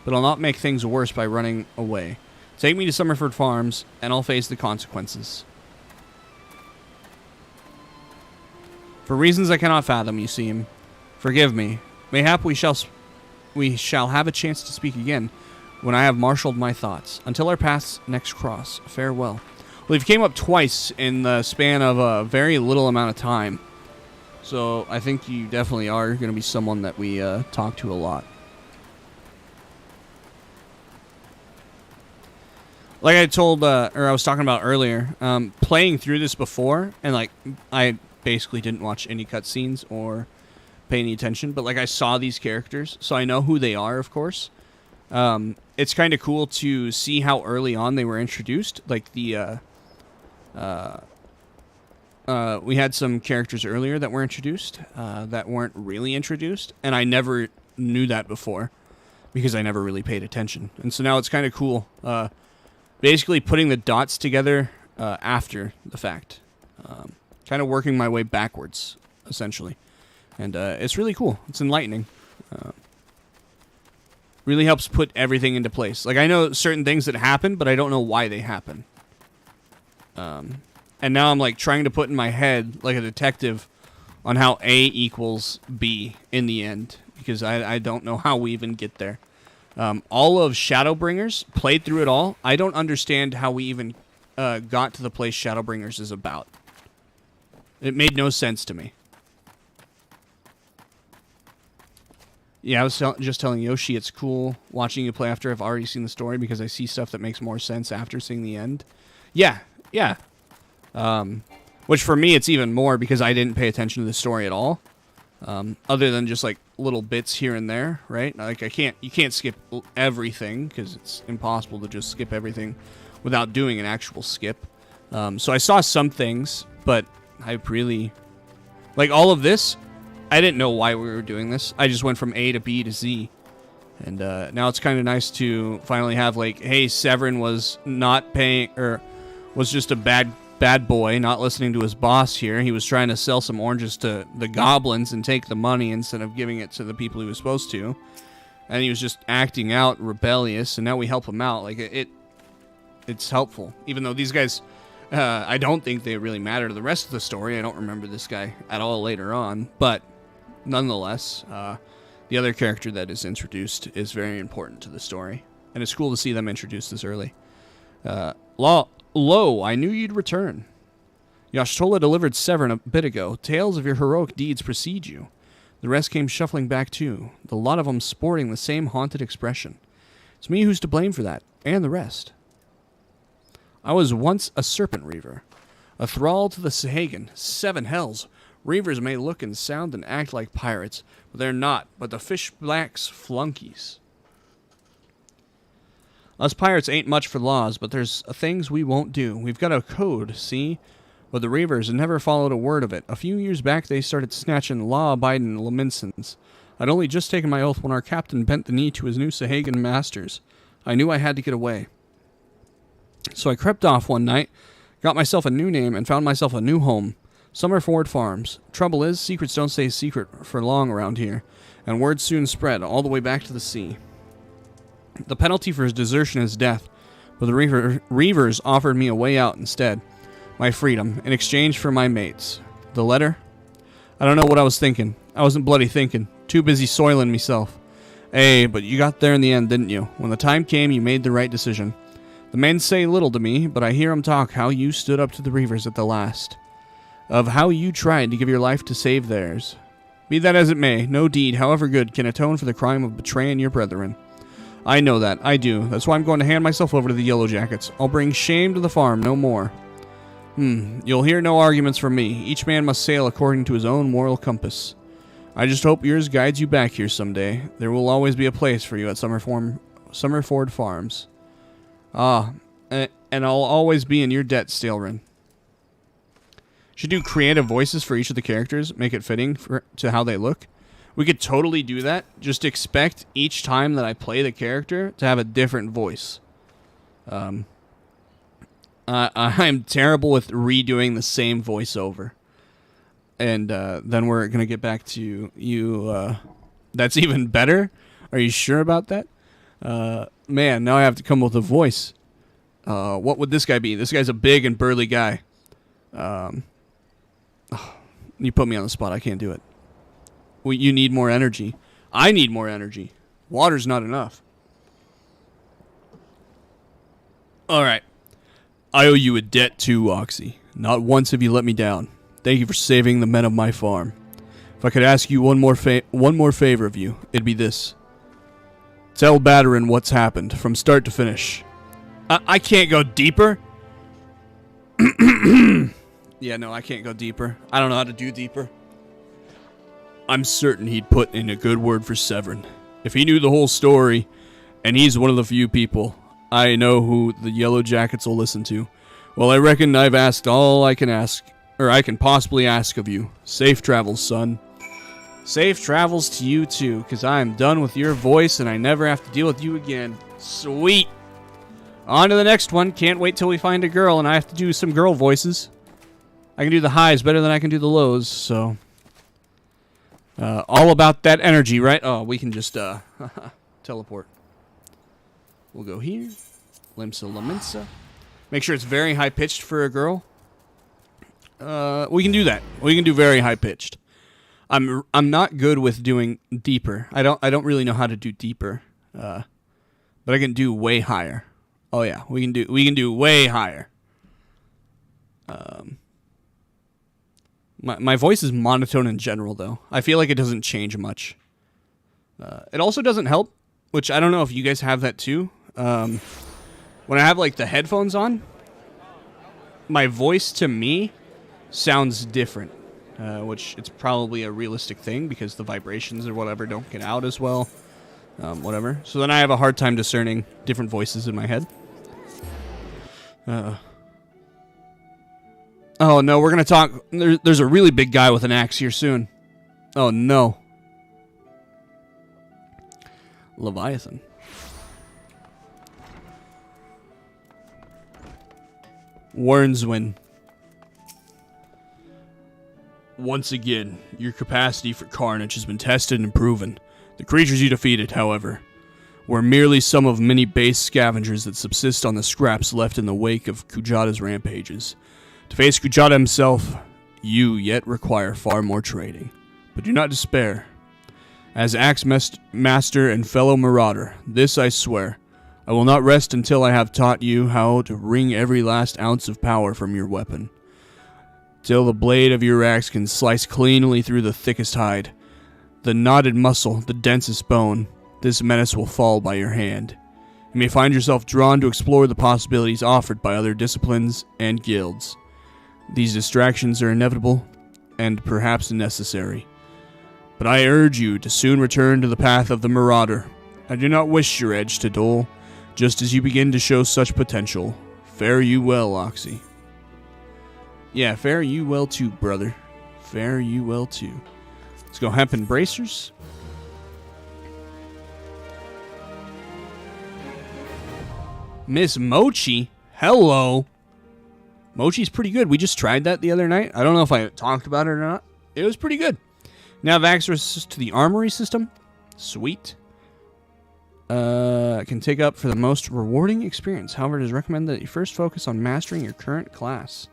Speaker 1: but I'll not make things worse by running away. Take me to Summerford Farms, and I'll face the consequences. For reasons I cannot fathom, you seem. Forgive me. Mayhap we shall have a chance to speak again when I have marshaled my thoughts. Until our paths next cross, farewell. Well, you've came up twice in the span of a very little amount of time. So I think you definitely are going to be someone that we talk to a lot. Like I told, or I was talking about earlier, playing through this before, and like I basically didn't watch any cutscenes or pay any attention, but like I saw these characters, so I know who they are, of course. It's kind of cool to see how early on they were introduced. Like the we had some characters earlier that were introduced that weren't really introduced, and I never knew that before because I never really paid attention. And so now it's kind of cool, basically putting the dots together after the fact, kind of working my way backwards, essentially. And it's really cool. It's enlightening. Really helps put everything into place. Like, I know certain things that happen, but I don't know why they happen. And now I'm like trying to put in my head, like a detective, on how A equals B in the end, because I don't know how we even get there. All of Shadowbringers, played through it all. I don't understand how we even got to the place Shadowbringers is about. It made no sense to me. Yeah, I was just telling Yoshi it's cool watching you play after I've already seen the story because I see stuff that makes more sense after seeing the end. Yeah. Which for me it's even more because I didn't pay attention to the story at all. Other than just like little bits here and there, right? Like you can't skip everything because it's impossible to just skip everything without doing an actual skip. So I saw some things, but I really like all of this. I didn't know why we were doing this. I just went from A to B to Z. And now it's kind of nice to finally have, like, hey, Severin was not paying, or was just a bad boy, not listening to his boss here. He was trying to sell some oranges to the goblins and take the money instead of giving it to the people he was supposed to. And he was just acting out rebellious, and now we help him out. Like, it's helpful. Even though these guys, I don't think they really matter to the rest of the story. I don't remember this guy at all later on. But nonetheless, the other character that is introduced is very important to the story. And it's cool to see them introduced this early. Lo, I knew you'd return. Yashtola delivered Severin a bit ago. Tales of your heroic deeds precede you. The rest came shuffling back too, the lot of them sporting the same haunted expression. It's me who's to blame for that, and the rest. I was once a serpent reaver, a thrall to the Sahagan. 7 hells. Reavers may look and sound and act like pirates, but they're not, but the fish-blacks flunkies. Us pirates ain't much for laws, but there's things we won't do. We've got a code, see? But the Reavers never followed a word of it. A few years back, they started snatching law-abiding Laminsons. I'd only just taken my oath when our captain bent the knee to his new Sahagan masters. I knew I had to get away. So I crept off one night, got myself a new name, and found myself a new home. Summerford Farms. Trouble is, secrets don't stay secret for long around here, and word soon spread all the way back to the sea. The penalty for his desertion is death, but the Reavers offered me a way out instead. My freedom, in exchange for my mates. The letter? I don't know what I was thinking. I wasn't bloody thinking. Too busy soiling myself. But you got there in the end, didn't you? When the time came, you made the right decision. The men say little to me, but I hear 'em talk how you stood up to the Reavers at the last. Of how you tried to give your life to save theirs. Be that as it may, no deed, however good, can atone for the crime of betraying your brethren. I know that. I do. That's why I'm going to hand myself over to the Yellow Jackets. I'll bring shame to the farm, no more. You'll hear no arguments from me. Each man must sail according to his own moral compass. I just hope yours guides you back here someday. There will always be a place for you at Summerford Farms. And I'll always be in your debt, Stalrin. Should do creative voices for each of the characters, make it fitting to how they look. We could totally do that. Just expect each time that I play the character to have a different voice. I'm terrible with redoing the same voiceover. And then we're going to get back to you. That's even better? Are you sure about that? Man, now I have to come up with a voice. What would this guy be? This guy's a big and burly guy. You put me on the spot. I can't do it. Well, you need more energy. I need more energy. Water's not enough. All right. I owe you a debt too, Oxy. Not once have you let me down. Thank you for saving the men of my farm. If I could ask you one more favor of you, it'd be this. Tell Batterin what's happened, from start to finish. I can't go deeper? Yeah, no, I can't go deeper. I don't know how to do deeper. I'm certain he'd put in a good word for Severin. If he knew the whole story, and he's one of the few people I know who the Yellow Jackets will listen to. Well, I reckon I've asked all I can ask, or I can possibly ask of you. Safe travels, son. Safe travels to you, too, because I am done with your voice, and I never have to deal with you again. Sweet. On to the next one. Can't wait till we find a girl, and I have to do some girl voices. I can do the highs better than I can do the lows, so... all about that energy, right? Oh, we can just, teleport. We'll go here. Limsa Laminsa. Make sure it's very high-pitched for a girl. We can do that. We can do very high-pitched. I'm not good with doing deeper. I don't really know how to do deeper. But I can do way higher. Oh yeah, we can do way higher. My voice is monotone in general, though. I feel like it doesn't change much. It also doesn't help, which I don't know if you guys have that too. When I have like the headphones on, my voice to me sounds different, which it's probably a realistic thing because the vibrations or whatever don't get out as well. Whatever. So then I have a hard time discerning different voices in my head. Oh no, we're gonna talk. There's a really big guy with an axe here soon. Oh no. Leviathan. Warnswin. Once again, your capacity for carnage has been tested and proven. The creatures you defeated, however, were merely some of many base scavengers that subsist on the scraps left in the wake of Kujata's rampages. To face Kujata himself, you yet require far more training. But do not despair. As Axe Master and fellow Marauder, this I swear, I will not rest until I have taught you how to wring every last ounce of power from your weapon. Till the blade of your axe can slice cleanly through the thickest hide, the knotted muscle, the densest bone, this menace will fall by your hand. You may find yourself drawn to explore the possibilities offered by other disciplines and guilds. These distractions are inevitable and perhaps necessary. But I urge you to soon return to the path of the Marauder. I do not wish your edge to dull, just as you begin to show such potential. Fare you well, Oxy. Yeah, fare you well too, brother. Fare you well too. Let's go hemp and bracers. Miss Mochi? Hello. Mochi's pretty good. We just tried that the other night. I don't know if I talked about it or not. It was pretty good. Now have access to the armory system. Sweet. Can take up for the most rewarding experience. However, it is recommended that you first focus on mastering your current class.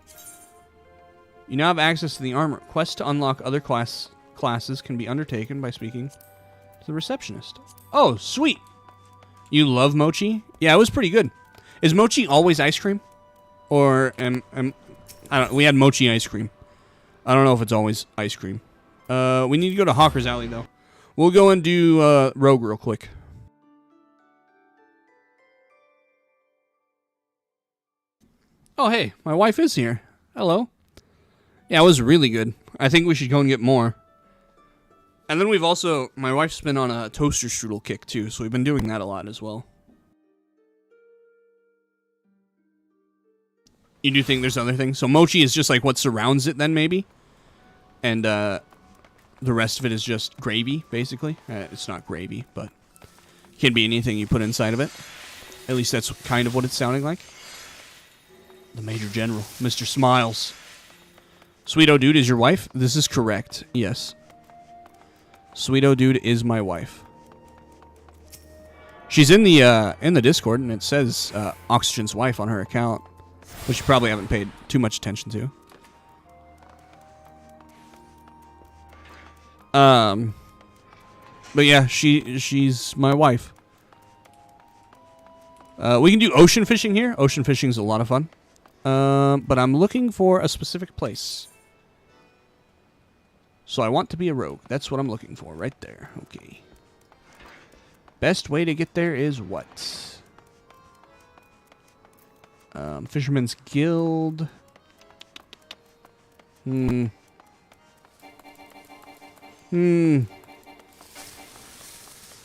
Speaker 1: You now have access to the armor. Quests to unlock other classes can be undertaken by speaking to the receptionist. Oh, sweet. You love mochi? Yeah, it was pretty good. Is mochi always ice cream? Or I don't, we had mochi ice cream. I don't know if it's always ice cream. We need to go to Hawker's Alley, though. We'll go and do Rogue real quick. Oh, hey, my wife is here. Hello. Yeah, it was really good. I think we should go and get more. And then we've also... My wife's been on a toaster strudel kick, too, so we've been doing that a lot as well. You do think there's other things? So mochi is just like what surrounds it then, maybe? And the rest of it is just gravy, basically. It's not gravy, but it can be anything you put inside of it. At least that's kind of what it's sounding like. The Major General, Mr. Smiles. Sweeto Dude is your wife? This is correct, yes. Sweeto Dude is my wife. She's in the Discord, and it says Oxygen's wife on her account, which you probably haven't paid too much attention to. But yeah, she's my wife. We can do ocean fishing here. Ocean fishing is a lot of fun. But I'm looking for a specific place. So I want to be a rogue. That's what I'm looking for right there. Okay. Best way to get there is what? Fisherman's Guild. I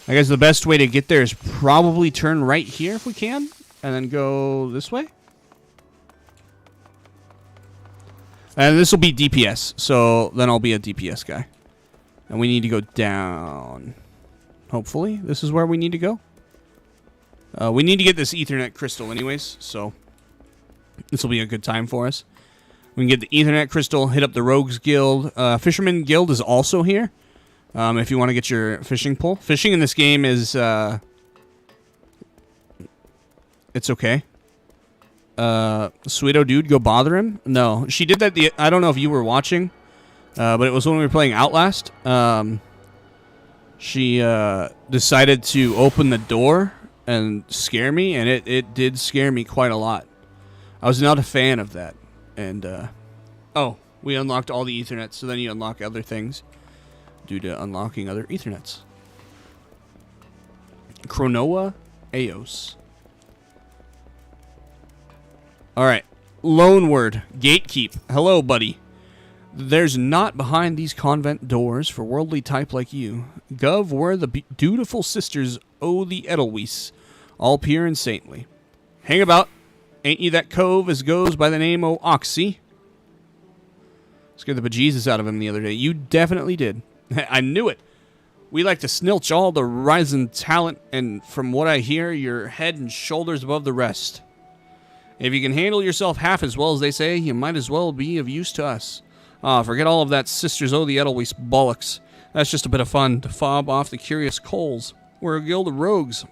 Speaker 1: guess the best way to get there is probably turn right here if we can, and then go this way. And this will be DPS, so then I'll be a DPS guy. And we need to go down. Hopefully, this is where we need to go. We need to get this Ethernet crystal anyways, so this will be a good time for us. We can get the Ethernet crystal, hit up the Rogues Guild. Fisherman Guild is also here. If you want to get your fishing pole. Fishing in this game is, it's okay. Sweeto Dude, go bother him? No, she did that, I don't know if you were watching, but it was when we were playing Outlast. She, decided to open the door and scare me, and it did scare me quite a lot. I was not a fan of that. And, oh, we unlocked all the Ethernets, so then you unlock other things due to unlocking other Ethernets. Chronoa Eos. Alright. Lone Word. Gatekeep. Hello, buddy. There's naught behind these convent doors for worldly type like you. Gov, where the dutiful sisters owe the Edelweiss, all pure and saintly. Hang about. Ain't you that cove as goes by the name o' Oxy? Scared the bejesus out of him the other day. You definitely did. I knew it. We like to snilch all the rising talent, and from what I hear, you're head and shoulders above the rest. If you can handle yourself half as well as they say, you might as well be of use to us. Forget all of that Sisters O' the Edelweiss bollocks. That's just a bit of fun to fob off the curious coals. We're a guild of rogues.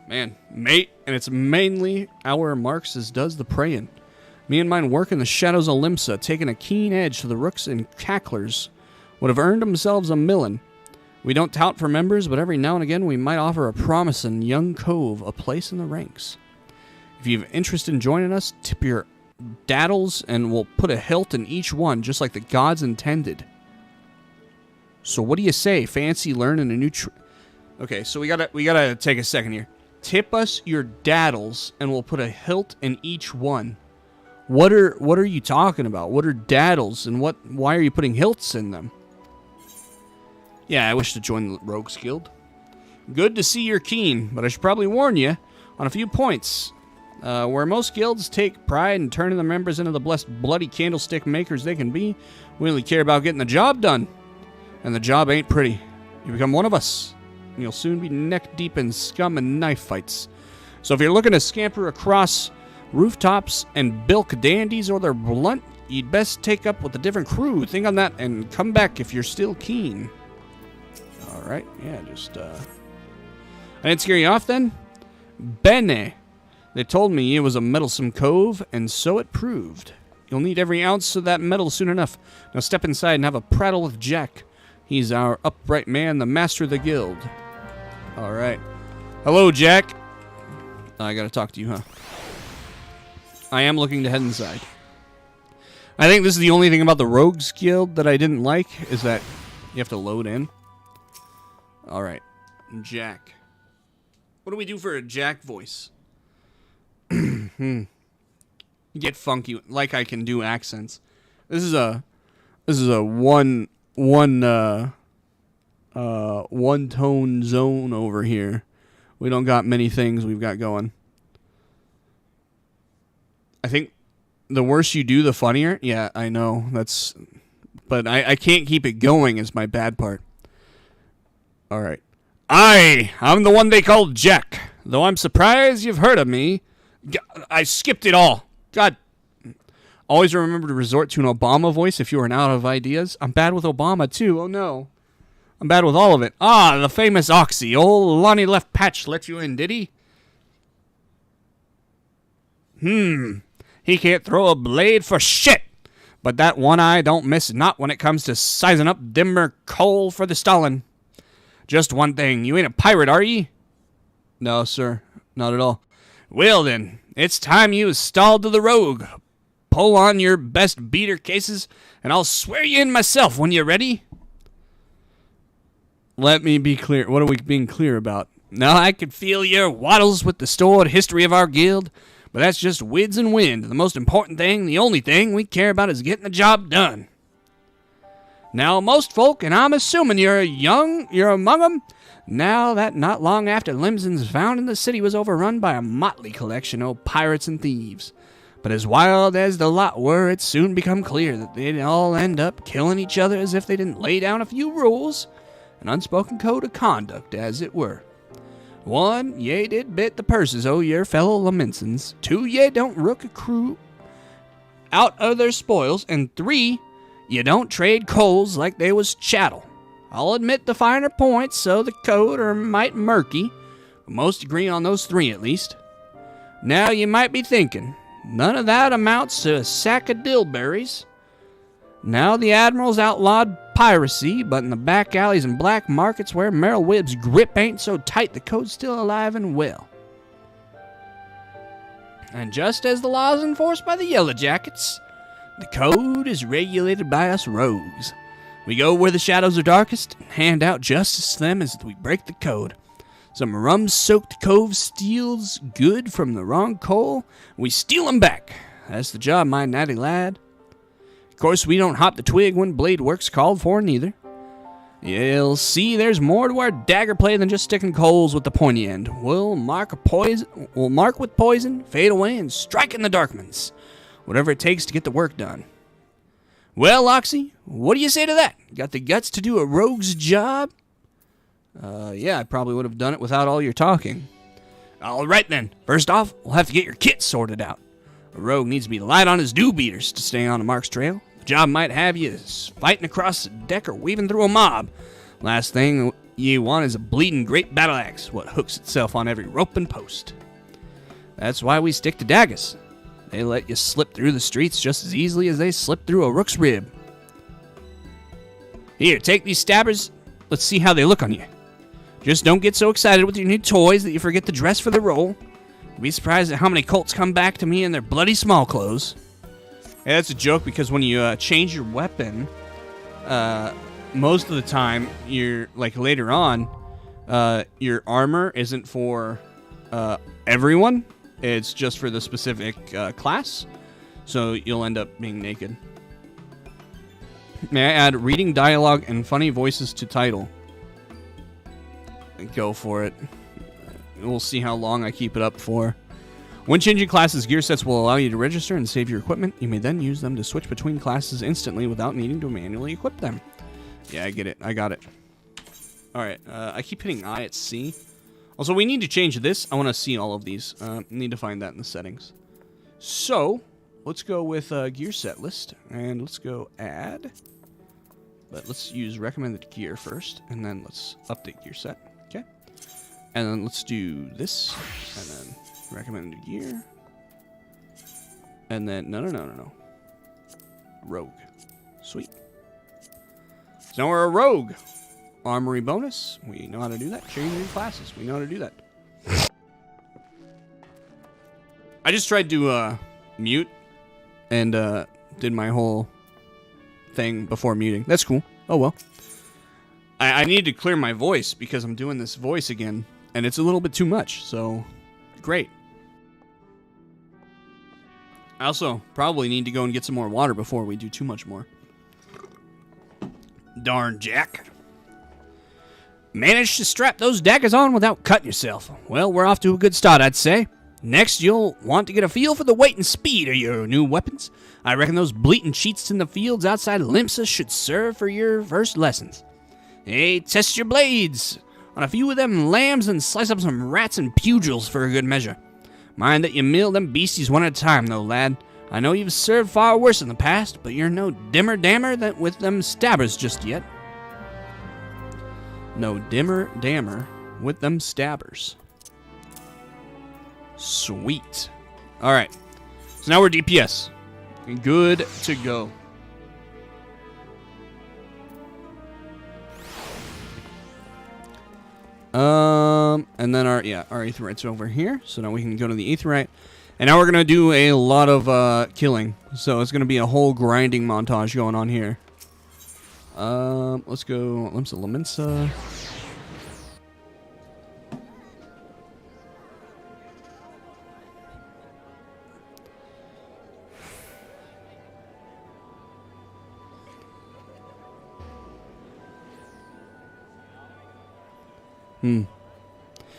Speaker 1: Man, mate, and it's mainly our marks as does the praying. Me and mine work in the shadows of Limsa, taking a keen edge to the rooks and cacklers. Would have earned themselves a millin. We don't tout for members, but every now and again we might offer a promising young cove a place in the ranks. If you have interest in joining us, tip your daddles and we'll put a hilt in each one, just like the gods intended. So what do you say? Fancy learning a new Okay, so we gotta take a second here. Tip us your daddles and we'll put a hilt in each one. What are you talking about? What are daddles and why are you putting hilts in them? Yeah, I wish to join the Rogues Guild. Good to see you're keen, but I should probably warn you on a few points. Where most guilds take pride in turning the members into the blessed bloody candlestick makers they can be, we only care about getting the job done. And the job ain't pretty. You become one of us, and you'll soon be neck deep in scum and knife fights. So if you're looking to scamper across rooftops and bilk dandies or their blunt, you'd best take up with a different crew. Think on that and come back if you're still keen. Alright, yeah, just, I didn't scare you off then? Bene. They told me it was a meddlesome cove, and so it proved. You'll need every ounce of that metal soon enough. Now step inside and have a prattle with Jack. He's our upright man, the master of the guild. Alright. Hello, Jack. I gotta talk to you, huh? I am looking to head inside. I think this is the only thing about the Rogues Guild that I didn't like, is that you have to load in. Alright. Jack. What do we do for a Jack voice? Get funky, like I can do accents. This is a one tone zone over here. We don't got many things we've got going. I think the worse you do, the funnier. Yeah, I know. But I can't keep it going is my bad part. Alright. I'm the one they call Jack. Though I'm surprised you've heard of me. I skipped it all. God. Always remember to resort to an Obama voice if you run out of ideas. I'm bad with Obama, too. Oh, no. I'm bad with all of it. The famous Oxy. Old Lonnie Left Patch let you in, did he? He can't throw a blade for shit. But that one eye don't miss not when it comes to sizing up dimmer coal for the Stalin. Just one thing. You ain't a pirate, are ye? No, sir. Not at all. Well, then, it's time you was stalled to the rogue. Pull on your best beater cases, and I'll swear you in myself when you're ready. Let me be clear. What are we being clear about? Now, I could feel your waddles with the stored history of our guild, but that's just wids and wind. The most important thing, the only thing we care about is getting the job done. Now, most folk, and I'm assuming you're among them, now that not long after Limson's found in the city was overrun by a motley collection of pirates and thieves. But as wild as the lot were, it soon become clear that they'd all end up killing each other as if they didn't lay down a few rules, an unspoken code of conduct, as it were. 1, ye did bit the purses o' your fellow Laminsons. 2, ye don't rook a crew out of their spoils. And 3, you don't trade coals like they was chattel. I'll admit the finer points, so the code are might murky, but most agree on those 3 at least. Now you might be thinking, none of that amounts to a sack of dillberries. Now the Admiral's outlawed piracy, but in the back alleys and black markets where Merrill Wibb's grip ain't so tight, the code's still alive and well. And just as the law is enforced by the Yellow Jackets, the code is regulated by us rogues. We go where the shadows are darkest and hand out justice to them as we break the code. Some rum-soaked cove steals good from the wrong coal. We steal 'em back. That's the job, my natty lad. Of course, we don't hop the twig when blade work's called for, neither. You'll see there's more to our dagger play than just sticking coals with the pointy end. We'll mark with poison, fade away, and strike in the darkmans. Whatever it takes to get the work done. Well, Loxy, what do you say to that? Got the guts to do a rogue's job? Yeah, I probably would have done it without all your talking. All right, then. First off, we'll have to get your kit sorted out. A rogue needs to be light on his dew beaters to stay on a mark's trail. The job might have you fighting across the deck or weaving through a mob. Last thing you want is a bleeding great battle axe, what hooks itself on every rope and post. That's why we stick to daggers. They let you slip through the streets just as easily as they slip through a rook's rib. Here, take these stabbers. Let's see how they look on you. Just don't get so excited with your new toys that you forget to dress for the role. You'd be surprised at how many colts come back to me in their bloody small clothes. Hey, that's a joke because when you change your weapon, most of the time, you're like later on, your armor isn't for everyone. It's just for the specific class. So you'll end up being naked. May I add reading dialogue and funny voices to title? Go for it. We'll see how long I keep it up for. When changing classes, gear sets will allow you to register and save your equipment. You may then use them to switch between classes instantly without needing to manually equip them. Yeah, I get it. I got it. Alright, I keep hitting I at C. Also, we need to change this. I want to see all of these. Need to find that in the settings. So, let's go with gear set list. And let's go add. But let's use recommended gear first. And then let's update gear set. Okay. And then let's do this. And then recommended gear. And then, no. Rogue. Sweet. So now we're a rogue. Armory bonus. We know how to do that. Change new classes. We know how to do that. I just tried to mute and did my whole thing before muting. That's cool. Oh well. I need to clear my voice because I'm doing this voice again and it's a little bit too much. So great. I also probably need to go and get some more water before we do too much more. Darn Jack. Managed to strap those daggers on without cutting yourself. Well, we're off to a good start, I'd say. Next, you'll want to get a feel for the weight and speed of your new weapons. I reckon those bleating cheats in the fields outside Limsa should serve for your first lessons. Hey, test your blades on a few of them lambs and slice up some rats and pugils for a good measure. Mind that you mill them beasties one at a time, though, lad. I know you've served far worse in the past, but you're no dimmer-dammer than with them stabbers just yet. No dimmer-dammer with them stabbers. Sweet. Alright. So now we're DPS. Good to go. And then our aetherite's over here. So now we can go to the aetherite. And now we're going to do a lot of killing. So it's going to be a whole grinding montage going on here. Let's go Limsa Laminsa.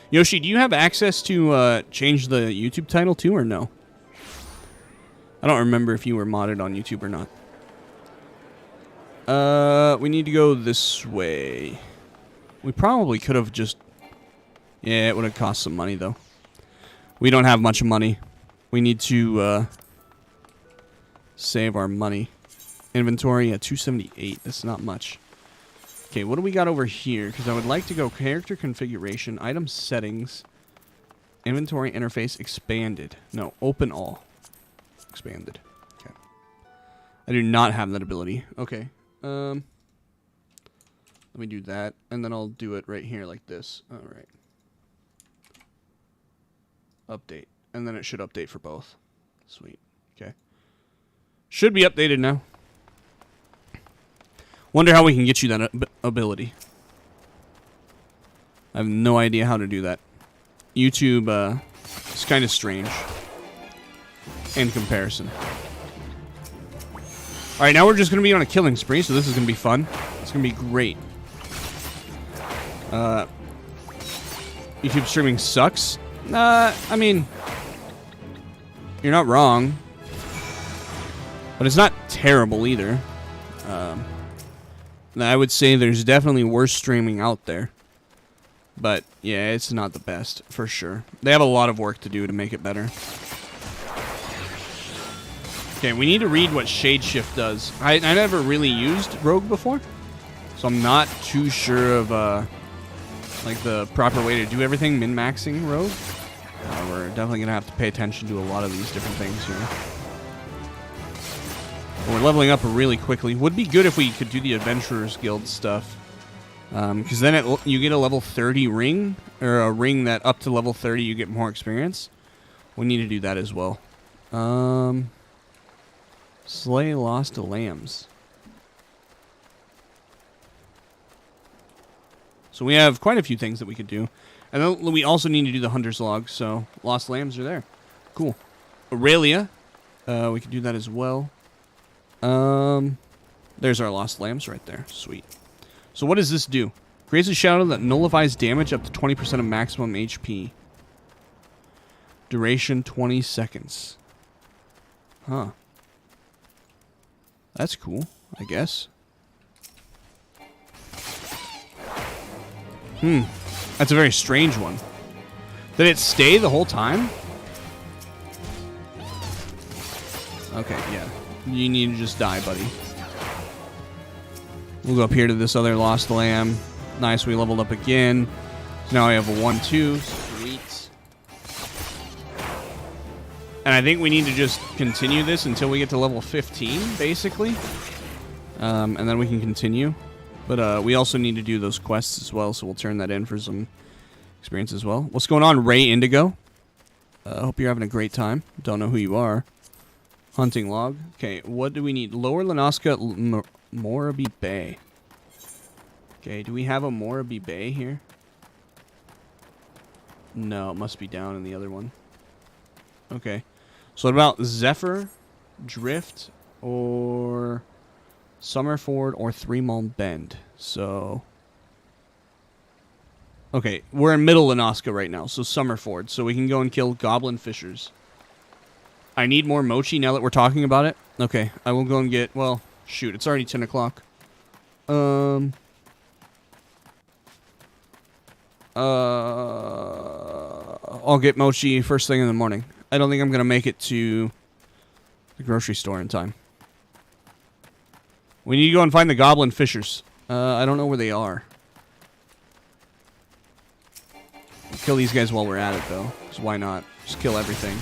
Speaker 1: Yoshi, do you have access to change the YouTube title too, or no? I don't remember if you were modded on YouTube or not. We need to go this way. We probably could have just... Yeah, it would have cost some money, though. We don't have much money. We need to, save our money. Inventory at 278. That's not much. Okay, what do we got over here? Because I would like to go character configuration, item settings, inventory interface expanded. No, open all. Expanded. Okay. I do not have that ability. Okay. Let me do that, and then I'll do it right here like this. All right. Update. And then it should update for both. Sweet. Okay. Should be updated now. Wonder how we can get you that ability. I have no idea how to do that. YouTube is kind of strange in comparison. Alright, now we're just going to be on a killing spree, so this is going to be fun. It's going to be great. YouTube streaming sucks. I mean, you're not wrong. But it's not terrible either. I would say there's definitely worse streaming out there. But, yeah, it's not the best, for sure. They have a lot of work to do to make it better. Okay, we need to read what Shade Shift does. I never really used Rogue before, so I'm not too sure of, like, the proper way to do everything, min-maxing Rogue. We're definitely going to have to pay attention to a lot of these different things here. We're leveling up really quickly. Would be good if we could do the Adventurers Guild stuff. Because then you get a level 30 ring, or a ring that up to level 30 you get more experience. We need to do that as well. Slay lost lambs. So we have quite a few things that we could do. And then we also need to do the Hunter's Log, so lost lambs are there. Cool. Aurelia. We could do that as well. There's our lost lambs right there. Sweet. So what does this do? Creates a shadow that nullifies damage up to 20% of maximum HP. Duration 20 seconds. Huh. That's cool, I guess. That's a very strange one. Did it stay the whole time? Okay, yeah. You need to just die, buddy. We'll go up here to this other lost lamb. Nice, we leveled up again. So now I have a 1-2. Sweet. And I think we need to just continue this until we get to level 15, basically. And then we can continue. But we also need to do those quests as well, so we'll turn that in for some experience as well. What's going on, Ray Indigo? Hope you're having a great time. Don't know who you are. Hunting log. Okay, what do we need? Lower Lanaska Moraby Bay. Okay, do we have a Moraby Bay here? No, it must be down in the other one. Okay. So what about Zephyr, Drift, or Summerford, or Three Mile Bend? So... okay, we're in Middle Lanaska right now, so Summerford. So we can go and kill Goblin Fishers. I need more mochi now that we're talking about it. Okay, I will go and get... well, shoot, it's already 10 o'clock. I'll get mochi first thing in the morning. I don't think I'm going to make it to the grocery store in time. We need to go and find the Goblin Fishers. I don't know where they are. Kill these guys while we're at it, though. So why not? Just kill everything.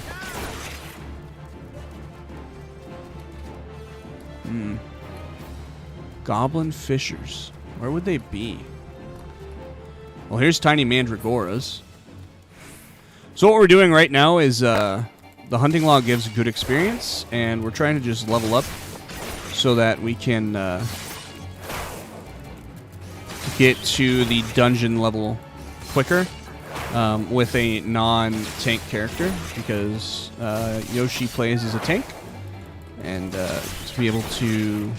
Speaker 1: Goblin Fishers. Where would they be? Well, here's tiny mandragoras. So what we're doing right now is the hunting log gives good experience, and we're trying to just level up so that we can get to the dungeon level quicker with a non-tank character, because Yoshi plays as a tank, and to be able to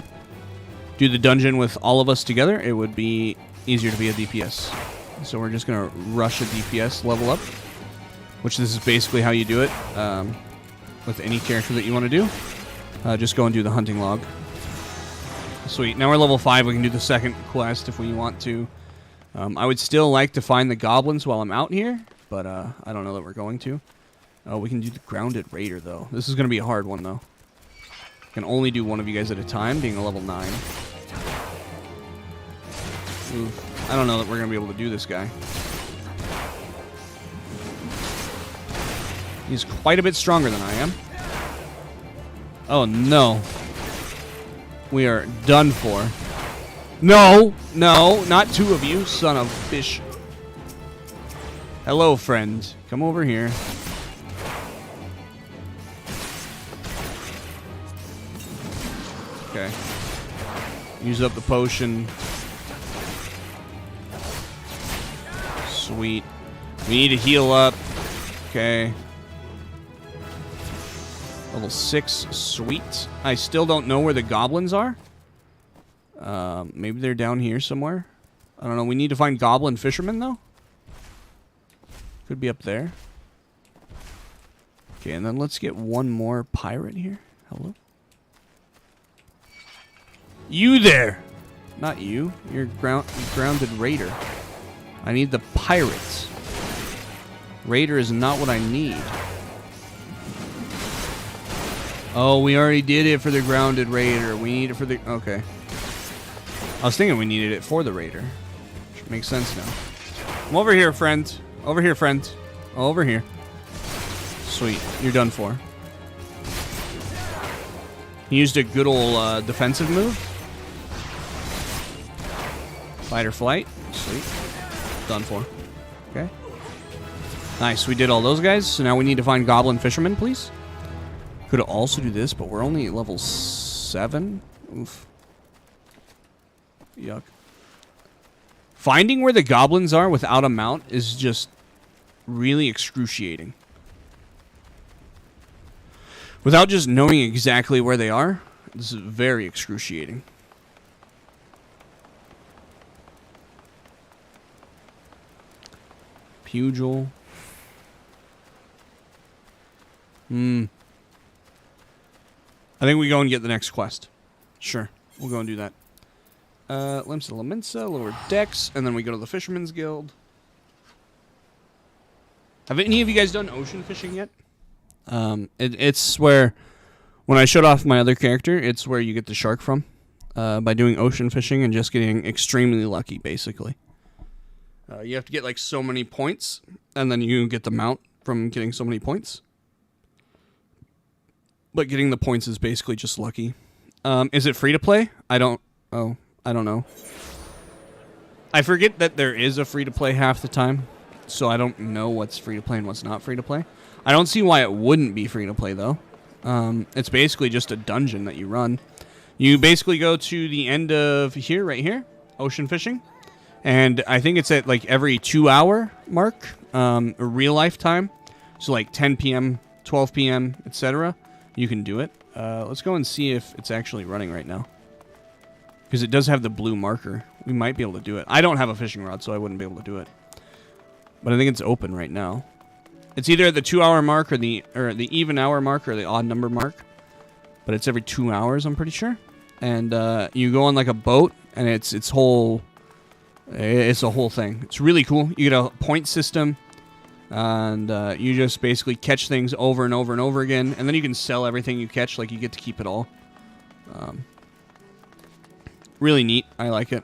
Speaker 1: do the dungeon with all of us together, it would be easier to be a DPS. So we're just going to rush a DPS level up, which this is basically how you do it with any character that you want to do. Just go and do the hunting log. Sweet. Now we're level 5. We can do the second quest if we want to. I would still like to find the goblins while I'm out here, but I don't know that we're going to. We can do the Grounded Raider, though. This is going to be a hard one, though. Can only do one of you guys at a time, being a level 9. Oof. I don't know that we're going to be able to do this guy. He's quite a bit stronger than I am. Oh, no. We are done for. No! No! Not two of you, son of fish. Hello, friend. Come over here. Okay. Use up the potion. Sweet. We need to heal up. Okay. Level 6. Sweet. I still don't know where the goblins are. Maybe they're down here somewhere. I don't know. We need to find goblin fishermen, though. Could be up there. Okay, and then let's get one more pirate here. Hello? You there. Not you. You're grounded raider. I need the pirates. Raider is not what I need. Oh, we already did it for the grounded raider. We need it for the... Okay. I was thinking we needed it for the raider. Which makes sense now. Come over here, friend. Over here, friend. Over here. Sweet. You're done for. He used a good old defensive move. Fight or flight. Sweet. Done for. Okay. Nice. We did all those guys. So now we need to find goblin fishermen, please. Could also do this, but we're only at level 7. Oof. Yuck. Finding where the goblins are without a mount is just really excruciating. Without just knowing exactly where they are, this is very excruciating. Pugil. I think we go and get the next quest. Sure, we'll go and do that. Limsa Laminsa, Lower Decks, and then we go to the Fisherman's Guild. Have any of you guys done ocean fishing yet? It's where, when I showed off my other character, it's where you get the shark from. By doing ocean fishing and just getting extremely lucky, basically. You have to get like so many points, and then you get the mount from getting so many points. But getting the points is basically just lucky. Is it free to play? I don't know. I forget that there is a free to play half the time, so I don't know what's free to play and what's not free to play. I don't see why it wouldn't be free to play though. It's basically just a dungeon that you run. You basically go to the end of here, right here, ocean fishing, and I think it's at like every 2-hour mark, real life time, so like 10 p.m., 12 p.m., etc. You can do it. Let's go and see if it's actually running right now. Because it does have the blue marker. We might be able to do it. I don't have a fishing rod, so I wouldn't be able to do it. But I think it's open right now. It's either at the 2-hour mark or the even hour mark or the odd number mark. But it's every 2 hours, I'm pretty sure. And you go on like a boat, and it's a whole thing. It's really cool. You get a point system. And you just basically catch things over and over and over again, and then you can sell everything you catch. Like, you get to keep it all. Really neat. I like it.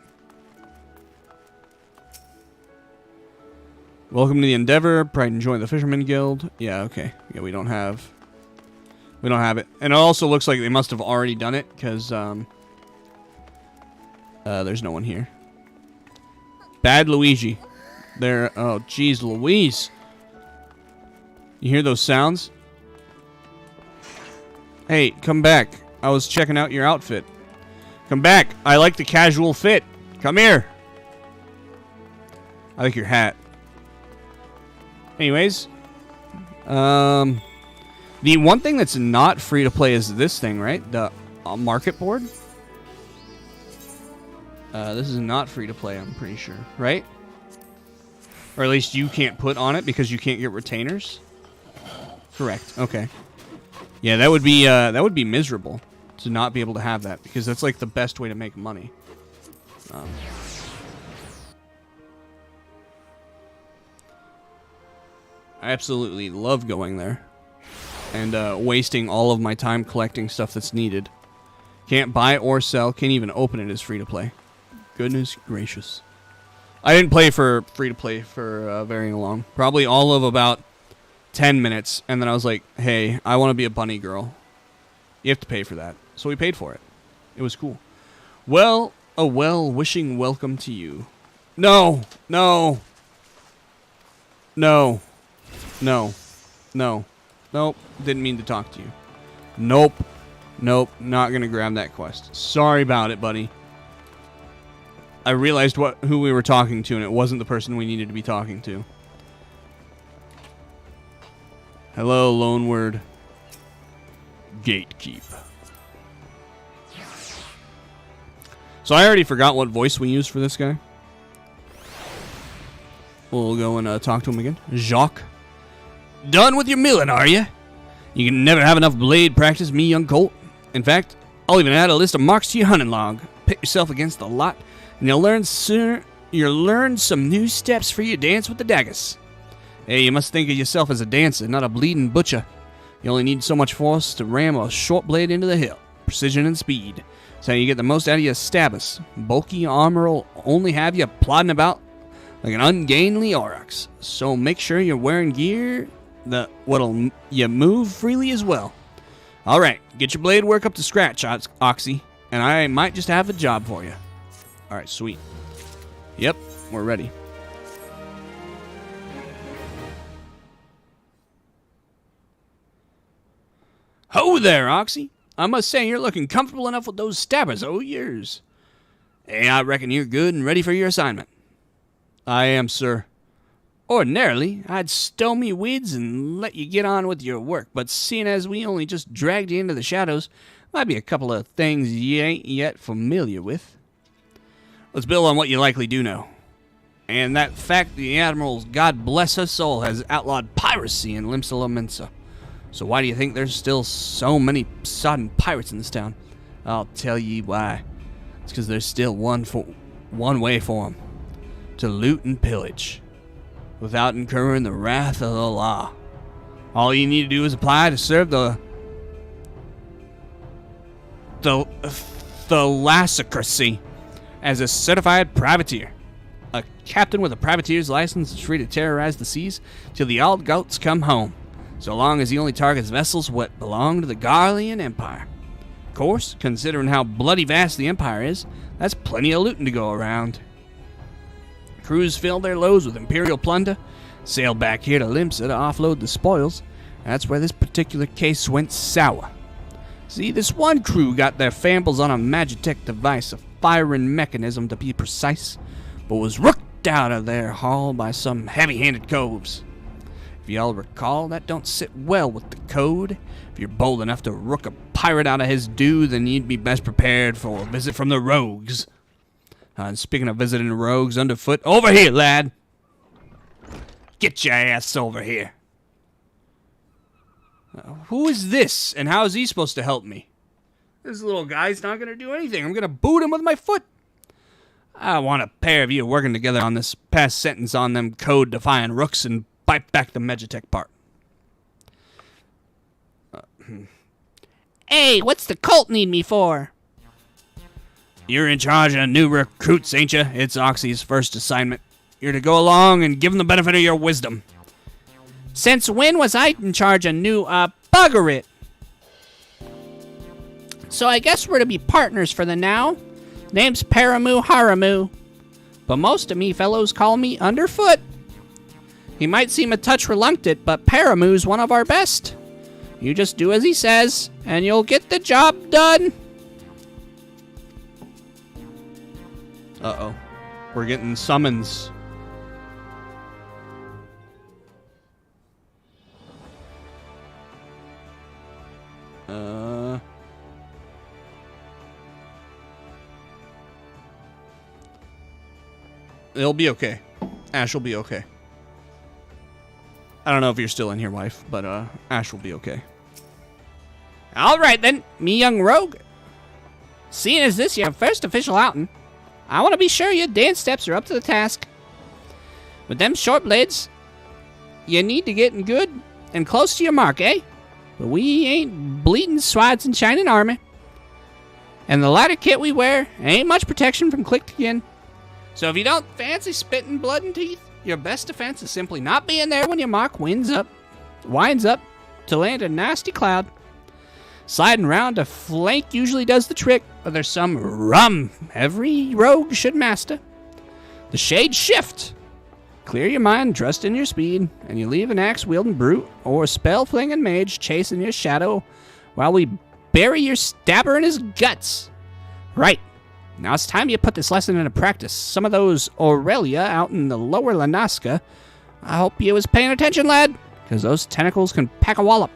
Speaker 1: Welcome to the Endeavor. Pride and join the Fisherman Guild. Yeah, okay. Yeah, we don't have it. And it also looks like they must have already done it, because there's no one here. Bad Luigi. There. Oh, jeez, Louise. You hear those sounds? Hey, come back. I was checking out your outfit. Come back. I like the casual fit. Come here. I like your hat. Anyways. The one thing that's not free to play is this thing, right? The market board. This is not free to play, I'm pretty sure. Right? Or at least you can't put on it because you can't get retainers. Correct. Okay. Yeah, that would be miserable to not be able to have that, because that's like the best way to make money. I absolutely love going there and wasting all of my time collecting stuff that's needed. Can't buy or sell. Can't even open it as free to play. Goodness gracious. I didn't play for free to play for very long. Probably all of about 10 minutes, and then I was like, hey, I want to be a bunny girl. You have to pay for that. So we paid for it. It was cool. Well, a well-wishing welcome to you. No, no, no, no, no, nope, didn't mean to talk to you. Nope, nope, not going to grab that quest. Sorry about it, buddy. I realized who we were talking to, and it wasn't the person we needed to be talking to. Hello, Lone Word. Gatekeep. So I already forgot what voice we used for this guy. We'll go and talk to him again. Jacques. Done with your milling, are you? You can never have enough blade practice, me young colt. In fact, I'll even add a list of marks to your hunting log. pit yourself against the lot, and you'll learn some new steps for your dance with the daggers. Hey, you must think of yourself as a dancer, not a bleeding butcher. You only need so much force to ram a short blade into the hilt. Precision and speed. That's how you get the most out of your stabbers. Bulky armor will only have you plodding about like an ungainly aurochs. So make sure you're wearing gear what'll you move freely as well. Alright, get your blade work up to scratch, Oxy, and I might just have a job for you. Alright, sweet. Yep, we're ready. Ho there, Oxy. I must say you're looking comfortable enough with those stabbers. Oh, yours. Hey, I reckon you're good and ready for your assignment. I am, sir. Ordinarily, I'd stow me weeds and let you get on with your work, but seeing as we only just dragged you into the shadows, might be a couple of things you ain't yet familiar with. Let's build on what you likely do know. And that fact the Admiral's God bless her soul has outlawed piracy in Limsa Lominsa. So why do you think there's still so many sodden pirates in this town? I'll tell ye why. It's because there's still one way for them. To loot and pillage. Without incurring the wrath of the law. All you need to do is apply to serve the thalassocracy as a certified privateer. A captain with a privateer's license is free to terrorize the seas till the old goats come home. So long as he only targets vessels what belong to the Garlean Empire. Of course, considering how bloody vast the Empire is, that's plenty of looting to go around. Crews fill their loads with Imperial plunder, sail back here to Limsa to offload the spoils. That's where this particular case went sour. See, this one crew got their fambles on a Magitech device, a firing mechanism to be precise, but was rooked out of their haul by some heavy-handed coves. If y'all recall, that don't sit well with the code. If you're bold enough to rook a pirate out of his due, then you'd be best prepared for a visit from the rogues. And speaking of visiting the rogues underfoot, over here, lad! Get your ass over here. Who is this, and how is he supposed to help me? This little guy's not going to do anything. I'm going to boot him with my foot. I want a pair of you working together on this past sentence on them code-defying rooks and bite back the Magitech part.
Speaker 4: Hey, what's the cult need me for?
Speaker 1: You're in charge of new recruits, ain't you? It's Oxy's first assignment. You're to go along and give them the benefit of your wisdom.
Speaker 4: Since when was I in charge of new, bugger it? So I guess we're to be partners for the now. Name's Paramu Haramu. But most of me fellows call me Underfoot. He might seem a touch reluctant, but Paramu's one of our best. You just do as he says, and you'll get the job done.
Speaker 1: Uh-oh. We're getting summons. It'll be okay. Ash will be okay. I don't know if you're still in here, wife, but Ash will be okay.
Speaker 4: All right, then, me young rogue. Seeing as this your first official outing, I want to be sure your dance steps are up to the task. With them short blades, you need to get good and close to your mark, eh? But we ain't bleeding swads in shining armor. And the lighter kit we wear ain't much protection from click again. So if you don't fancy spitting blood and teeth, your best defense is simply not being there when your mark winds up to land a nasty cloud. Sliding round a flank usually does the trick, but there's some rum every rogue should master. The shade shift. Clear your mind, trust in your speed, and you leave an axe-wielding brute or spell-flinging mage chasing your shadow while we bury your stabber in his guts. Right. Now it's time you put this lesson into practice. Some of those Aurelia out in the lower Lanaska, I hope you was paying attention, lad, because those tentacles can pack a wallop.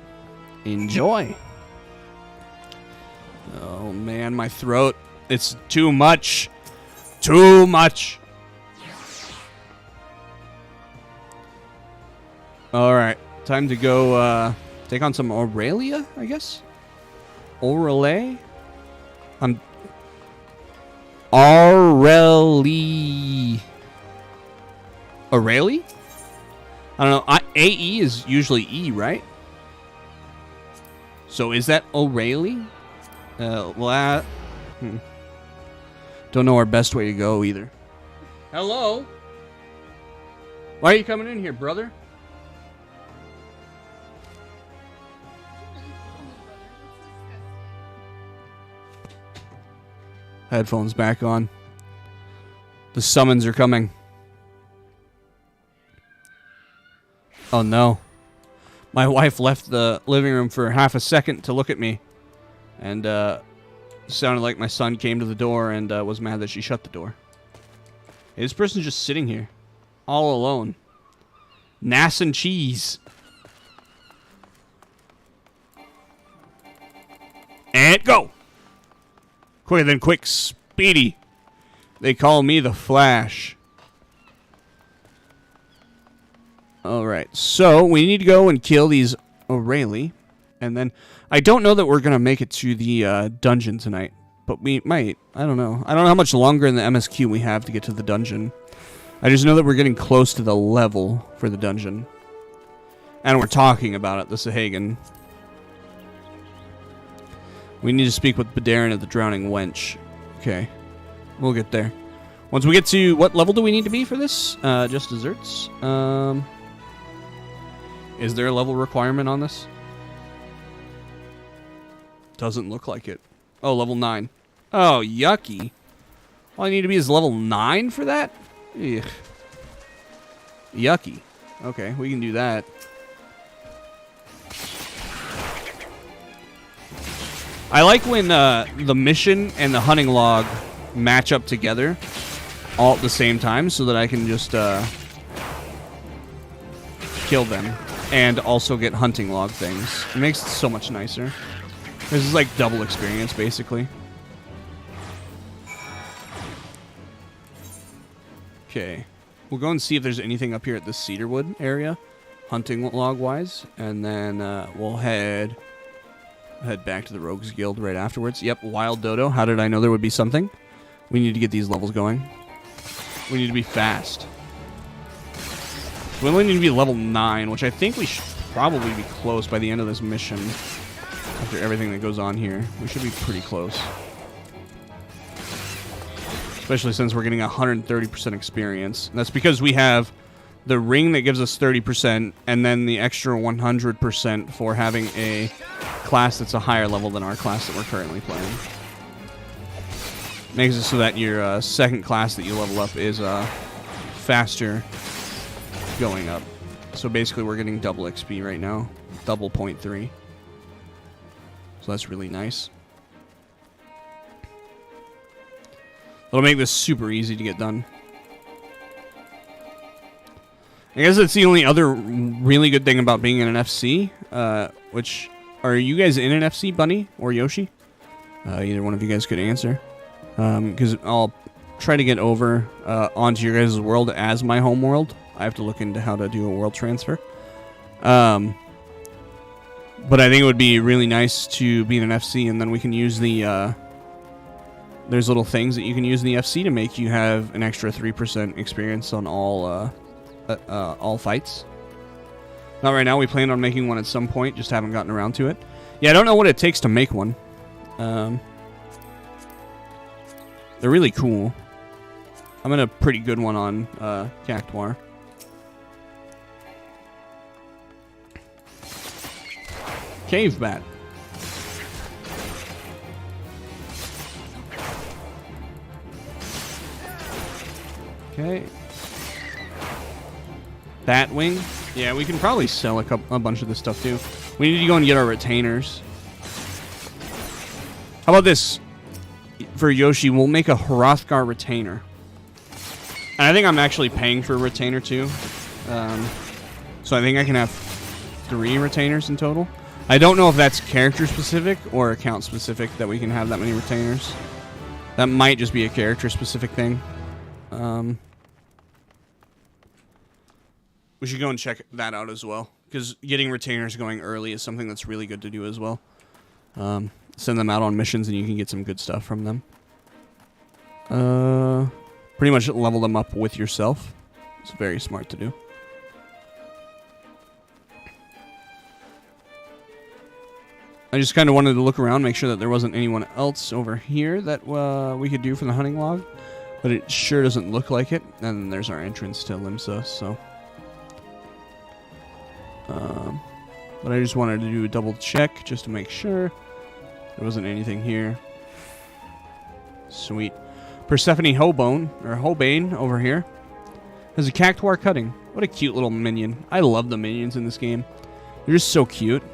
Speaker 4: Enjoy.
Speaker 1: Oh, man, my throat. It's too much. Too much. Alright, time to go take on some Aurelia, I guess? Aurelia? Aurelie. Aurelie? I don't know. AE is usually E, right? So is that Aurelie? Don't know our best way to go either. Hello? Why are you coming in here, brother? Headphones back on. The summons are coming. Oh no. My wife left the living room for half a second to look at me. And sounded like my son came to the door and was mad that she shut the door. Hey, this person's just sitting here. All alone. Nass and cheese. And go! Quicker than quick, speedy. They call me the Flash. Alright, so we need to go and kill these Aurelie. And then, I don't know that we're going to make it to the dungeon tonight. But we might. I don't know. I don't know how much longer in the MSQ we have to get to the dungeon. I just know that we're getting close to the level for the dungeon. And we're talking about it, the Sahagan. We need to speak with Bedarin of the Drowning Wench. Okay. We'll get there. Once we get to... What level do we need to be for this? Just desserts? Is there a level requirement on this? Doesn't look like it. Oh, level 9. Oh, yucky. All I need to be is level 9 for that? Ugh. Yucky. Okay, we can do that. I like when the mission and the hunting log match up together all at the same time so that I can just kill them and also get hunting log things. It makes it so much nicer. This is like double experience, basically. Okay. We'll go and see if there's anything up here at the Cedarwood area, hunting log-wise, and then we'll head back to the Rogues Guild right afterwards. Yep, Wild Dodo. How did I know there would be something? We need to get these levels going. We need to be fast. We only need to be level 9, which I think we should probably be close by the end of this mission. After everything that goes on here, we should be pretty close. Especially since we're getting 130% experience. And that's because we have the ring that gives us 30%, and then the extra 100% for having a class that's a higher level than our class that we're currently playing. Makes it so that your second class that you level up is faster going up. So basically we're getting double XP right now. Double 0.3. So that's really nice. It'll make this super easy to get done. I guess that's the only other really good thing about being in an FC. Which, are you guys in an FC, Bunny or Yoshi? Either one of you guys could answer. Because I'll try to get over onto your guys' world as my home world. I have to look into how to do a world transfer. But I think it would be really nice to be in an FC, and then we can use the... there's little things that you can use in the FC to make you have an extra 3% experience on all fights. Not right now. We plan on making one at some point, just haven't gotten around to it. Yeah, I don't know what it takes to make one. They're really cool. I'm in a pretty good one on Cactuar. Cave bat. Okay. Batwing. Yeah, we can probably sell a bunch of this stuff too. We need to go and get our retainers. How about this? For Yoshi, we'll make a Hrothgar retainer. And I think I'm actually paying for a retainer too. So I think I can have 3 retainers in total. I don't know if that's character specific or account specific that we can have that many retainers. That might just be a character specific thing. We should go and check that out as well, because getting retainers going early is something that's really good to do as well. Send them out on missions and you can get some good stuff from them. pretty much level them up with yourself. It's very smart to do. I just kind of wanted to look around, make sure that there wasn't anyone else over here that we could do for the hunting log. But it sure doesn't look like it. And there's our entrance to Limsa, so... but I just wanted to do a double check just to make sure there wasn't anything here. Sweet. Persephone Hobane over here has a cactuar cutting. What a cute little minion. I love the minions in this game. They're just so cute.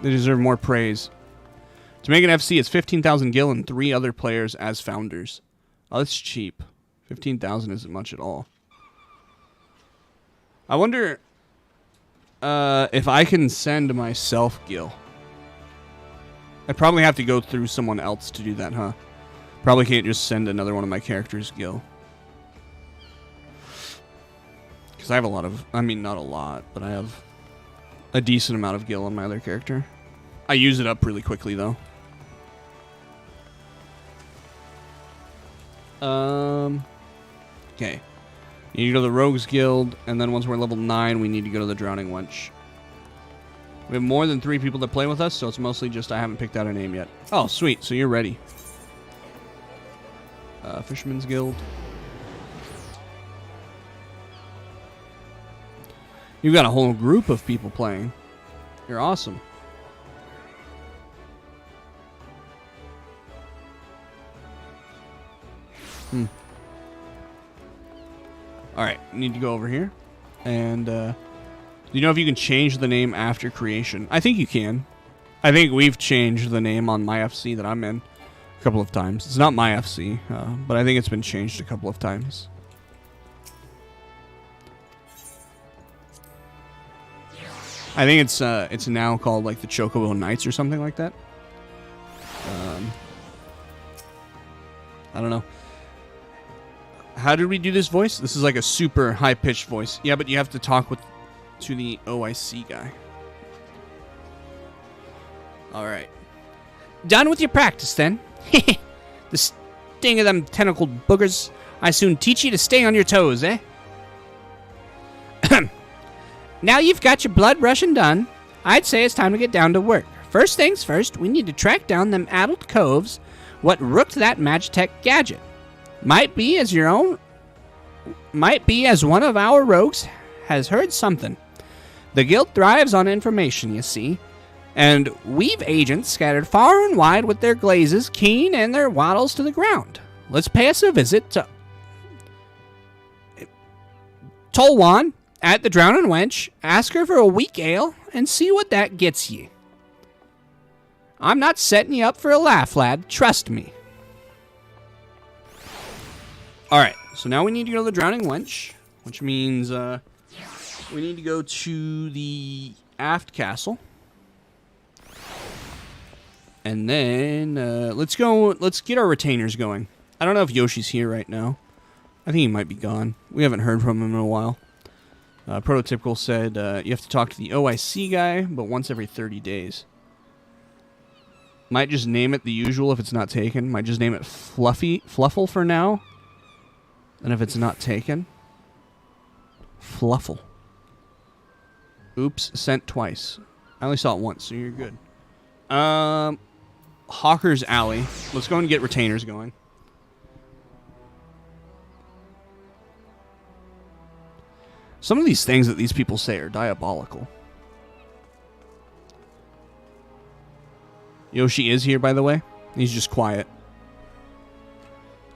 Speaker 1: They deserve more praise. To make an FC, it's 15,000 gil and 3 other players as founders. Oh, that's cheap. 15,000 isn't much at all. I wonder if I can send myself gil. I'd probably have to go through someone else to do that, huh? Probably can't just send another one of my characters gil. Because I have a lot of... I mean, not a lot, but I have a decent amount of gil on my other character. I use it up really quickly, though. Okay. You need to go to the Rogues Guild, and then once we're level 9, we need to go to the Drowning Wench. We have more than 3 people that play with us, so it's mostly just I haven't picked out a name yet. Oh, sweet. So you're ready. Fisherman's Guild. You've got a whole group of people playing. You're awesome. Alright, need to go over here. And, do you know if you can change the name after creation? I think you can. I think we've changed the name on my FC that I'm in a couple of times. It's not my FC, but I think it's been changed a couple of times. I think it's now called like the Chocobo Knights or something like that. I don't know. How did we do this voice? This is like a super high-pitched voice. Yeah, but you have to talk to the OIC guy. Alright.
Speaker 4: Done with your practice, then. The sting of them tentacled boogers. I soon teach you to stay on your toes, eh? Now you've got your blood rushing done, I'd say it's time to get down to work. First things first, we need to track down them addled coves what rooked that Magitech gadget. Might be as one of our rogues has heard something. The guild thrives on information, you see, and we've agents scattered far and wide with their glazes keen and their wattles to the ground. Let's pay us a visit to Tolwan at the Drowning Wench, ask her for a weak ale, and see what that gets ye. I'm not setting you up for a laugh, lad. Trust me.
Speaker 1: Alright, so now we need to go to the Drowning Wench, which means we need to go to the Aft Castle. And then let's get our retainers going. I don't know if Yoshi's here right now. I think he might be gone. We haven't heard from him in a while. Prototypical said you have to talk to the OIC guy, but once every 30 days. Might just name it the usual if it's not taken. Might just name it Fluffle for now. And if it's not taken, Fluffle. Oops, sent twice. I only saw it once, so you're good. Hawker's Alley. Let's go and get retainers going. Some of these things that these people say are diabolical. Yoshi is here, by the way. He's just quiet.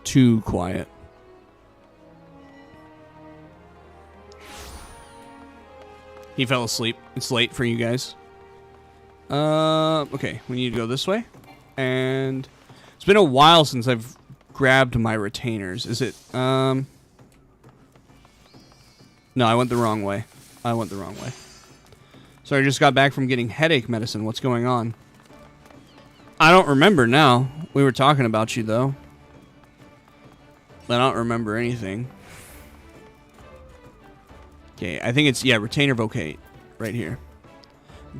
Speaker 1: Too quiet. He fell asleep. It's late for you guys. Okay, we need to go this way. And it's been a while since I've grabbed my retainers. Is it, No, I went the wrong way. So I just got back from getting headache medicine. What's going on? I don't remember now. We were talking about you, though. I don't remember anything. Okay, I think it's, yeah, retainer vocate. Right here.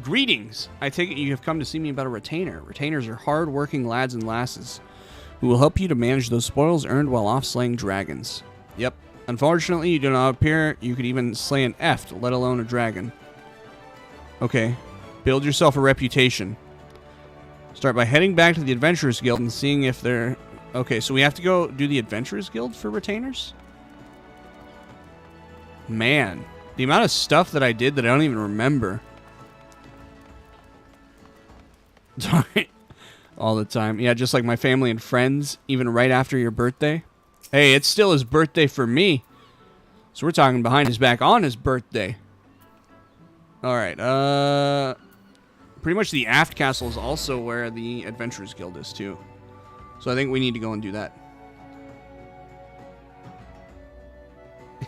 Speaker 1: Greetings. I take it you have come to see me about a retainer. Retainers are hard-working lads and lasses who will help you to manage those spoils earned while off slaying dragons. Yep. Unfortunately, you do not appear you could even slay an Eft, let alone a dragon. Okay. Build yourself a reputation. Start by heading back to the Adventurers Guild and seeing if they're... Okay, so we have to go do the Adventurers Guild for retainers? Man. The amount of stuff that I did that I don't even remember. Sorry. All the time. Yeah, just like my family and friends, even right after your birthday. Hey, it's still his birthday for me. So we're talking behind his back on his birthday. Alright, pretty much the Aft Castle is also where the Adventurers Guild is, too. So I think we need to go and do that.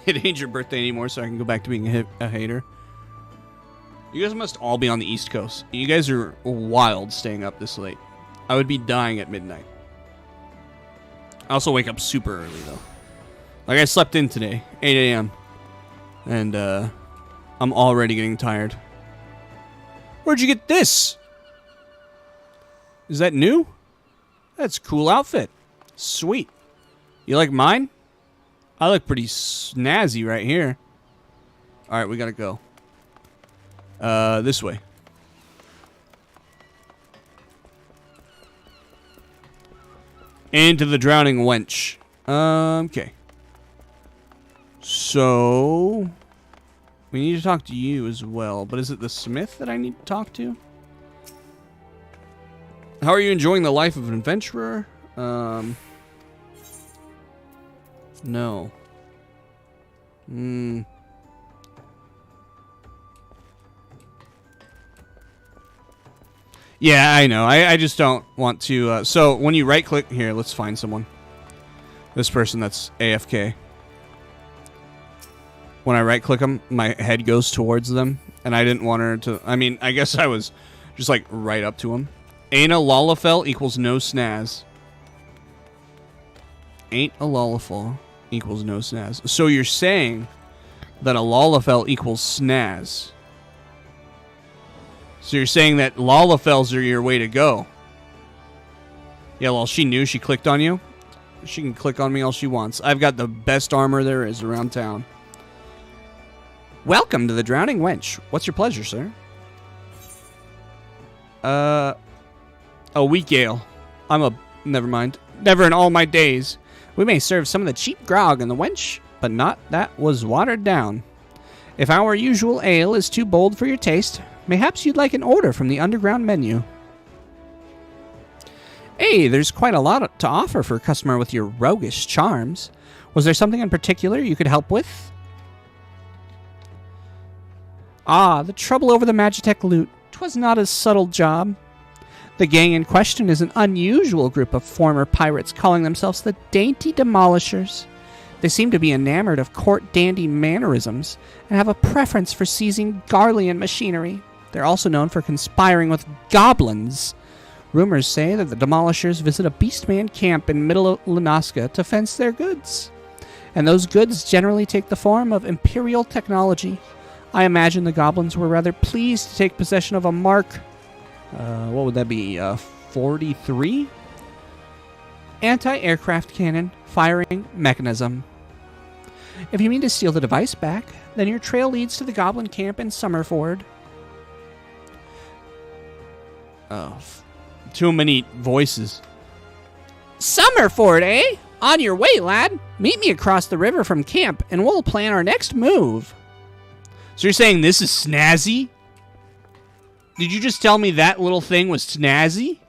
Speaker 1: It ain't your birthday anymore, so I can go back to being a hater. You guys must all be on the East Coast. You guys are wild staying up this late. I would be dying at midnight. I also wake up super early, though. Like, I slept in today, 8 a.m. And, I'm already getting tired. Where'd you get this? Is that new? That's a cool outfit. Sweet. You like mine? I look pretty snazzy right here. Alright, we gotta go. This way. Into the drowning wench. Okay. So... we need to talk to you as well. But is it the smith that I need to talk to? How are you enjoying the life of an adventurer? No. Yeah, I know. I just don't want to... so, when you right-click... Here, let's find someone. This person that's AFK. When I right-click them, my head goes towards them. And I didn't want her to... I mean, I guess I was just, like, right up to him. Ain't a Lollafell equals no snaz. Ain't a Lollafell equals no snaz. So you're saying that a Lollafell equals snaz. So you're saying that Lollafells are your way to go. Yeah, well, she knew she clicked on you. She can click on me all she wants. I've got the best armor there is around town. Welcome to the Drowning Wench. What's your pleasure, sir? A weak ale. Never mind. Never in all my days. We may serve some of the cheap grog in the wench, but not that was watered down. If our usual ale is too bold for your taste, mayhaps you'd like an order from the underground menu. Hey, there's quite a lot to offer for a customer with your roguish charms. Was there something in particular you could help with? Ah, the trouble over the Magitech loot. 'Twas not a subtle job. The gang in question is an unusual group of former pirates calling themselves the Dainty Demolishers. They seem to be enamored of court dandy mannerisms and have a preference for seizing Garlean machinery. They're also known for conspiring with goblins. Rumors say that the Demolishers visit a beastman camp in Middle Lunaska to fence their goods. And those goods generally take the form of imperial technology. I imagine the goblins were rather pleased to take possession of a Mark... what would that be? 43? Anti-aircraft cannon firing mechanism. If you mean to steal the device back, then your trail leads to the goblin camp in Summerford. Oh, too many voices. Summerford, eh? On your way, lad. Meet me across the river from camp, and we'll plan our next move. So you're saying this is snazzy? Did you just tell me that little thing was snazzy?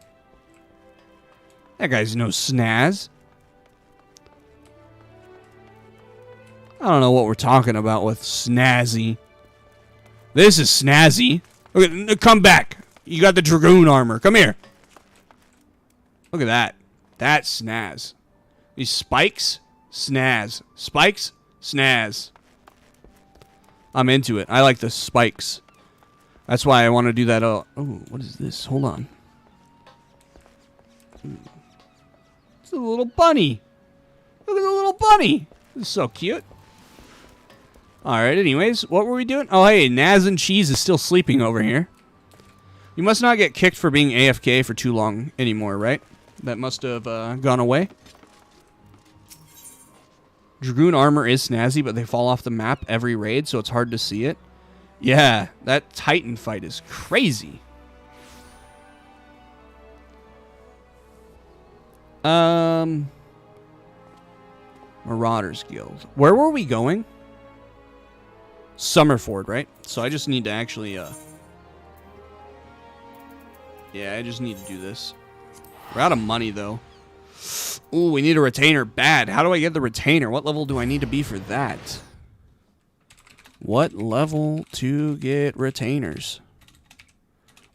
Speaker 1: That guy's no snaz. I don't know what we're talking about with snazzy. This is snazzy. Okay, come back. You got the dragoon armor. Come here. Look at that. That's snaz. These spikes, snaz. Spikes, snaz. I'm into it. I like the spikes. That's why I want to do that. Oh, what is this? Hold on. It's a little bunny. Look at the little bunny. This is so cute. Alright, anyways, what were we doing? Oh, hey, Naz and Cheese is still sleeping over here. You must not get kicked for being AFK for too long anymore, right? that must have gone away. Dragoon armor is snazzy, but they fall off the map every raid, so it's hard to see it. Yeah, that Titan fight is crazy. Marauders Guild. Where were we going? Summerford, right? So I just need to actually, yeah, I just need to do this. We're out of money, though. Ooh, we need a retainer bad. How do I get the retainer? What level do I need to be for that? What level to get retainers?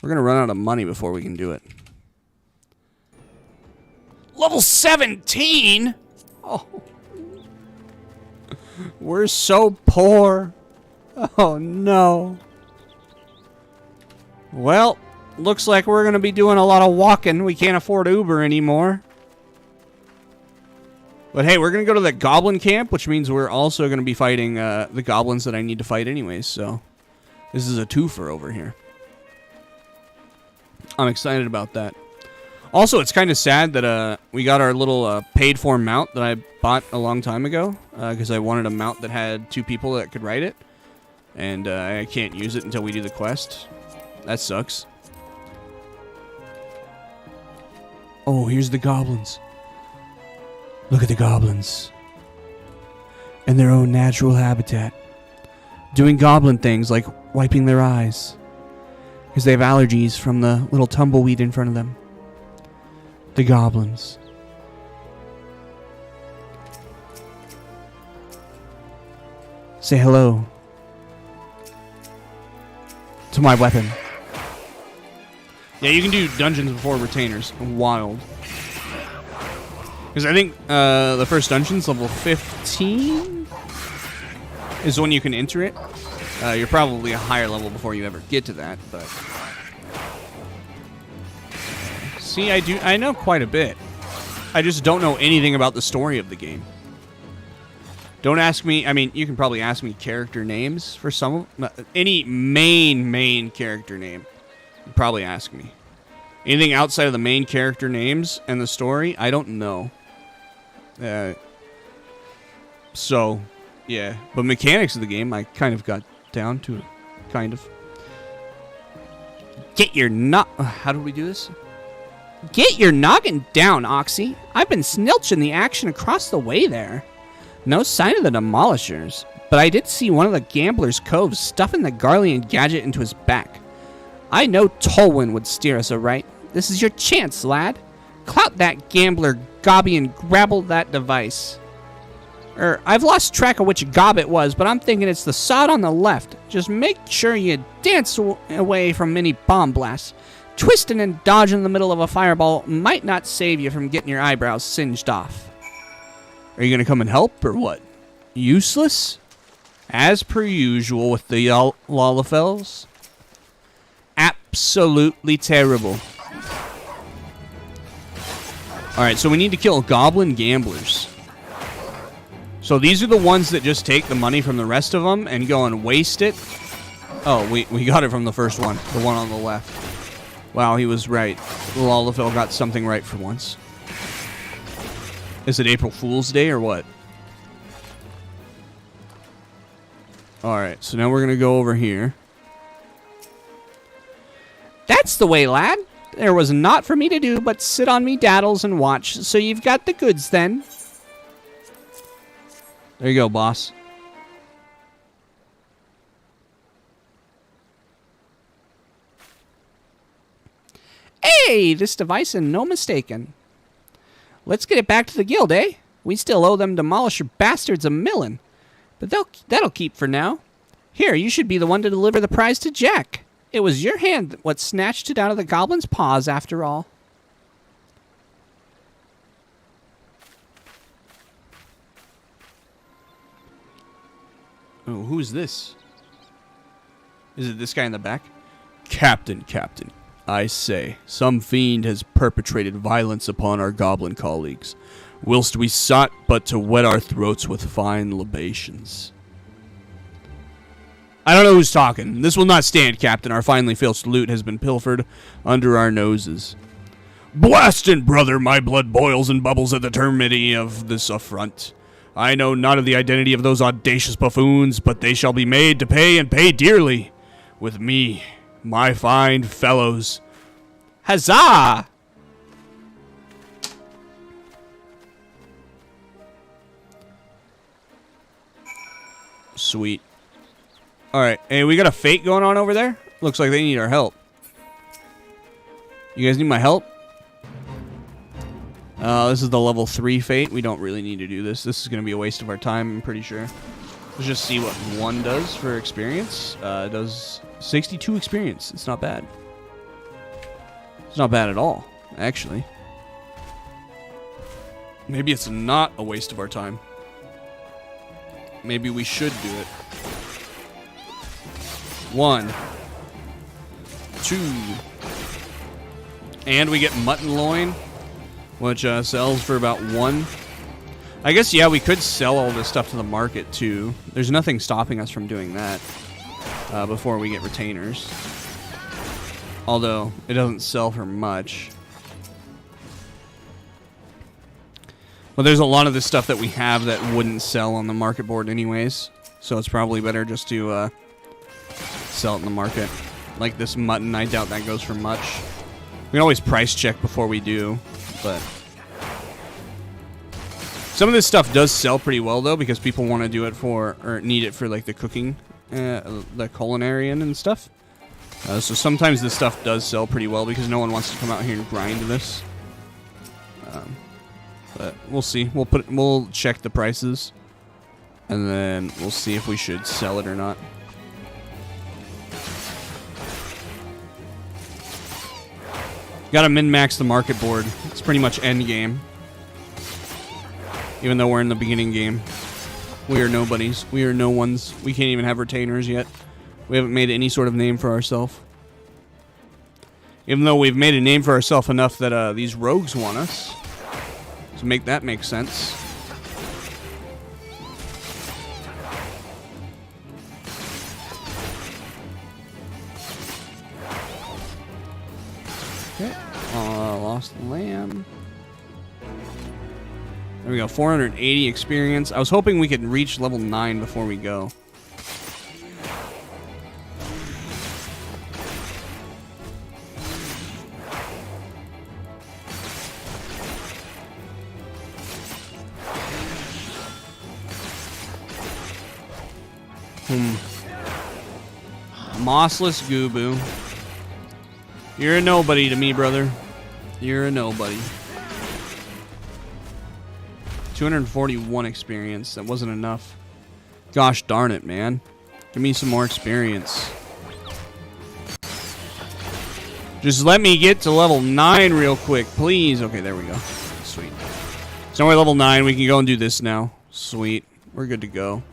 Speaker 1: We're going to run out of money before we can do it. Level 17? Oh. We're so poor. Oh, no. Well, looks like we're going to be doing a lot of walking. We can't afford Uber anymore. But hey, we're going to go to the goblin camp, which means we're also going to be fighting the goblins that I need to fight anyways. So this is a twofer over here. I'm excited about that. Also, it's kind of sad that we got our little paid-for mount that I bought a long time ago because I wanted a mount that had 2 people that could ride it. And I can't use it until we do the quest. That sucks. Oh, here's the goblins. Look at the goblins. In their own natural habitat. Doing goblin things like wiping their eyes. Because they have allergies from the little tumbleweed in front of them. The goblins. Say hello to my weapon. Yeah, you can do dungeons before retainers. Wild. Because I think the first dungeon's level 15 is when you can enter it. You're probably a higher level before you ever get to that, but... See, I know quite a bit. I just don't know anything about the story of the game. Don't ask me, I mean, you can probably ask me character names for some of any main character name. You'd probably ask me. Anything outside of the main character names and the story, I don't know. So, yeah. But mechanics of the game, I kind of got down to it. Kind of. Get your how do we do this?
Speaker 4: Get your noggin down, Oxy. I've been snilching the action across the way there. No sign of the demolishers, but I did see one of the gambler's coves stuffing the Garlean gadget into his back. I know Tolwyn would steer us aright. This is your chance, lad. Clout that gambler Gobby and grabble that device. I've lost track of which gob it was, but I'm thinking it's the sod on the left. Just make sure you dance away from any bomb blasts. Twisting and dodging in the middle of a fireball might not save you from getting your eyebrows singed off.
Speaker 1: Are you going to come and help, or what? Useless? As per usual with the Lalafels? Absolutely terrible. Alright, so we need to kill goblin gamblers. So these are the ones that just take the money from the rest of them and go and waste it. Oh, we got it from the first one. The one on the left. Wow, he was right. Lalafell got something right for once. Is it April Fool's Day or what? Alright, so now we're going to go over here.
Speaker 4: That's the way, lad. There was naught for me to do but sit on me daddles and watch, so you've got the goods then.
Speaker 1: There you go, boss.
Speaker 4: Hey, this device and no mistaken. Let's get it back to the guild, eh? We still owe them demolisher bastards a millin. But that'll keep for now. Here, you should be the one to deliver the prize to Jack. It was your hand what snatched it out of the goblin's paws, after all.
Speaker 1: Oh, who's this? Is it this guy in the back? Captain, I say, some fiend has perpetrated violence upon our goblin colleagues, whilst we sought but to wet our throats with fine libations. I don't know who's talking. This will not stand, Captain. Our finely filched loot has been pilfered under our noses. Blasted brother, my blood boils and bubbles at the termity of this affront. I know not of the identity of those audacious buffoons, but they shall be made to pay and pay dearly. With me, my fine fellows.
Speaker 4: Huzzah!
Speaker 1: Sweet. Alright, hey, we got a fate going on over there? Looks like they need our help. You guys need my help? This is the level 3 fate. We don't really need to do this. This is going to be a waste of our time, I'm pretty sure. Let's just see what 1 does for experience. It does 62 experience. It's not bad. It's not bad at all, actually. Maybe it's not a waste of our time. Maybe we should do it. 1, 2, and we get mutton loin, which sells for about 1. I guess, yeah, we could sell all this stuff to the market, too. There's nothing stopping us from doing that before we get retainers. Although, it doesn't sell for much. But there's a lot of this stuff that we have that wouldn't sell on the market board anyways. So it's probably better just to sell it in the market. Like this mutton, I doubt that goes for much. We can always price check before we do, but... Some of this stuff does sell pretty well, though, because people want to do it for, or need it for, like, the cooking, the culinary and stuff. So sometimes this stuff does sell pretty well because no one wants to come out here and grind this. But we'll see. We'll check the prices, and then we'll see if we should sell it or not. Gotta min-max the market board. It's pretty much endgame. Even though we're in the beginning game. We are nobodies. We are no ones. We can't even have retainers yet. We haven't made any sort of name for ourselves. Even though we've made a name for ourselves enough that these rogues want us. So make that make sense. Okay. Lost lamb. There we go. 480 experience. I was hoping we could reach level 9 before we go. Mossless Goobu. You're a nobody to me, brother. You're a nobody. 241 experience. That wasn't enough. Gosh darn it, man. Give me some more experience. Just let me get to level 9 real quick, please. Okay, there we go. Sweet. So we're level 9. We can go and do this now. Sweet. We're good to go.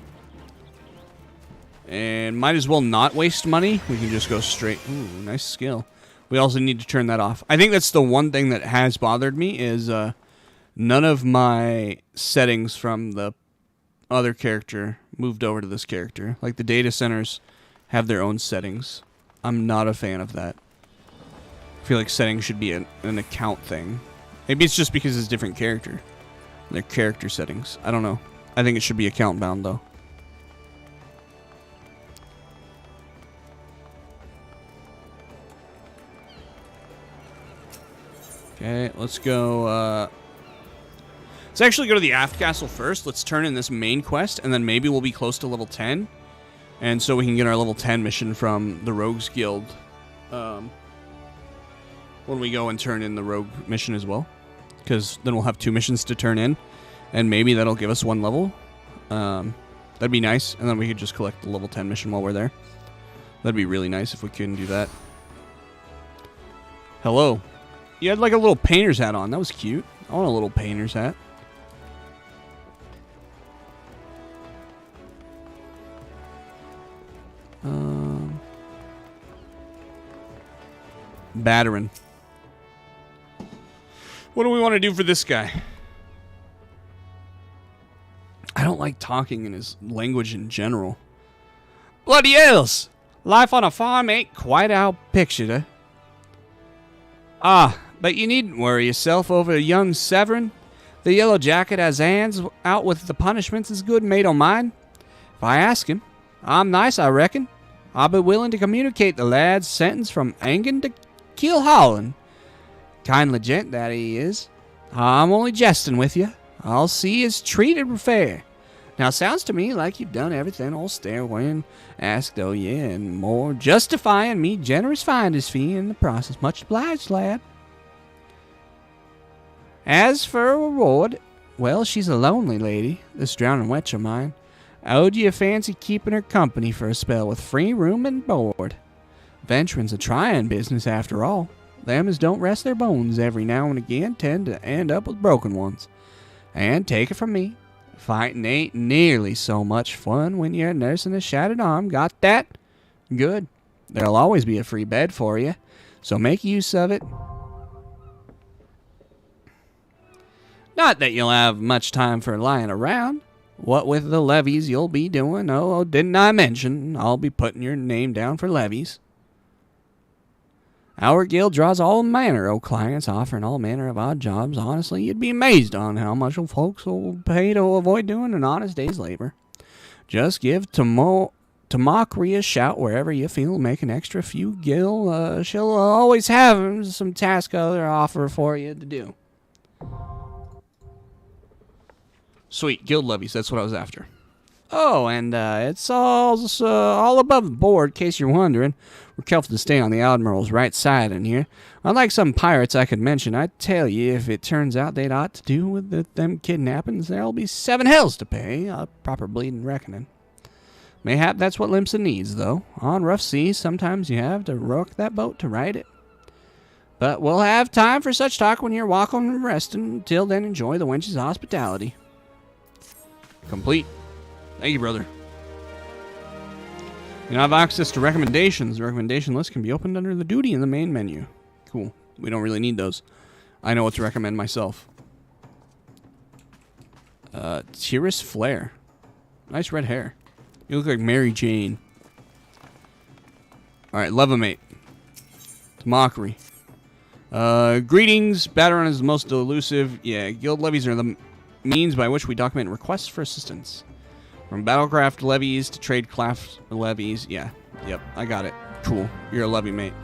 Speaker 1: And might as well not waste money. We can just go straight. Ooh, nice skill. We also need to turn that off. I think that's the one thing that has bothered me is none of my settings from the other character moved over to this character. Like the data centers have their own settings. I'm not a fan of that. I feel like settings should be an account thing. Maybe it's just because it's a different character. Their character settings. I don't know. I think it should be account bound though. Okay, let's go, let's actually go to the Aft Castle first. Let's turn in this main quest, and then maybe we'll be close to level 10. And so we can get our level 10 mission from the Rogues Guild. When we go and turn in the Rogue mission as well. Because then we'll have 2 missions to turn in. And maybe that'll give us 1 level. That'd be nice. And then we could just collect the level 10 mission while we're there. That'd be really nice if we couldn't do that. Hello. You had like a little painter's hat on. That was cute. I want a little painter's hat. Battering. What do we want to do for this guy? I don't like talking in his language in general. Bloody hells! Life on a farm ain't quite how pictured, eh? Ah,
Speaker 4: but you needn't worry yourself over young Severin. The Yellow Jacket has hands out with the punishments as good mate on mine. If I ask him, I'm nice, I reckon. I'll be willing to communicate the lad's sentence from Engen to Keelholland. Kindly gent that he is. I'm only jesting with you. I'll see he's treated fair. Now, sounds to me like you've done everything old Stairway and asked, oh yeah, and more, justifying me generous finder's fee in the process. Much obliged, lad. As for a reward, well, she's a lonely lady, this drowning wench of mine. Owed you fancy keeping her company for a spell with free room and board. Venturing's a trying business after all. Them as don't rest their bones every now and again tend to end up with broken ones. And take it from me, fighting ain't nearly so much fun when you're nursing a shattered arm. Got that? Good. There'll always be a free bed for you, so make use of it. Not that you'll have much time for lying around. What with the levies you'll be doing, oh, didn't I mention I'll be putting your name down for levies. Our guild draws all manner of clients, offering all manner of odd jobs. Honestly, you'd be amazed on how much folks will pay to avoid doing an honest day's labor. Just give Tamokri a shout wherever you feel make an extra few gil. She'll always have some task or offer for you to do. Sweet, guild levies, that's what I was after. Oh, and it's all above board, in case you're wondering. We're careful to stay on the Admiral's right side in here. Unlike some pirates I could mention, I tell you, if it turns out they'd ought to do with them kidnappings, there'll be 7 hells to pay, a proper bleeding reckoning. Mayhap that's what Limsa needs, though. On rough seas, sometimes you have to rock that boat to ride it. But we'll have time for such talk when you're walking and resting. Until then, enjoy the wench's hospitality. Complete. Thank you, brother. You now have access to recommendations. The recommendation list can be opened under the duty in the main menu. Cool. We don't really need those. I know what to recommend myself. Tiris Flare. Nice red hair. You look like Mary Jane. Alright, Levamate. Tamokri. Greetings. Battleron is the most elusive. Yeah, guild levies are the means by which we document requests for assistance. From battlecraft levies to tradecraft levies. Yeah, yep, I got it. Cool, you're a levy mate.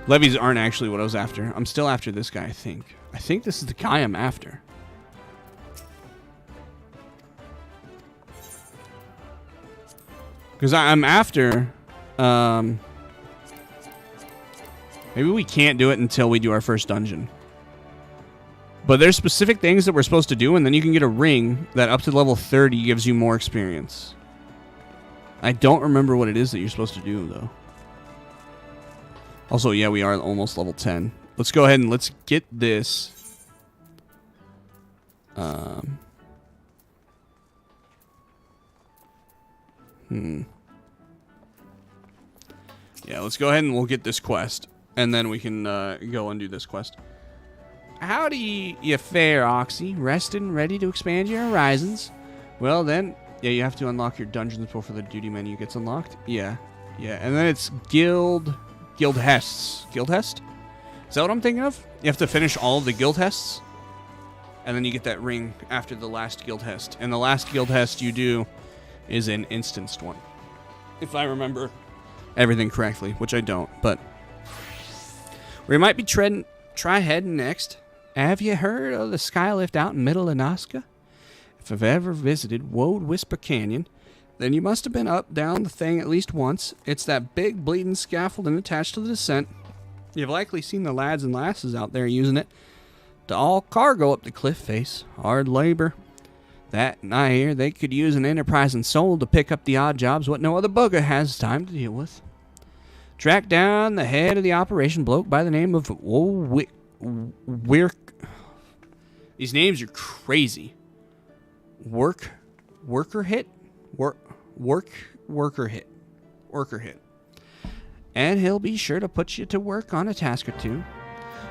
Speaker 4: Levies aren't actually what I was after. I'm still after this guy, I think. I think this is the guy I'm after. Because I'm after... maybe we can't do it until we do our first dungeon. But there's specific things that we're supposed to do, and then you can get a ring that up to level 30 gives you more experience. I don't remember what it is that you're supposed to do, though. Also, yeah, we are almost level 10. Let's go ahead and let's get this. Yeah, let's go ahead and we'll get this quest. And then we can go and do this quest. How do you fare, Oxy? Rested and ready to expand your horizons? Well then, yeah, you have to unlock your dungeons before the duty menu gets unlocked. Yeah, and then it's Guild Hests. Guild Hest? Is that what I'm thinking of? You have to finish all of the Guild Hests, and then you get that ring after the last Guild Hest. And the last Guild Hest you do is an instanced one, if I remember everything correctly, which I don't. But we might be try heading next. Have you heard of the skylift out in middle of Nazca? If I've ever visited Woad Whisper Canyon, then you must have been up down the thing at least once. It's that big bleeding scaffolding attached to the descent. You've likely seen the lads and lasses out there using it to haul cargo up the cliff face. Hard labor. That, and I hear they could use an enterprising soul to pick up the odd jobs what no other bugger has time to deal with. Track down the head of the operation, bloke by the name of these names are crazy. Worker hit. And he'll be sure to put you to work on a task or two.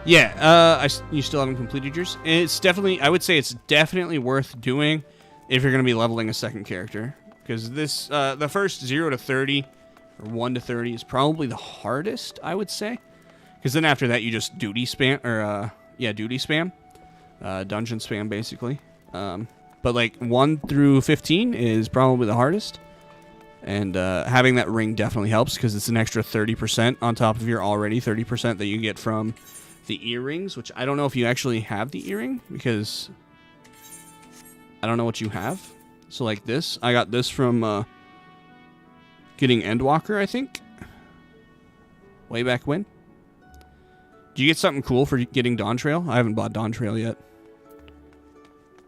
Speaker 4: Yeah, you still haven't completed yours. It's definitely, I would say it's definitely worth doing if you're going to be leveling a second character. Because this, the first 0 to 30, or 1 to 30 is probably the hardest, I would say. Because then after that, you just duty spam, or
Speaker 1: yeah, duty spam. Dungeon spam, basically. But like 1 through 15 is probably the hardest. And having that ring definitely helps because it's an extra 30% on top of your already 30% that you get from the earrings, which I don't know if you actually have the earring because I don't know what you have. So like this, I got this from getting Endwalker, I think. Way back when. Do you get something cool for getting Dawn Trail? I haven't bought Dawn Trail yet.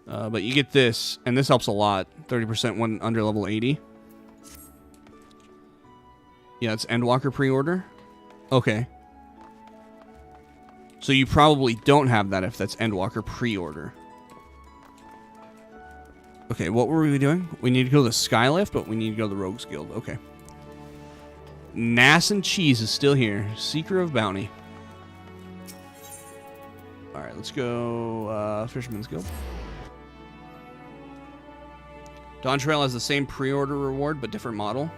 Speaker 1: But you get this, and this helps a lot. 30% when under level 80. Yeah, it's Endwalker pre-order. Okay. So you probably don't have that if that's Endwalker pre-order. Okay, what were we doing? We need to go to the Skylift, but we need to go to the Rogues Guild. Okay. Nass and Cheese is still here. Seeker of Bounty. Alright, let's go Fisherman's Guild. Dawn Trail has the same pre-order reward, but different model.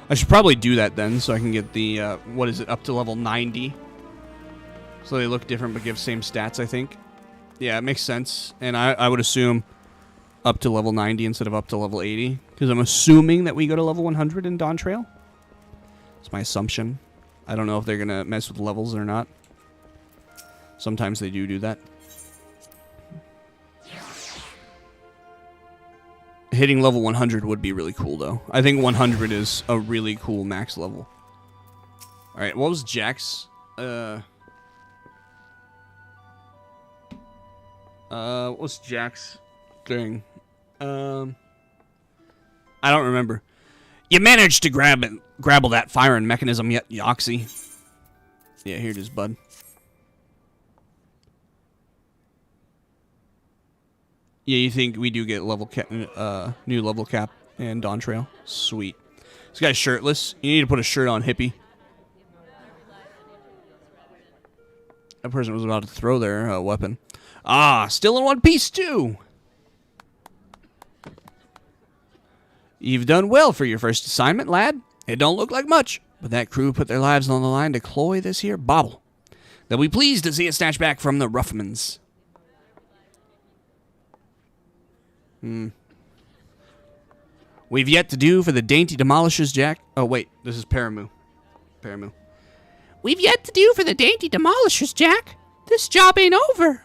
Speaker 1: I should probably do that then, so I can get the, what is it, up to level 90. So they look different, but give same stats, I think. Yeah, it makes sense. And I would assume up to level 90 instead of up to level 80. Because I'm assuming that we go to level 100 in Dawn Trail. That's my assumption. I don't know if they're going to mess with levels or not. Sometimes they do that. Hitting level 100 would be really cool, though. I think 100 is a really cool max level. Alright, what was Jack's? What was Jack's thing? I don't remember. You managed to grapple that firing mechanism yet, Yoxie? Yeah, here it is, bud. Yeah, you think we do get level new level cap and Dawn Trail? Sweet. This guy's shirtless. You need to put a shirt on, hippie. That person was about to throw their weapon. Ah, still in one piece, too. You've done well for your first assignment, lad. It don't look like much, but that crew put their lives on the line to cloy this here bauble. They'll be pleased to see it snatched back from the Ruffmans. We've yet to do for the dainty demolishers, Jack. Oh, wait. This is Paramu. Paramu.
Speaker 4: We've yet to do for the dainty demolishers, Jack. This job ain't over.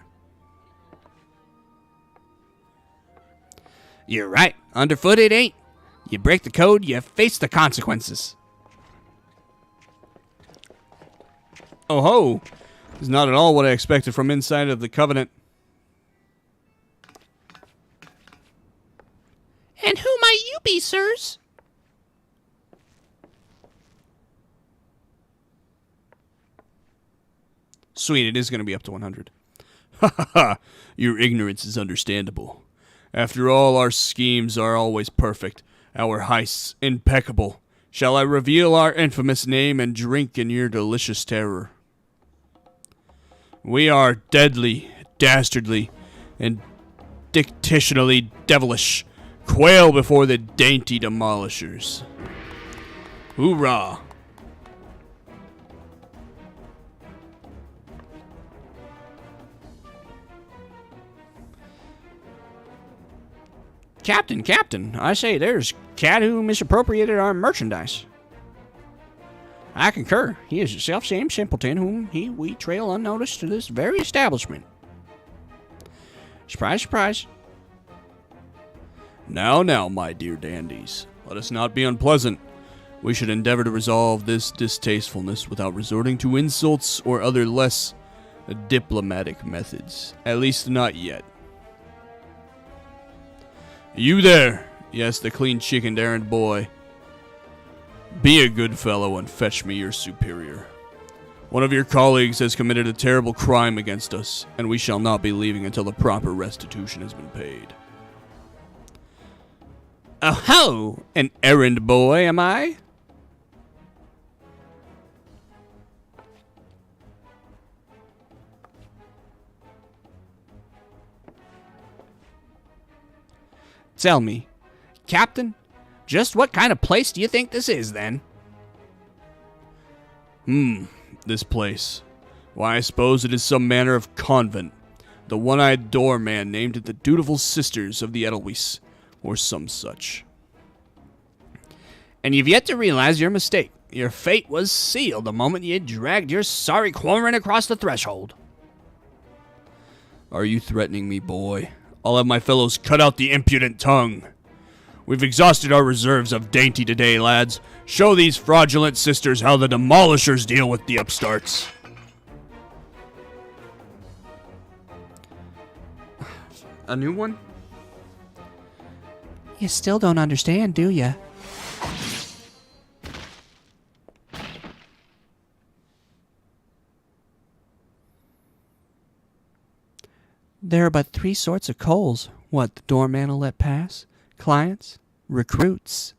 Speaker 1: You're right. Underfoot it ain't. You break the code, you face the consequences. Oh ho! This is not at all what I expected from inside of the Covenant.
Speaker 4: And who might you be, sirs?
Speaker 1: Sweet, it is going to be up to 100. Ha ha ha! Your ignorance is understandable. After all, our schemes are always perfect, our heists impeccable. Shall I reveal our infamous name and drink in your delicious terror? We are deadly, dastardly, and dictationally devilish. Quail before the dainty demolishers. Hoorah!
Speaker 4: Captain, I say there's cat who misappropriated our merchandise. I concur. He is the self-same simpleton whom we trail unnoticed to this very establishment. Surprise, surprise.
Speaker 1: Now, my dear dandies, let us not be unpleasant. We should endeavor to resolve this distastefulness without resorting to insults or other less diplomatic methods. At least not yet. You there! Yes, the clean-chickened errand boy. Be a good fellow and fetch me your superior. One of your colleagues has committed a terrible crime against us, and we shall not be leaving until the proper restitution has been paid.
Speaker 4: Oh ho! An errand boy, am I? Tell me, Captain, just what kind of place do you think this is, then?
Speaker 1: This place. Why, I suppose it is some manner of convent. The one-eyed doorman named it the Dutiful Sisters of the Edelweiss, or some such.
Speaker 4: And you've yet to realize your mistake. Your fate was sealed the moment you dragged your sorry cormorant across the threshold.
Speaker 1: Are you threatening me, boy? I'll have my fellows cut out the impudent tongue. We've exhausted our reserves of dainty today, lads. Show these fraudulent sisters how the demolishers deal with the upstarts. A new one?
Speaker 4: You still don't understand, do you? There are but 3 sorts of coals. What the doorman will let pass? Clients, recruits.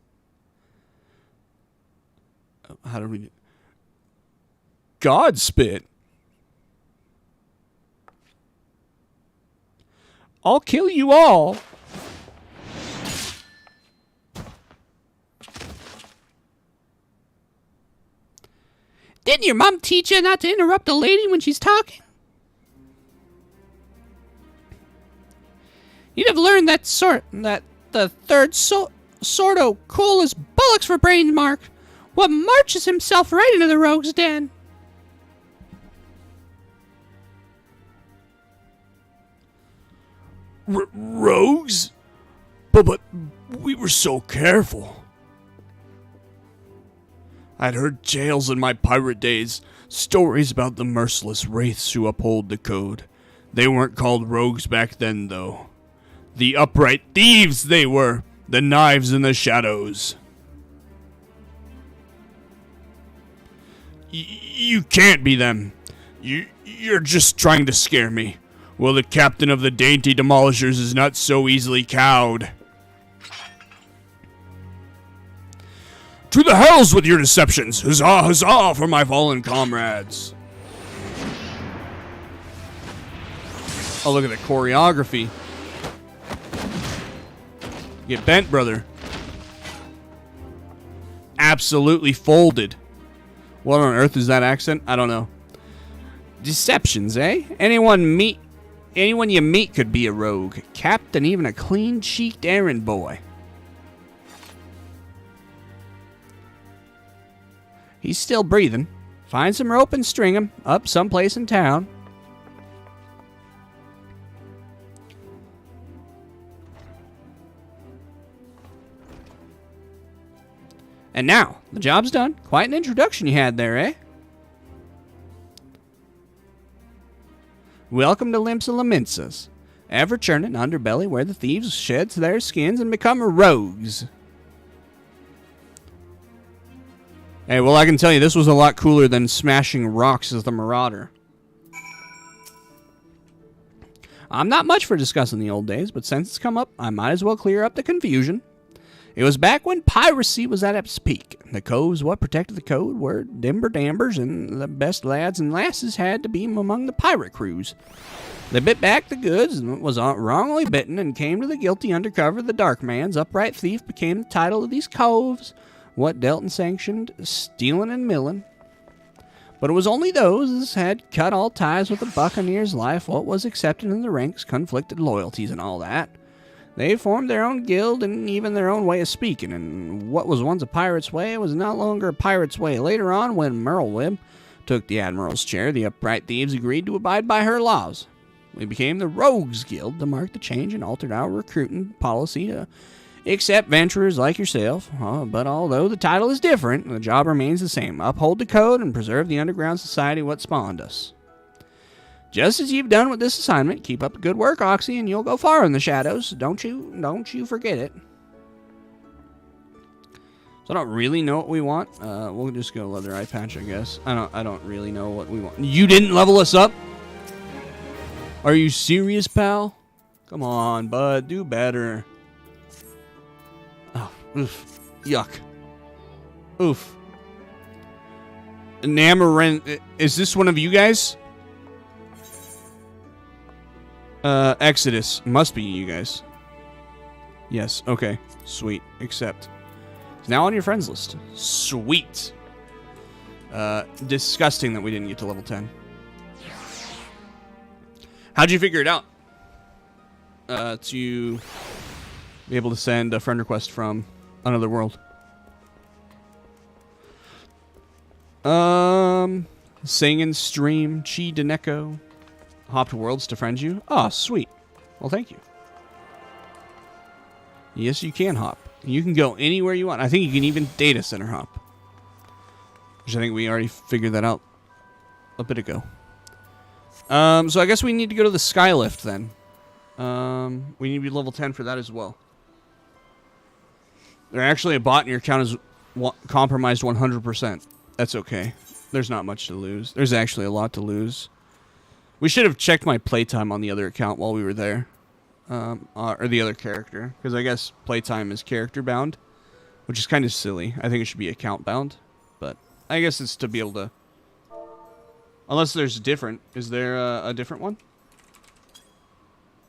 Speaker 1: How do we... God spit. I'll kill you all.
Speaker 4: Didn't your mom teach you not to interrupt a lady when she's talking? You'd have learned that the third sort o' cool is bullocks for brain mark. What marches himself right into the rogue's den.
Speaker 1: Rogues? But we were so careful. I'd heard tales in my pirate days, stories about the merciless wraiths who uphold the code. They weren't called rogues back then, though. The upright thieves they were, the knives in the shadows. You can't be them. You're just trying to scare me. Well, the captain of the dainty demolishers is not so easily cowed. To the hells with your deceptions! Huzzah, huzzah for my fallen comrades! Oh, look at the choreography. Get bent, brother. Absolutely folded. What on earth is that accent? I don't know.
Speaker 4: Deceptions, eh? Anyone you meet could be a rogue, captain, even a clean-cheeked errand boy. He's still breathing. Find some rope and string him up someplace in town. And now, the job's done. Quite an introduction you had there, eh? Welcome to Limsa Laminsas, ever-churning underbelly where the thieves shed their skins and become rogues. Hey, well, I can tell you this was a lot cooler than smashing rocks as the Marauder. I'm not much for discussing the old days, but since it's come up, I might as well clear up the confusion. It was back when piracy was at its peak. The coves what protected the code were dimber dambers, and the best lads and lasses had to be among the pirate crews. They bit back the goods and was wrongly bitten and came to the guilty under cover of the dark man's upright thief became the title of these coves, what dealt and sanctioned stealing and milling. But it was only those as had cut all ties with the buccaneer's life what was accepted in the ranks, conflicted loyalties and all that. They formed their own guild and even their own way of speaking, and what was once a pirate's way was no longer a pirate's way. Later on, when Merlwib took the admiral's chair, the upright thieves agreed to abide by her laws. We became the Rogues Guild to mark the change and altered our recruiting policy to accept venturers like yourself. But although the title is different, the job remains the same. Uphold the code and preserve the underground society what spawned us. Just as you've done with this assignment, keep up the good work, Oxy, and you'll go far in the shadows. Don't you forget it. So I don't really know what we want. We'll just go leather eye patch, I guess. I don't really know what we want. You didn't level us up? Are you serious, pal? Come on, bud, do better. Oh, oof. Yuck. Oof. Namarin, is this one of you guys? Exodus. Must be you guys. Yes, okay. Sweet. Accept. It's now on your friends list. Sweet. Disgusting that we didn't get to level 10.
Speaker 1: How'd you figure it out? To be able to send a friend request from another world. Sing and stream, Chi Deneko. Hopped worlds to friend you. Oh, sweet. Well, thank you. Yes, you can hop. You can go anywhere you want. I think you can even data center hop. Which I think we already figured that out a bit ago. So I guess we need to go to the Skylift then. We need to be level 10 for that as well. There actually a bot in your account is compromised 100%. That's okay. There's not much to lose. There's actually a lot to lose. We should have checked my playtime on the other account while we were there. Or the other character. Because I guess playtime is character bound. Which is kind of silly. I think it should be account bound. But I guess it's to be able to... Unless there's different. Is there a different one?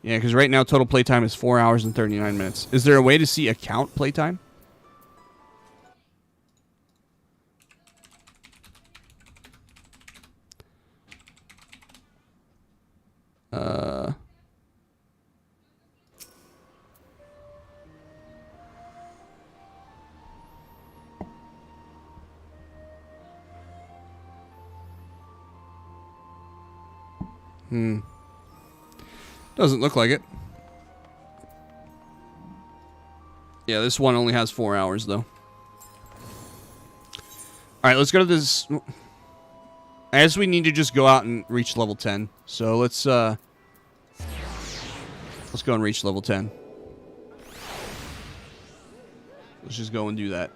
Speaker 1: Yeah, because right now total playtime is 4 hours and 39 minutes. Is there a way to see account playtime? Doesn't look like it. Yeah, this one only has 4 hours, though. Alright, let's go to this... As we need to just go out and reach level 10. So let's go and reach level 10. Let's just go and do that.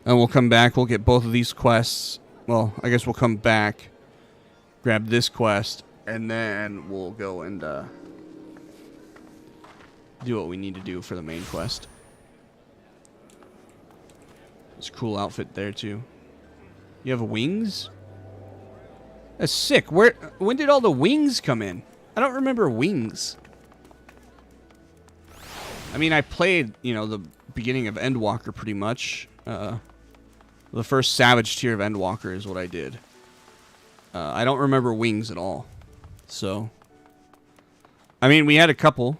Speaker 1: And we'll come back. We'll get both of these quests. Well, I guess we'll come back, grab this quest, and then we'll go and do what we need to do for the main quest. It's a cool outfit there, too. You have wings? That's sick. When did all the wings come in? I don't remember wings. I mean, I played, you know, the beginning of Endwalker pretty much. The first Savage tier of Endwalker is what I did. I don't remember wings at all. So, I mean, we had a couple.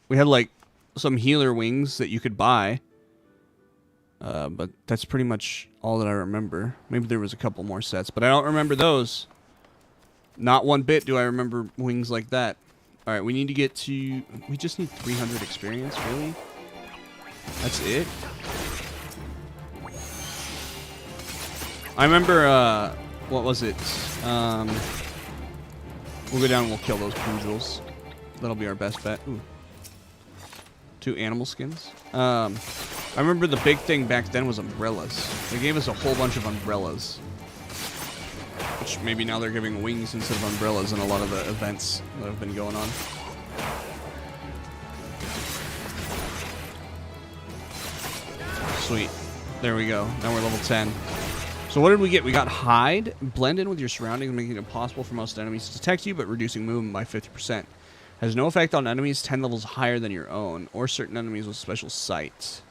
Speaker 1: We had, like, some healer wings that you could buy. But that's pretty much all that I remember. Maybe there was a couple more sets, but I don't remember those. Not one bit do I remember wings like that. Alright, we need to get to... We just need 300 experience, really? That's it? I remember, what was it? We'll go down and we'll kill those Poojils. That'll be our best bet. Ooh. 2 animal skins. I remember the big thing back then was umbrellas. They gave us a whole bunch of umbrellas. Which maybe now they're giving wings instead of umbrellas in a lot of the events that have been going on. Sweet. There we go. Now we're level 10. So what did we get? We got Hide. Blend in with your surroundings, making it impossible for most enemies to detect you, but reducing movement by 50%. Has no effect on enemies 10 levels higher than your own, or certain enemies with special sight.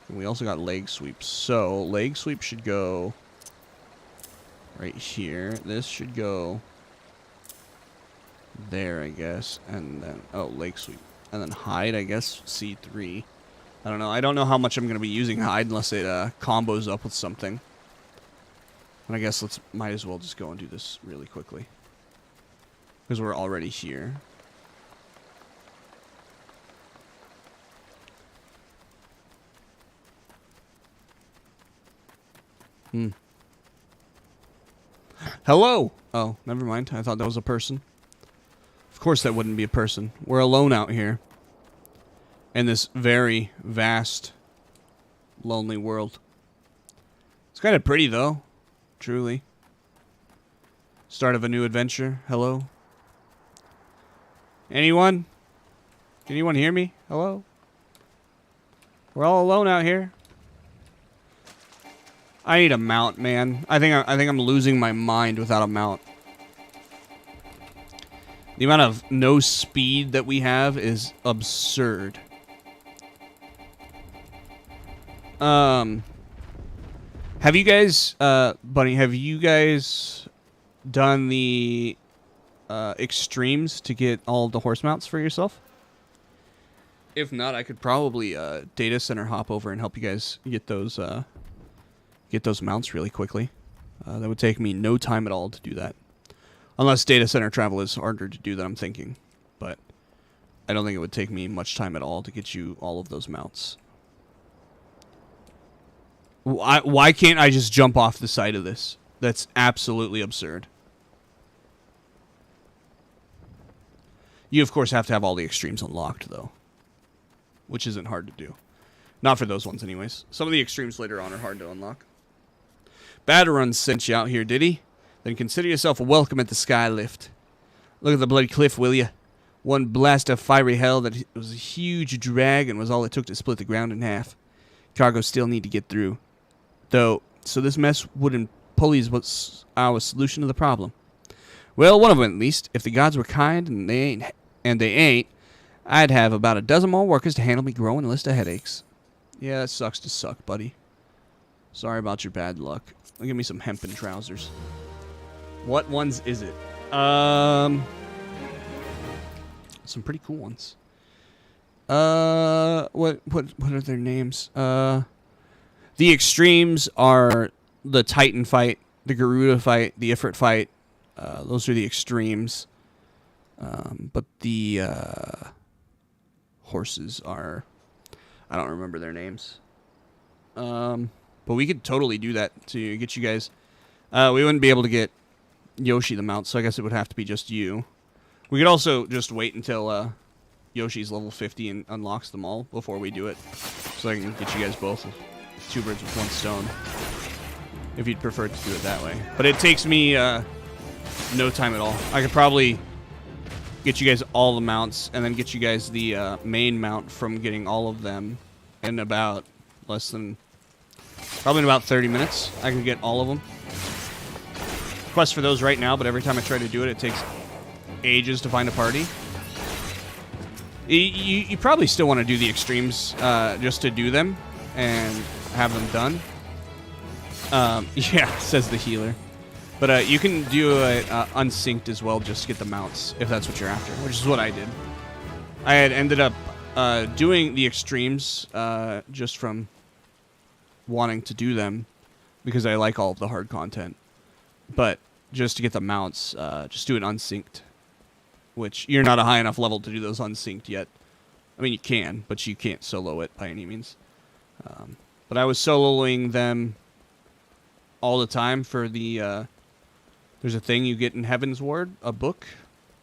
Speaker 1: And we also got Leg Sweep. So, Leg Sweep should go right here. This should go there, I guess. And then, oh, Leg Sweep. And then Hide, I guess, C3. I don't know. I don't know how much I'm going to be using Hide unless it combos up with something. And I guess might as well just go and do this really quickly. Because we're already here. Hello! Oh, never mind. I thought that was a person. Of course that wouldn't be a person. We're alone out here. In this very vast, lonely world. It's kind of pretty, though. Truly. Start of a new adventure. Hello? Anyone? Can anyone hear me? Hello? We're all alone out here. I need a mount, man. I think I'm losing my mind without a mount. The amount of no speed that we have is absurd. Have you guys, Bunny, have you guys done the extremes to get all the horse mounts for yourself? If not, I could probably data center hop over and help you guys get those mounts really quickly. That would take me no time at all to do that. Unless data center travel is harder to do than I'm thinking. But I don't think it would take me much time at all to get you all of those mounts. Why can't I just jump off the side of this? That's absolutely absurd. You, of course, have to have all the extremes unlocked, though. Which isn't hard to do. Not for those ones, anyways. Some of the extremes later on are hard to unlock. Bad Run sent you out here, did he? Then consider yourself welcome at the Skylift. Look at the bloody cliff, will ya? One blast of fiery hell that was a huge drag and was all it took to split the ground in half. Cargo still need to get through. Though, so this mess wooden pulleys was our solution to the problem. Well, one of them at least. If the gods were kind, and they ain't, I'd have about a dozen more workers to handle me growing list of headaches. Yeah, that sucks to suck, buddy. Sorry about your bad luck. Give me some hempen trousers. What ones is it? Some pretty cool ones. What are their names? The extremes are the Titan fight, the Garuda fight, the Ifrit fight. Those are the extremes. But the horses are, I don't remember their names. But we could totally do that to get you guys. We wouldn't be able to get Yoshi the mount, so I guess it would have to be just you. We could also just wait until Yoshi's level 50 and unlocks them all before we do it. So I can get you guys both 2 birds with 1 stone. If you'd prefer to do it that way. But it takes me no time at all. I could probably get you guys all the mounts and then get you guys the main mount from getting all of them in about probably in about 30 minutes. I can get all of them. Quest for those right now, but every time I try to do it, it takes ages to find a party. You probably still want to do the extremes just to do them and have them done. Yeah, says the healer. But you can do it unsynced as well just to get the mounts, if that's what you're after, which is what I did. I had ended up doing the extremes just from wanting to do them because I like all of the hard content. But just to get the mounts, just do it unsynced, which you're not a high enough level to do those unsynced yet. I mean, you can, but you can't solo it by any means. But I was soloing them all the time for the... there's a thing you get in Heaven's Ward, a book,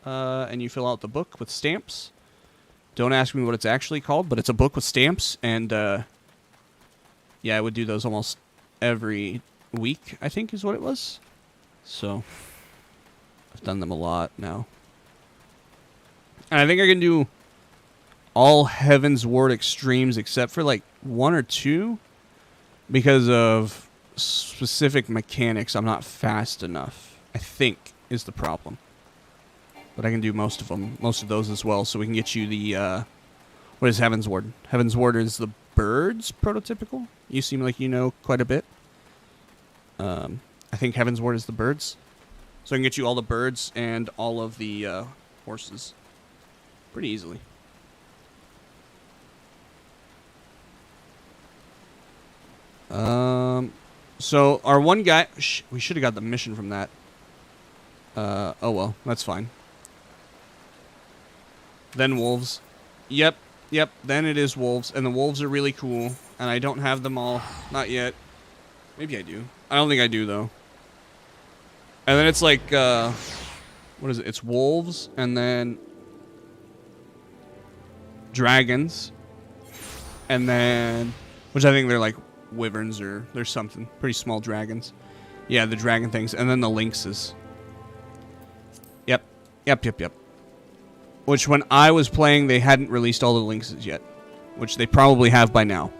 Speaker 1: and you fill out the book with stamps. Don't ask me what it's actually called, but it's a book with stamps, and yeah, I would do those almost every week, I think is what it was. So, I've done them a lot now. And I think I can do all Heaven's Ward extremes except for like 1 or 2 because of specific mechanics. I'm not fast enough, I think, is the problem. But I can do most of them, most of those as well, so we can get you the, what is Heaven's Ward? Heaven's Ward is the birds, prototypical. You seem like you know quite a bit. I think Heaven's Ward is the birds. So I can get you all the birds and all of the horses pretty easily. So our one guy... we should have got the mission from that. Oh well, that's fine. Then wolves. Yep, then it is wolves. And the wolves are really cool. And I don't have them all. Not yet. Maybe I do. I don't think I do, though. And then it's like, what is it? It's wolves, and then dragons. And then, which I think they're like wyverns or there's something. Pretty small dragons. Yeah, the dragon things. And then the lynxes. Yep. Which when I was playing, they hadn't released all the lynxes yet. Which they probably have by now.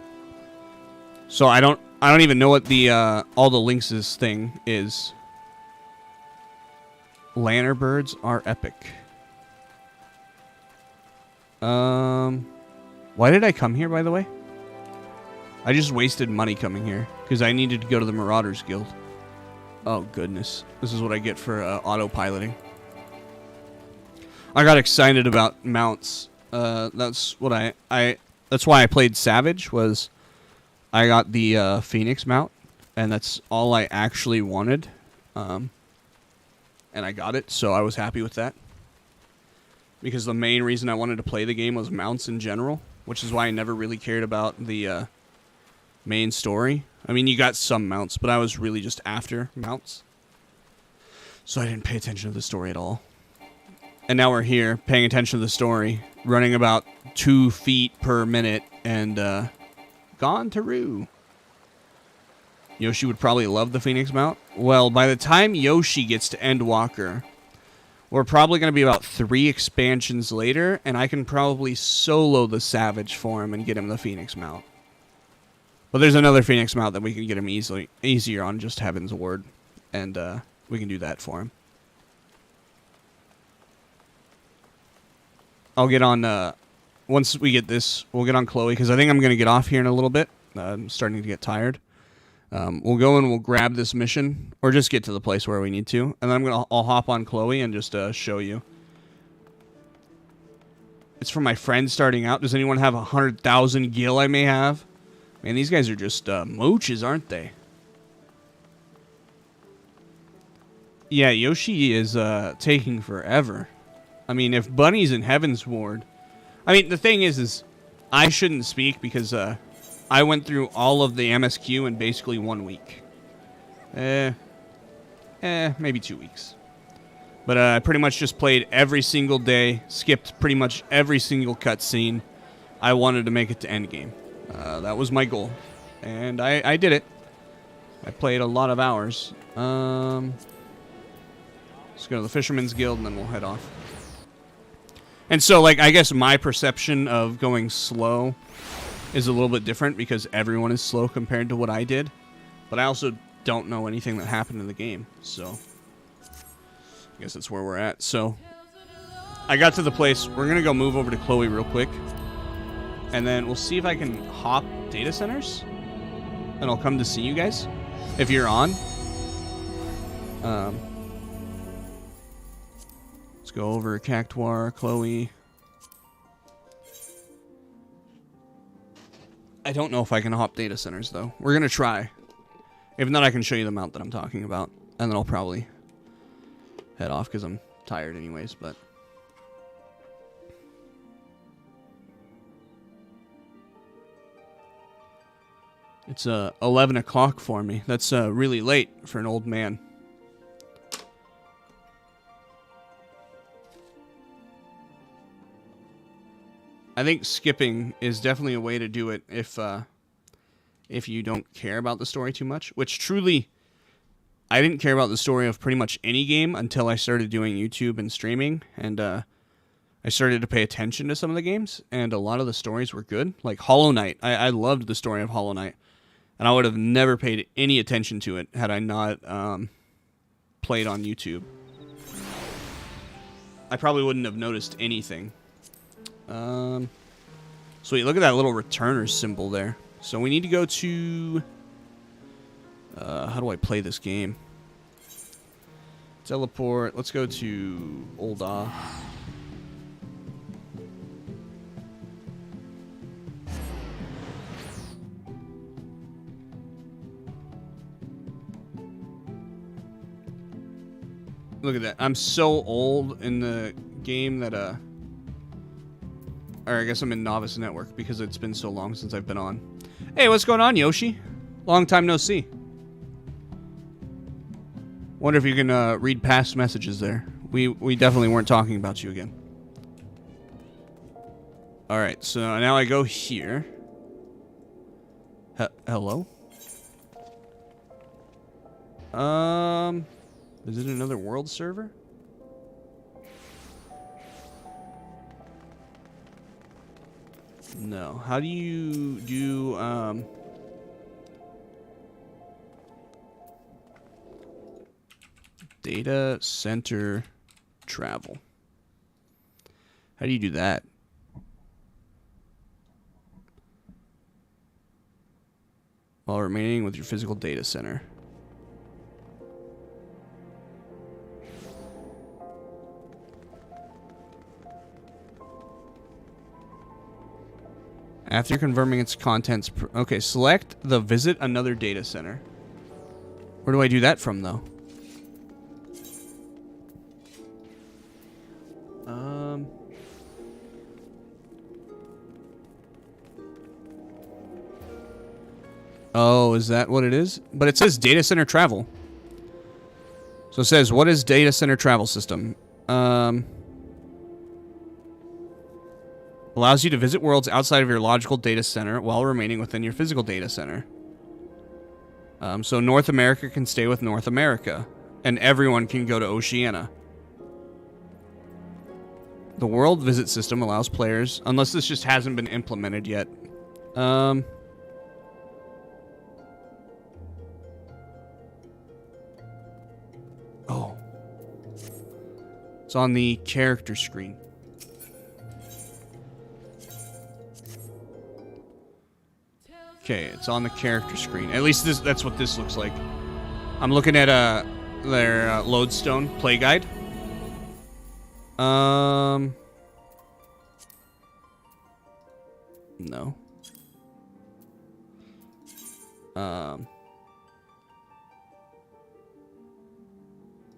Speaker 1: So I don't even know what the all the lynxes thing is. Lanner birds are epic. Why did I come here, by the way? I just wasted money coming here. because I needed to go to the Marauders Guild. Oh, goodness. This is what I get for autopiloting. I got excited about mounts. That's what that's why I played Savage, was I got the Phoenix mount, and that's all I actually wanted. And I got it, so I was happy with that. Because the main reason I wanted to play the game was mounts in general, which is why I never really cared about the main story. I mean, you got some mounts, but I was really just after mounts. So I didn't pay attention to the story at all. And now we're here, paying attention to the story, running about 2 feet per minute, and gone to Roo. Yoshi would probably love the Phoenix mount. Well, by the time Yoshi gets to Endwalker, we're probably going to be about 3 expansions later, and I can probably solo the Savage for him and get him the Phoenix mount. But there's another Phoenix mount that we can get him easier on, just Heaven's Ward, and we can do that for him. I'll get on, once we get this, we'll get on Chloe, because I think I'm going to get off here in a little bit. I'm starting to get tired. We'll go and we'll grab this mission, or just get to the place where we need to, and then I'll hop on Chloe and just show you. It's for my friend starting out. Does anyone have 100,000 gil I may have? Man, these guys are just mooches, aren't they? Yeah, Yoshi is taking forever. I mean, if Bunny's in Heaven's Ward... I mean, the thing is I shouldn't speak because I went through all of the MSQ in basically 1 week. Maybe 2 weeks. But I pretty much just played every single day, skipped pretty much every single cutscene. I wanted to make it to endgame. That was my goal. And I did it. I played a lot of hours. Let's go to the Fisherman's Guild and then we'll head off. And so, like, I guess my perception of going slow is a little bit different because everyone is slow compared to what I did. But I also don't know anything that happened in the game, so I guess that's where we're at. So I got to the place. We're going to go move over to Chloe real quick. And then we'll see if I can hop data centers. And I'll come to see you guys if you're on. Let's go over Cactuar, Chloe. I don't know if I can hop data centers, though. We're going to try. If not, I can show you the mount that I'm talking about. And then I'll probably head off because I'm tired anyways, but... It's 11 o'clock for me. That's really late for an old man. I think skipping is definitely a way to do it if you don't care about the story too much. Which truly, I didn't care about the story of pretty much any game until I started doing YouTube and streaming, and I started to pay attention to some of the games, and a lot of the stories were good. Like Hollow Knight, I loved the story of Hollow Knight. And I would have never paid any attention to it had I not played on YouTube. I probably wouldn't have noticed anything. Sweet, look at that little returner symbol there. So we need to go to... how do I play this game? Teleport. Let's go to Ul'dah. Look at that. I'm so old in the game that, or I guess I'm in Novice Network because it's been so long since I've been on. Hey, what's going on, Yoshi? Long time no see. Wonder if you can read past messages there. We definitely weren't talking about you again. Alright, so now I go here. Hello? Is it another world server? No. How do you do, data center travel? How do you do that? while remaining with your physical data center. After confirming its contents... Okay, select the visit another data center. Where do I do that from, though? Oh, is that what it is? But it says data center travel. So it says, what is data center travel system? Allows you to visit worlds outside of your logical data center while remaining within your physical data center. So North America can stay with North America, and everyone can go to Oceania. The world visit system allows players, unless this just hasn't been implemented yet. Oh. It's on the character screen. Okay, it's on the character screen. At least that's what this looks like. I'm looking at their Lodestone play guide. No.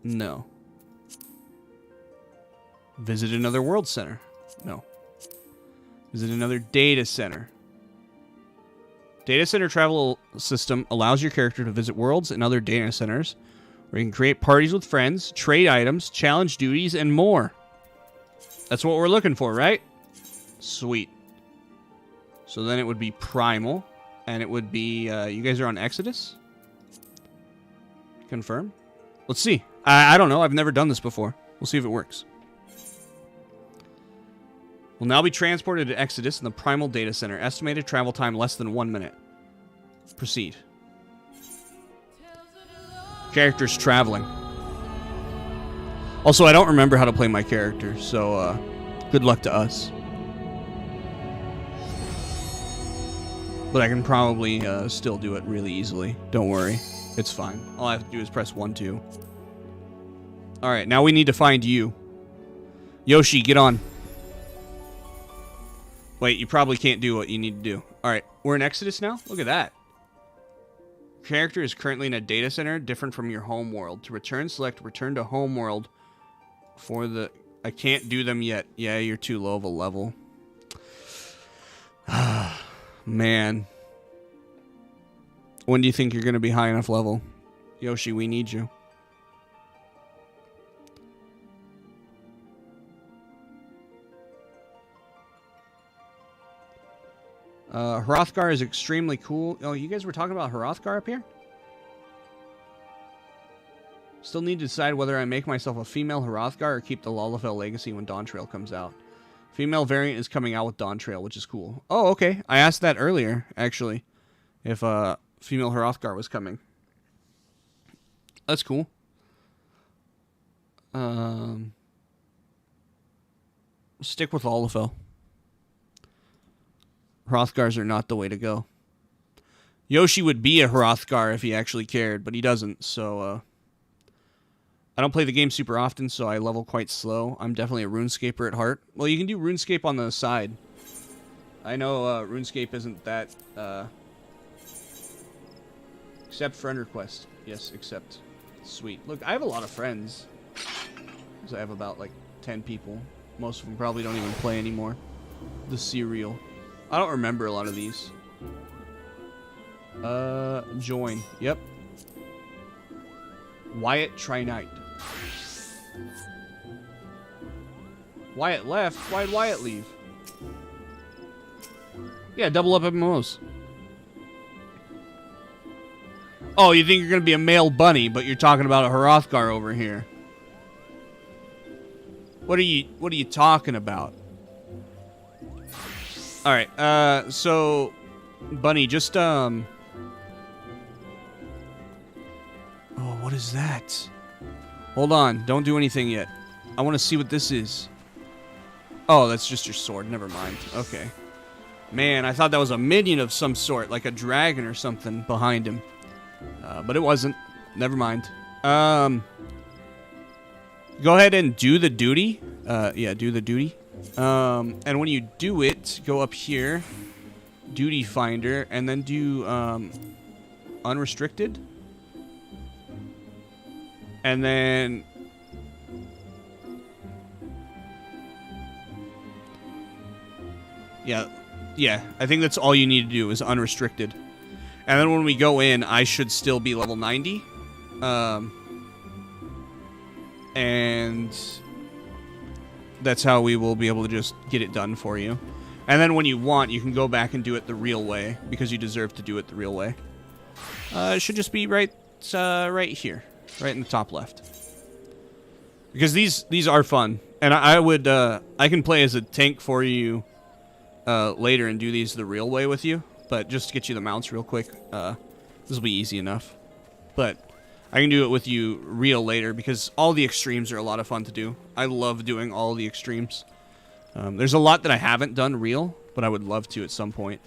Speaker 1: No. Visit another world center. No. Visit another data center. Data center travel system allows your character to visit worlds and other data centers where you can create parties with friends, trade items, challenge duties, and more. That's what we're looking for, right? Sweet. So then it would be Primal, and it would be, you guys are on Exodus? Confirm? Let's see. I don't know. I've never done this before. We'll see if it works. Will now be transported to Exodus in the Primal Data Center. Estimated travel time less than 1 minute. Proceed. Characters traveling. Also, I don't remember how to play my character, so good luck to us. But I can probably still do it really easily. Don't worry. It's fine. All I have to do is press 1, 2. Alright, now we need to find you. Yoshi, get on. Wait, you probably can't do what you need to do. Alright, we're in Exodus now? Look at that. Character is currently in a data center different from your home world. To return, select return to home world for the... I can't do them yet. Yeah, you're too low of a level. Man. When do you think you're going to be high enough level? Yoshi, we need you. Hrothgar is extremely cool. Oh, you guys were talking about Hrothgar up here? Still need to decide whether I make myself a female Hrothgar or keep the Lalafell legacy when Dawntrail comes out. Female variant is coming out with Dawntrail, which is cool. Oh, okay. I asked that earlier, actually. If female Hrothgar was coming. That's cool. Stick with Lalafell. Hrothgars are not the way to go. Yoshi would be a Hrothgar if he actually cared, but he doesn't, so, I don't play the game super often, so I level quite slow. I'm definitely a RuneScaper at heart. Well, you can do RuneScape on the side. I know, RuneScape isn't that, Accept friend request. Yes, accept. Sweet. Look, I have a lot of friends. Because I have about, like, 10 people. Most of them probably don't even play anymore. The cereal. I don't remember a lot of these. Join. Yep. Wyatt Trinite. Wyatt left? Why'd Wyatt leave? Yeah, double up MMOs. Oh, you think you're gonna be a male bunny, but you're talking about a Hrothgar over here. What are you talking about? Alright, so Bunny, just oh, what is that? Hold on, don't do anything yet. I want to see what this is. Oh, that's just your sword, never mind. Okay. Man, I thought that was a minion of some sort, like a dragon or something behind him. But it wasn't. Never mind. Go ahead and do the duty. Yeah, do the duty. And when you do it, go up here, duty finder, and then do unrestricted. And then yeah, I think that's all you need to do is unrestricted. And then when we go in, I should still be level 90. And that's how we will be able to just get it done for you. And then when you want, you can go back and do it the real way, because you deserve to do it the real way. It should just be right here, right in the top left. Because these are fun, and I can play as a tank for you later and do these the real way with you. But just to get you the mounts real quick, this will be easy enough. But I can do it with you real later, because all the extremes are a lot of fun to do. I love doing all the extremes. There's a lot that I haven't done real, but I would love to at some point.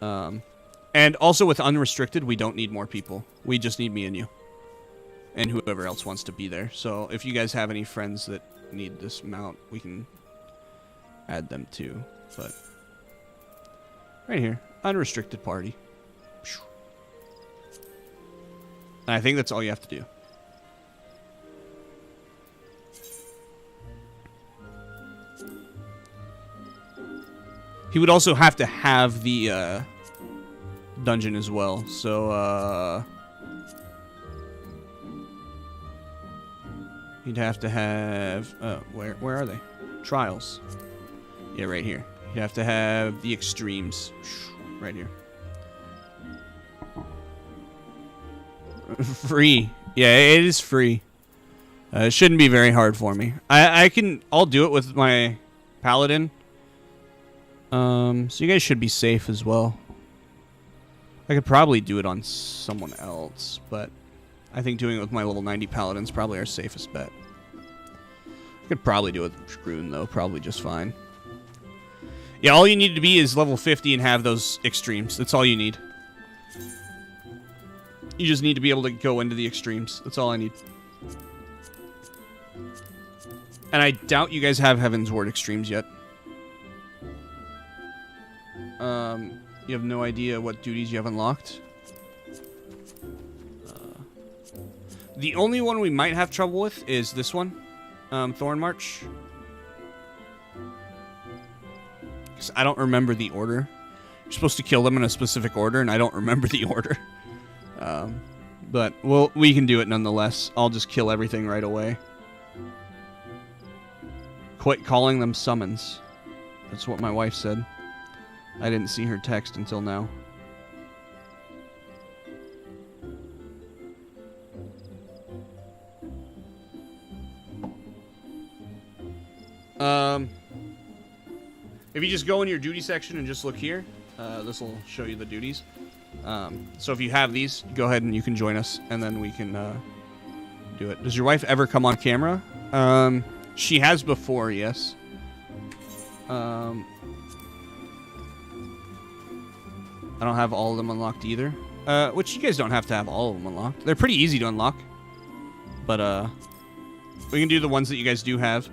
Speaker 1: And also with unrestricted, we don't need more people. We just need me and you. And whoever else wants to be there. So if you guys have any friends that need this mount, we can add them too. But right here, unrestricted party. And I think that's all you have to do. He would also have to have the dungeon as well. So he'd have to have where are they? Trials. Yeah, right here. You'd have to have the extremes right here. Free. Yeah, it is free. It shouldn't be very hard for me. I'll do it with my paladin. So you guys should be safe as well. I could probably do it on someone else, but I think doing it with my level 90 paladin is probably our safest bet. I could probably do it with Scroon though, probably just fine. Yeah, all you need to be is level 50 and have those extremes. That's all you need. You just need to be able to go into the extremes. That's all I need. And I doubt you guys have Heaven's Ward extremes yet. You have no idea what duties you have unlocked. The only one we might have trouble with is this one. Thorn March. Because I don't remember the order. You're supposed to kill them in a specific order, and I don't remember the order. But we can do it nonetheless. I'll just kill everything right away. Quit calling them summons. That's what my wife said. I didn't see her text until now. If you just go in your duty section and just look here, this will show you the duties. So if you have these, go ahead and you can join us, and then we can do it. Does your wife ever come on camera? She has before, yes. I don't have all of them unlocked either. Which you guys don't have to have all of them unlocked. They're pretty easy to unlock. But we can do the ones that you guys do have.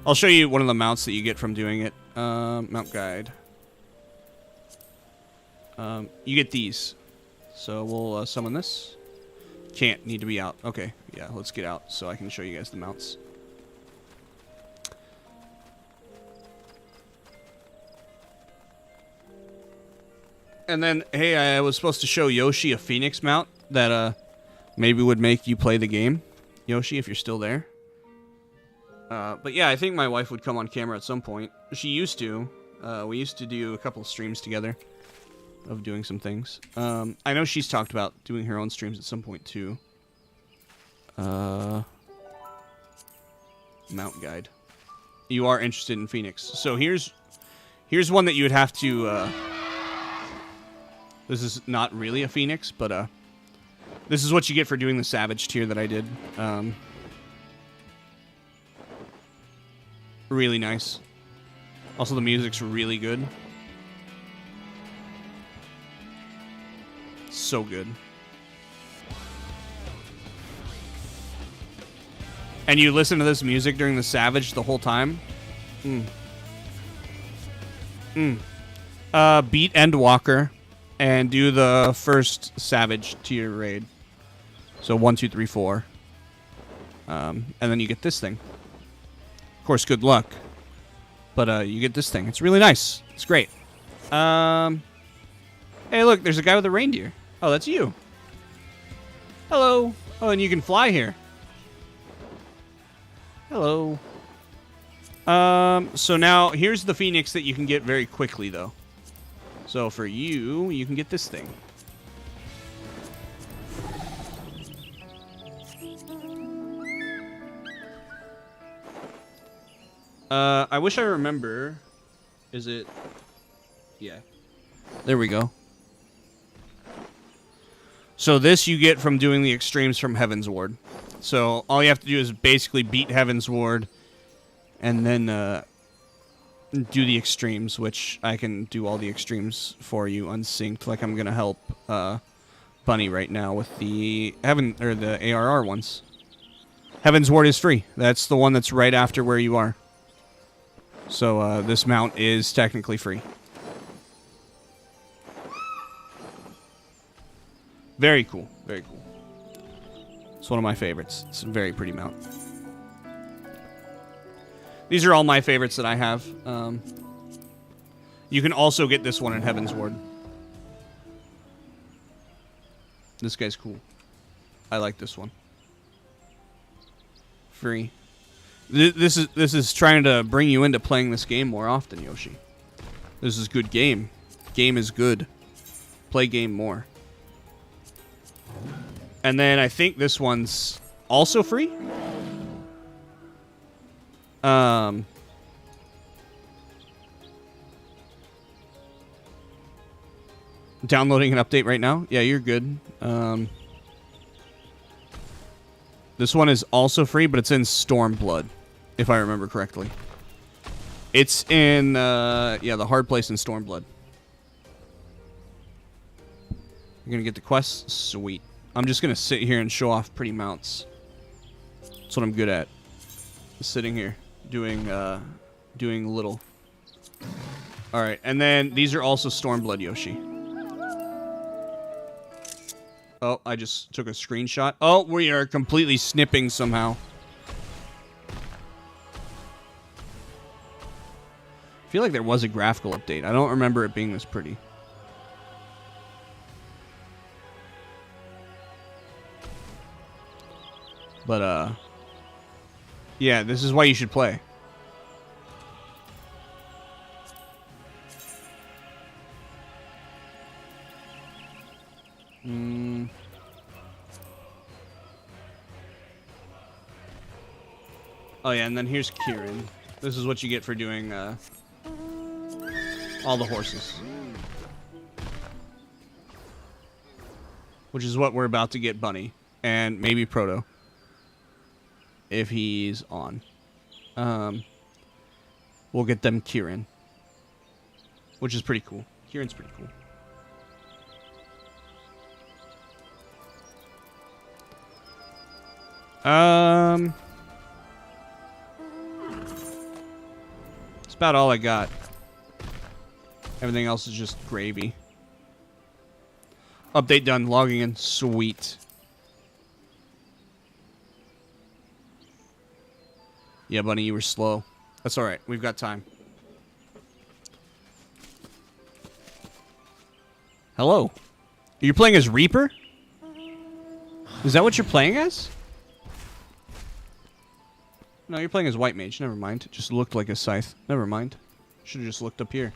Speaker 1: I'll show you one of the mounts that you get from doing it. Mount guide. You get these. So we'll summon this. Can't, need to be out. Okay, yeah, let's get out so I can show you guys the mounts. And then, hey, I was supposed to show Yoshi a Phoenix mount that maybe would make you play the game. Yoshi, if you're still there. But yeah, I think my wife would come on camera at some point. She used to. We used to do a couple of streams together of doing some things. I know she's talked about doing her own streams at some point too. Mount guide. You are interested in Phoenix. So here's one that you would have to... This is not really a Phoenix, but this is what you get for doing the Savage tier that I did. Really nice. Also, the music's really good. so good. And you listen to this music during the Savage the whole time. Beat Endwalker and do the first Savage to your raid. So 1, 2, 3, 4. And then you get this thing. Of course, good luck. But you get this thing. It's really nice. It's great. Hey, look, there's a guy with a reindeer. Oh, that's you. Hello. Oh, and you can fly here. Hello. So now, here's the Phoenix that you can get very quickly, though. So for you, you can get this thing. I wish I remember. Is it? Yeah. There we go. So this you get from doing the extremes from Heaven's Ward. So all you have to do is basically beat Heaven's Ward and then do the extremes, which I can do all the extremes for you unsynced. Like I'm going to help Bunny right now with the the ARR ones. Heaven's Ward is free. That's the one that's right after where you are. So this mount is technically free. Very cool. Very cool. It's one of my favorites. It's a very pretty mount. These are all my favorites that I have. You can also get this one in Heaven's Ward. This guy's cool. I like this one. Free. This is trying to bring you into playing this game more often, Yoshi. This is good game. Game is good. Play game more. And then I think this one's also free. Downloading an update right now? Yeah, you're good. This one is also free, but it's in Stormblood, if I remember correctly. It's in, yeah, the hard place in Stormblood. You're gonna get the quests? Sweet. I'm just gonna sit here and show off pretty mounts. That's what I'm good at. Sitting here, doing little. Alright, and then these are also Stormblood Yoshi. Oh, I just took a screenshot. Oh, we are completely snipping somehow. I feel like there was a graphical update. I don't remember it being this pretty. But, yeah, this is why you should play. Oh, yeah, and then here's Kieran. This is what you get for doing, all the horses. Which is what we're about to get Bunny. And maybe Proto. If he's on. We'll get them Kieran. Which is pretty cool. Kieran's pretty cool. That's about all I got. Everything else is just gravy. Update done. Logging in. Sweet. Yeah, Bunny, you were slow. That's alright. We've got time. Hello. You're playing as Reaper? Is that what you're playing as? No, you're playing as White Mage. Never mind. It just looked like a scythe. Never mind. Should have just looked up here.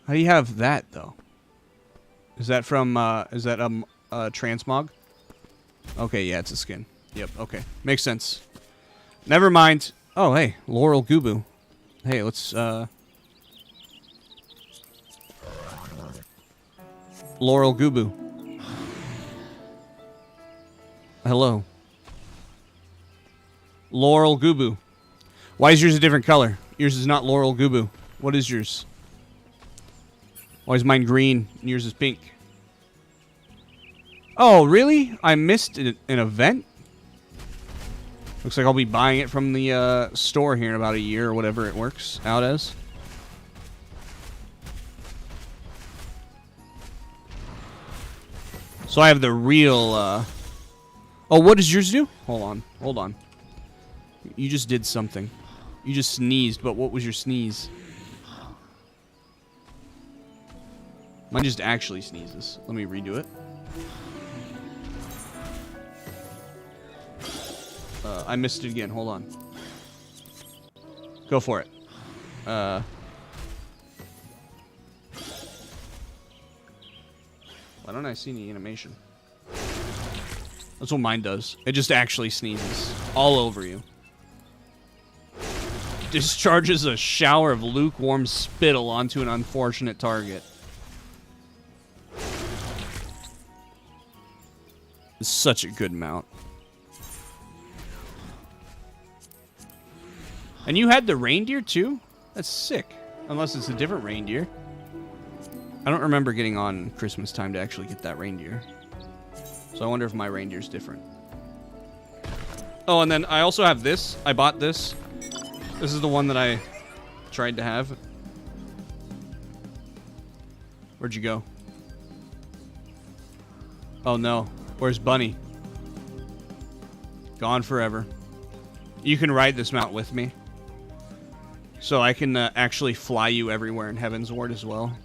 Speaker 1: How do you have that, though? Is that from, is that, transmog? Okay, yeah, it's a skin. Yep, okay. Makes sense. Never mind. Oh, hey, Laurel Gubu. Hey, let's, Laurel Gubu. Hello. Laurel Gubu. Why is yours a different color? Yours is not Laurel Gubu. What is yours? Why is mine green and yours is pink? Oh, really? I missed an event? Looks like I'll be buying it from the store here in about a year or whatever it works out as. So I have the real... Oh, what does yours do? Hold on. Hold on. You just did something. You just sneezed, but what was your sneeze? Mine just actually sneezes. Let me redo it. I missed it again. Hold on. Go for it. Why don't I see any animation? That's what mine does. It just actually sneezes all over you. Discharges a shower of lukewarm spittle onto an unfortunate target. It's such a good mount. And you had the reindeer too? That's sick. Unless it's a different reindeer. I don't remember getting on Christmas time to actually get that reindeer. So I wonder if my reindeer's different. Oh, and then I also have this. I bought this. This is the one that I tried to have. Where'd you go? Oh no. Where's Bunny? Gone forever. You can ride this mount with me. So I can actually fly you everywhere in Heaven's Ward as well.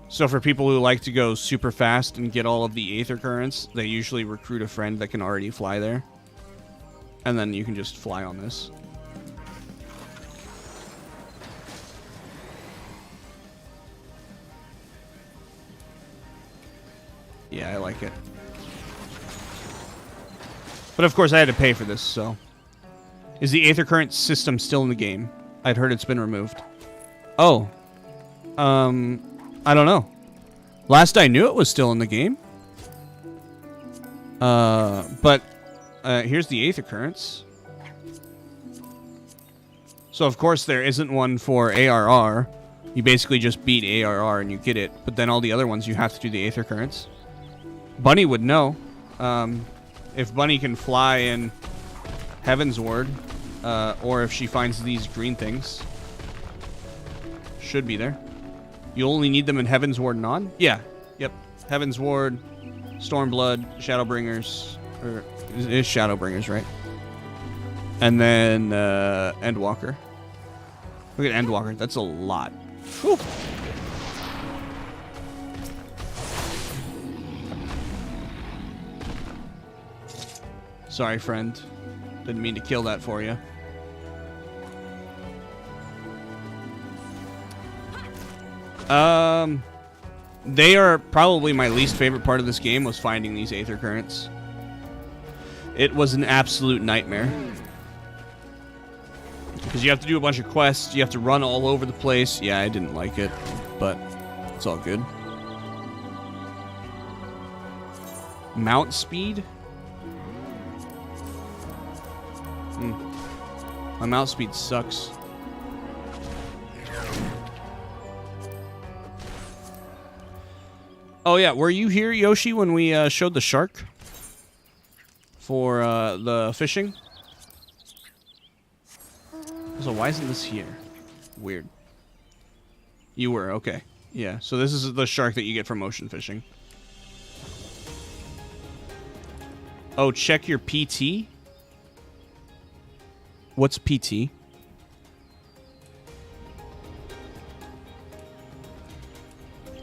Speaker 1: So for people who like to go super fast and get all of the Aether Currents, they usually recruit a friend that can already fly there. And then you can just fly on this. Yeah, I like it. But of course I had to pay for this, so... Is the Aether Current system still in the game? I'd heard it's been removed. Oh. I don't know. Last I knew it was still in the game. But here's the Aether Currents. So of course there isn't one for ARR. You basically just beat ARR and you get it. But then all the other ones you have to do the Aether Currents. Bunny would know. If Bunny can fly in Heaven's Ward, or if she finds these green things. Should be there. You only need them in Heaven's Ward and on? Yeah. Yep. Heaven's Ward, Stormblood, Shadowbringers. Or it is Shadowbringers, right? And then Endwalker. Look at Endwalker. That's a lot. Whew. Sorry, friend. Didn't mean to kill that for you. They are probably my least favorite part of this game was finding these Aether Currents. It was an absolute nightmare. Because you have to do a bunch of quests, you have to run all over the place. Yeah, I didn't like it, but it's all good. Mount speed? My mount speed sucks. Oh yeah, were you here, Yoshi, when we showed the shark? For the fishing? So why isn't this here? Weird. You were, okay. Yeah, so this is the shark that you get from ocean fishing. Oh, check your PT? What's PT?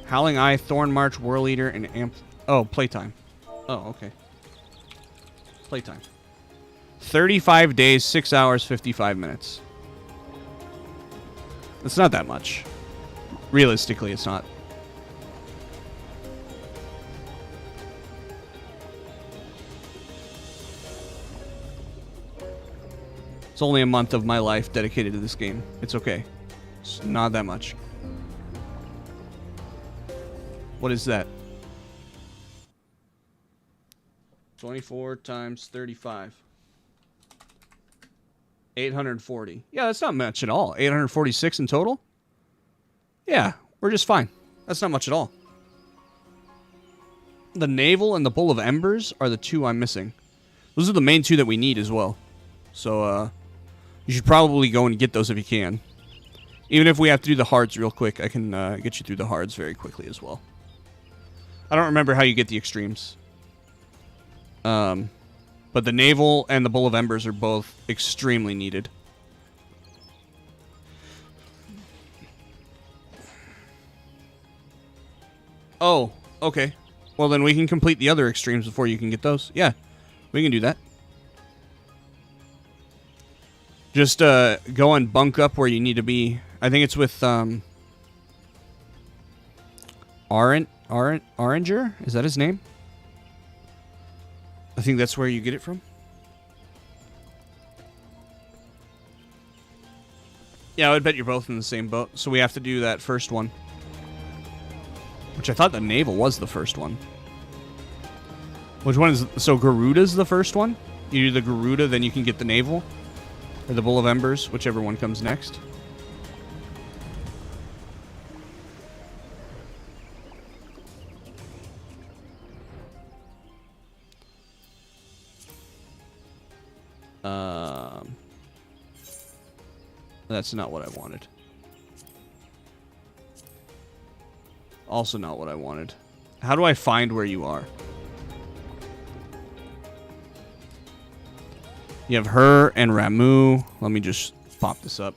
Speaker 1: Howling Eye, Thorn March, Whirl Eater, and Amp... Oh, playtime. Oh, okay. Playtime. 35 days, 6 hours, 55 minutes. It's not that much. Realistically, it's not. It's only a month of my life dedicated to this game. It's okay. It's not that much. What is that? 24 times 35. 840. Yeah, that's not much at all. 846 in total? Yeah, we're just fine. That's not much at all. The Navel and the Bowl of Embers are the two I'm missing. Those are the main two that we need as well. So, you should probably go and get those if you can. Even if we have to do the hards real quick, I can get you through the hards very quickly as well. I don't remember how you get the extremes. But the Navel and the Bowl of Embers are both extremely needed. Oh, okay. Well, then we can complete the other extremes before you can get those. Yeah, we can do that. Just go and bunk up where you need to be. I think it's with Oranger? Is that his name? I think that's where you get it from. Yeah, I would bet you're both in the same boat. So we have to do that first one. Which I thought the Navel was the first one. Which one is... So Garuda's the first one? You do the Garuda, then you can get the Navel. Or the Bowl of Embers, whichever one comes next. That's not what I wanted. Also not what I wanted. How do I find where you are? You have her and Ramu. Let me just pop this up.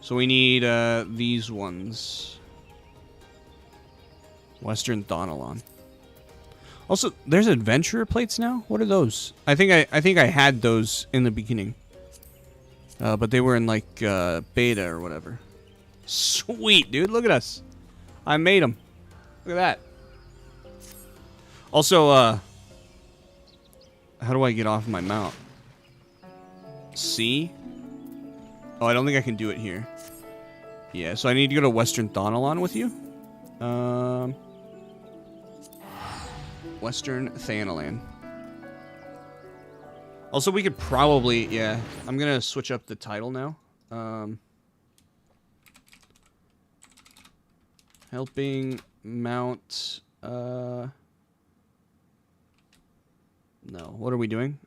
Speaker 1: So we need these ones. Western Thonalon. Also, there's adventurer plates now. What are those? I think I had those in the beginning, but they were in like beta or whatever. Sweet, dude. Look at us. I made them. Look at that. Also, how do I get off my mount? C? Oh, I don't think I can do it here. Yeah, so I need to go to Western Thonalon with you. Western Thanalan. Also, we could probably... Yeah, I'm going to switch up the title now. Helping mount... No, what are we doing?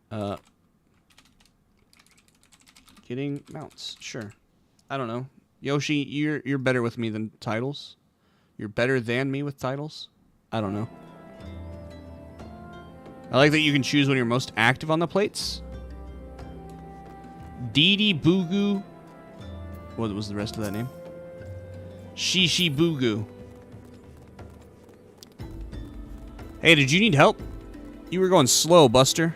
Speaker 1: Getting mounts. Sure. I don't know. Yoshi, you're better with me than titles. You're better than me with titles. I don't know. I like that you can choose when you're most active on the plates. Didi Bugu. What was the rest of that name? Shishi Bugu. Hey, did you need help? You were going slow, Buster.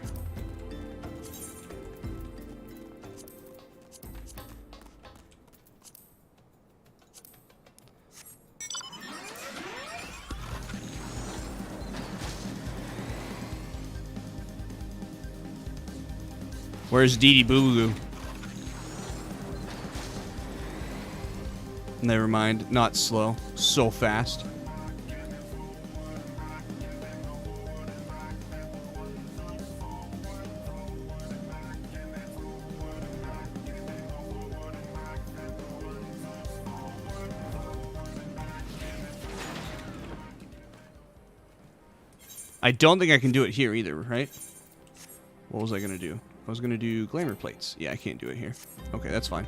Speaker 1: Where's Didi Boo Boo? Never mind. Not slow. So fast. I don't think I can do it here either, right? What was I going to do? I was going to do glamour plates. Yeah, I can't do it here. Okay, that's fine.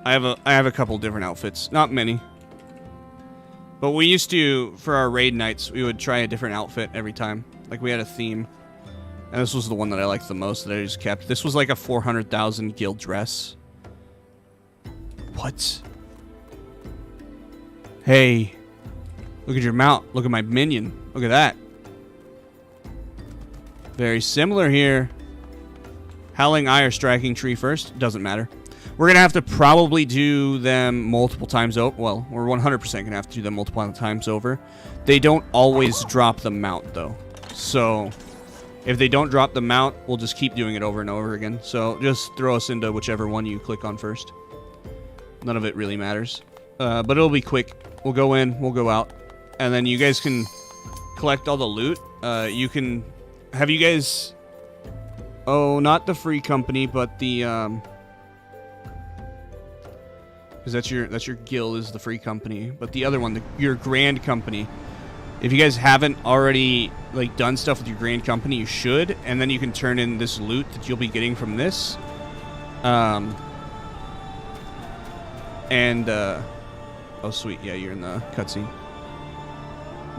Speaker 1: I have a couple different outfits. Not many. But we used to, for our raid nights, we would try a different outfit every time. Like, we had a theme. And this was the one that I liked the most that I just kept. This was like a 400,000 guild dress. What? Hey. Look at your mount. Look at my minion. Look at that. Very similar here. Howling Eye or Striking Tree first. Doesn't matter. We're going to have to probably do them multiple times over. Well, we're 100% going to have to do them multiple times over. They don't always drop the mount, though. So, if they don't drop the mount, we'll just keep doing it over and over again. So, just throw us into whichever one you click on first. None of it really matters. But it'll be quick. We'll go in, we'll go out. And then you guys can collect all the loot. You can... Have you guys... Oh, not the free company, but the... because that's your guild is the free company. But the other one, your grand company, if you guys haven't already like done stuff with your grand company, you should, and then you can turn in this loot that you'll be getting from this. Oh sweet, yeah, you're in the cutscene.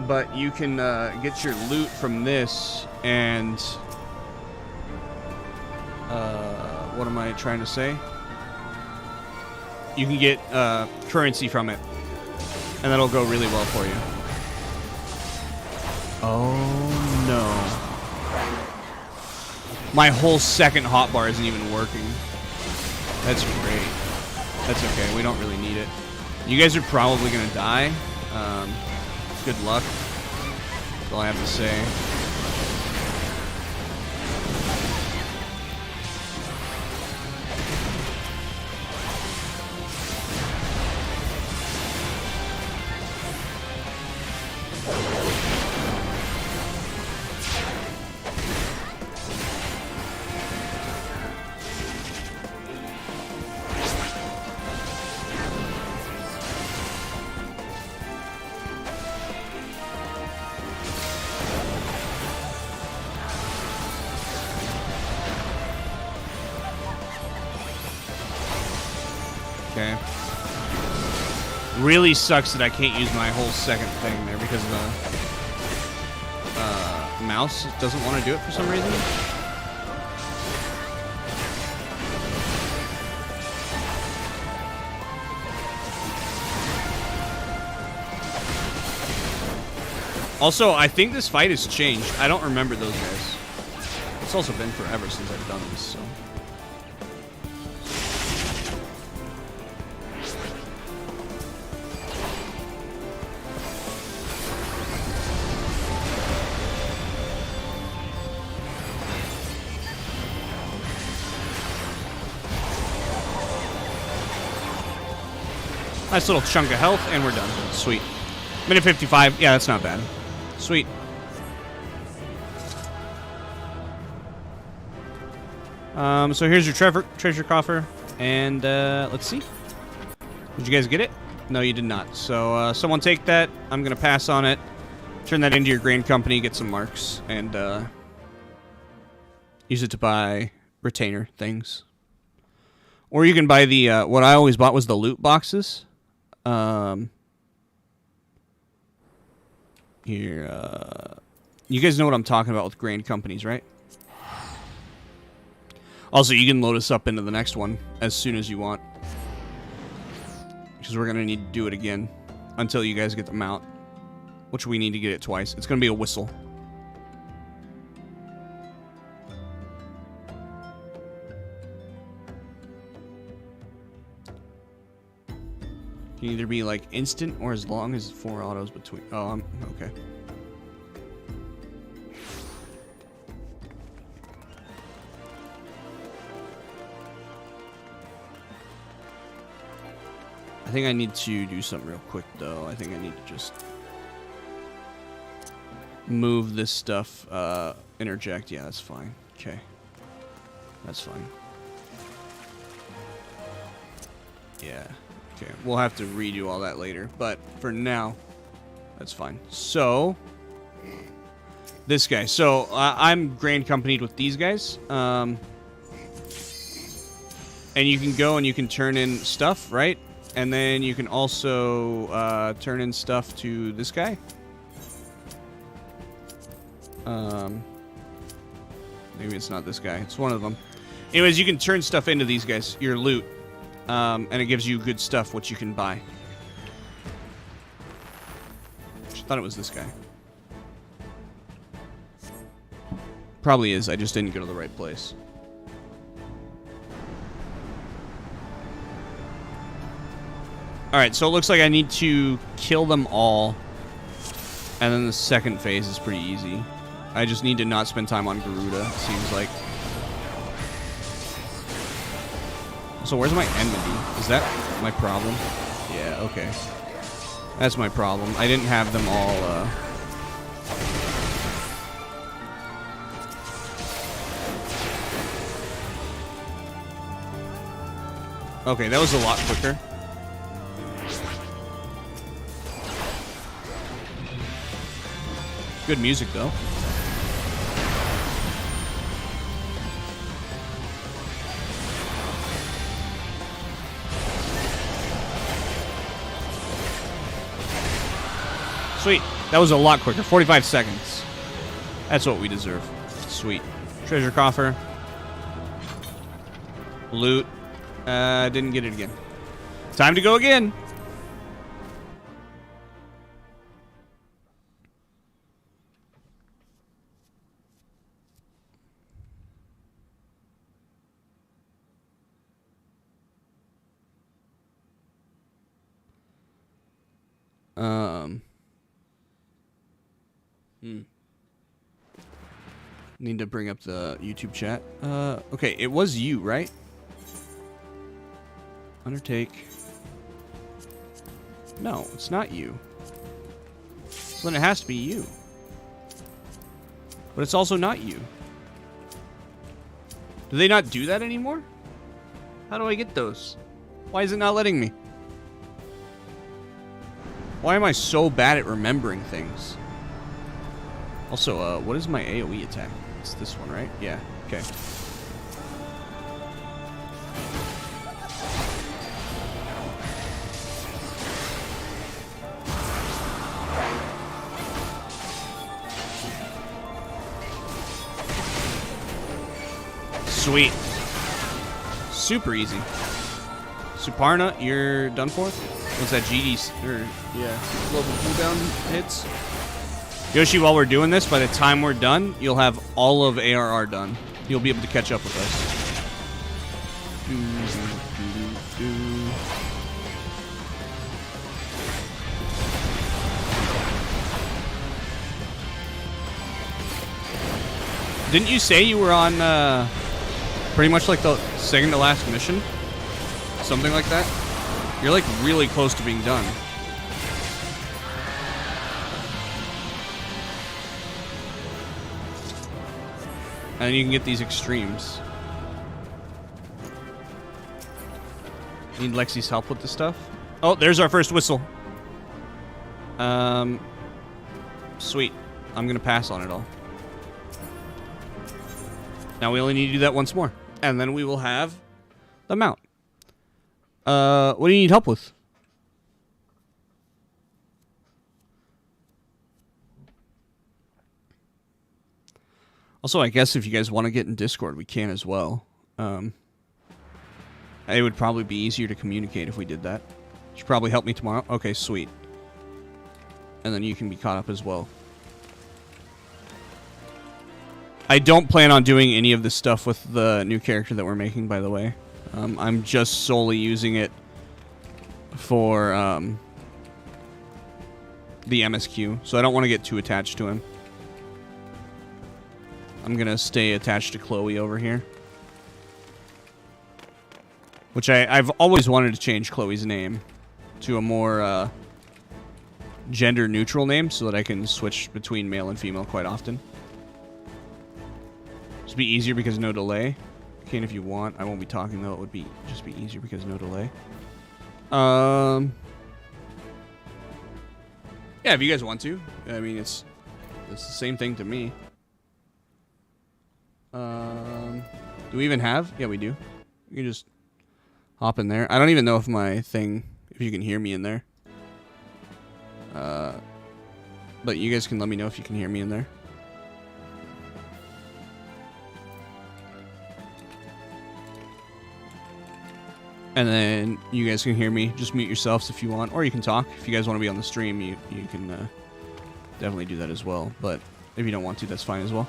Speaker 1: But you can get your loot from this, and what am I trying to say? You can get currency from it, and that'll go really well for you. Oh no. My whole second hotbar isn't even working. That's great. That's okay, we don't really need it. You guys are probably gonna die. Good luck. That's all I have to say. Okay. Really sucks that I can't use my whole second thing there because the mouse doesn't want to do it for some reason. Also, I think this fight has changed. I don't remember those guys. It's also been forever since I've done this, so... Nice little chunk of health, and we're done. Sweet. Minute 55. Yeah, that's not bad. Sweet. So here's your treasure coffer, and let's see. Did you guys get it? No, you did not. So someone take that. I'm gonna pass on it. Turn that into your grand company, get some marks, and use it to buy retainer things. Or you can buy the what I always bought was the loot boxes. Here, you guys know what I'm talking about with grand companies, right? Also, you can load us up into the next one as soon as you want. Because we're going to need to do it again until you guys get the mount. Which we need to get it twice. It's going to be a whistle. Can either be like instant or as long as 4 autos between. Oh, I'm okay. I think I need to do something real quick though. I think I need to just move this stuff. Interject. Yeah, that's fine. Okay. That's fine. Yeah. Okay, we'll have to redo all that later, but for now, that's fine. So, this guy. So, I'm grand companied with these guys. And you can go and you can turn in stuff, right? And then you can also turn in stuff to this guy. Maybe it's not this guy. It's one of them. Anyways, you can turn stuff into these guys, your loot. And it gives you good stuff, which you can buy. I thought it was this guy. Probably is, I just didn't go to the right place. Alright, so it looks like I need to kill them all. And then the second phase is pretty easy. I just need to not spend time on Garuda, it seems like. So where's my enmity? Is that my problem? Yeah, okay. That's my problem. I didn't have them all, Okay, that was a lot quicker. Good music, though. Sweet. That was a lot quicker. 45 seconds. That's what we deserve. Sweet. Treasure coffer. Loot. Didn't get it again. Time to go again. Need to bring up the YouTube chat. Okay, it was you, right? Undertake. No, it's not you. So then it has to be you. But it's also not you. Do they not do that anymore? How do I get those? Why is it not letting me? Why am I so bad at remembering things? Also, what is my AoE attack? It's this one, right? Yeah, okay. Sweet. Super easy. Suparna, you're done for? What's that GD, or, yeah, global cooldown hits? Yoshi, while we're doing this, by the time we're done, you'll have all of ARR done. You'll be able to catch up with us. Didn't you say you were on, pretty much like the second to last mission? Something like that? You're like really close to being done. And you can get these extremes. Need Lexi's help with this stuff? Oh, there's our first whistle. Sweet. I'm gonna pass on it all. Now we only need to do that once more. And then we will have the mount. What do you need help with? Also, I guess if you guys want to get in Discord, we can as well. It would probably be easier to communicate if we did that. You should probably help me tomorrow. Okay, sweet. And then you can be caught up as well. I don't plan on doing any of this stuff with the new character that we're making, by the way. I'm just solely using it for the MSQ, so I don't want to get too attached to him. I'm going to stay attached to Chloe over here. Which I've always wanted to change Chloe's name to a more gender-neutral name so that I can switch between male and female quite often. Just be easier because no delay. You can if you want. I won't be talking though. It would be just be easier because no delay. Yeah, if you guys want to. I mean, it's the same thing to me. Do we even have? Yeah, we do. You can just hop in there. I don't even know if my thing, if you can hear me in there. But you guys can let me know if you can hear me in there. And then you guys can hear me. Just mute yourselves if you want, or you can talk. If you guys want to be on the stream, you can definitely do that as well. But if you don't want to, that's fine as well.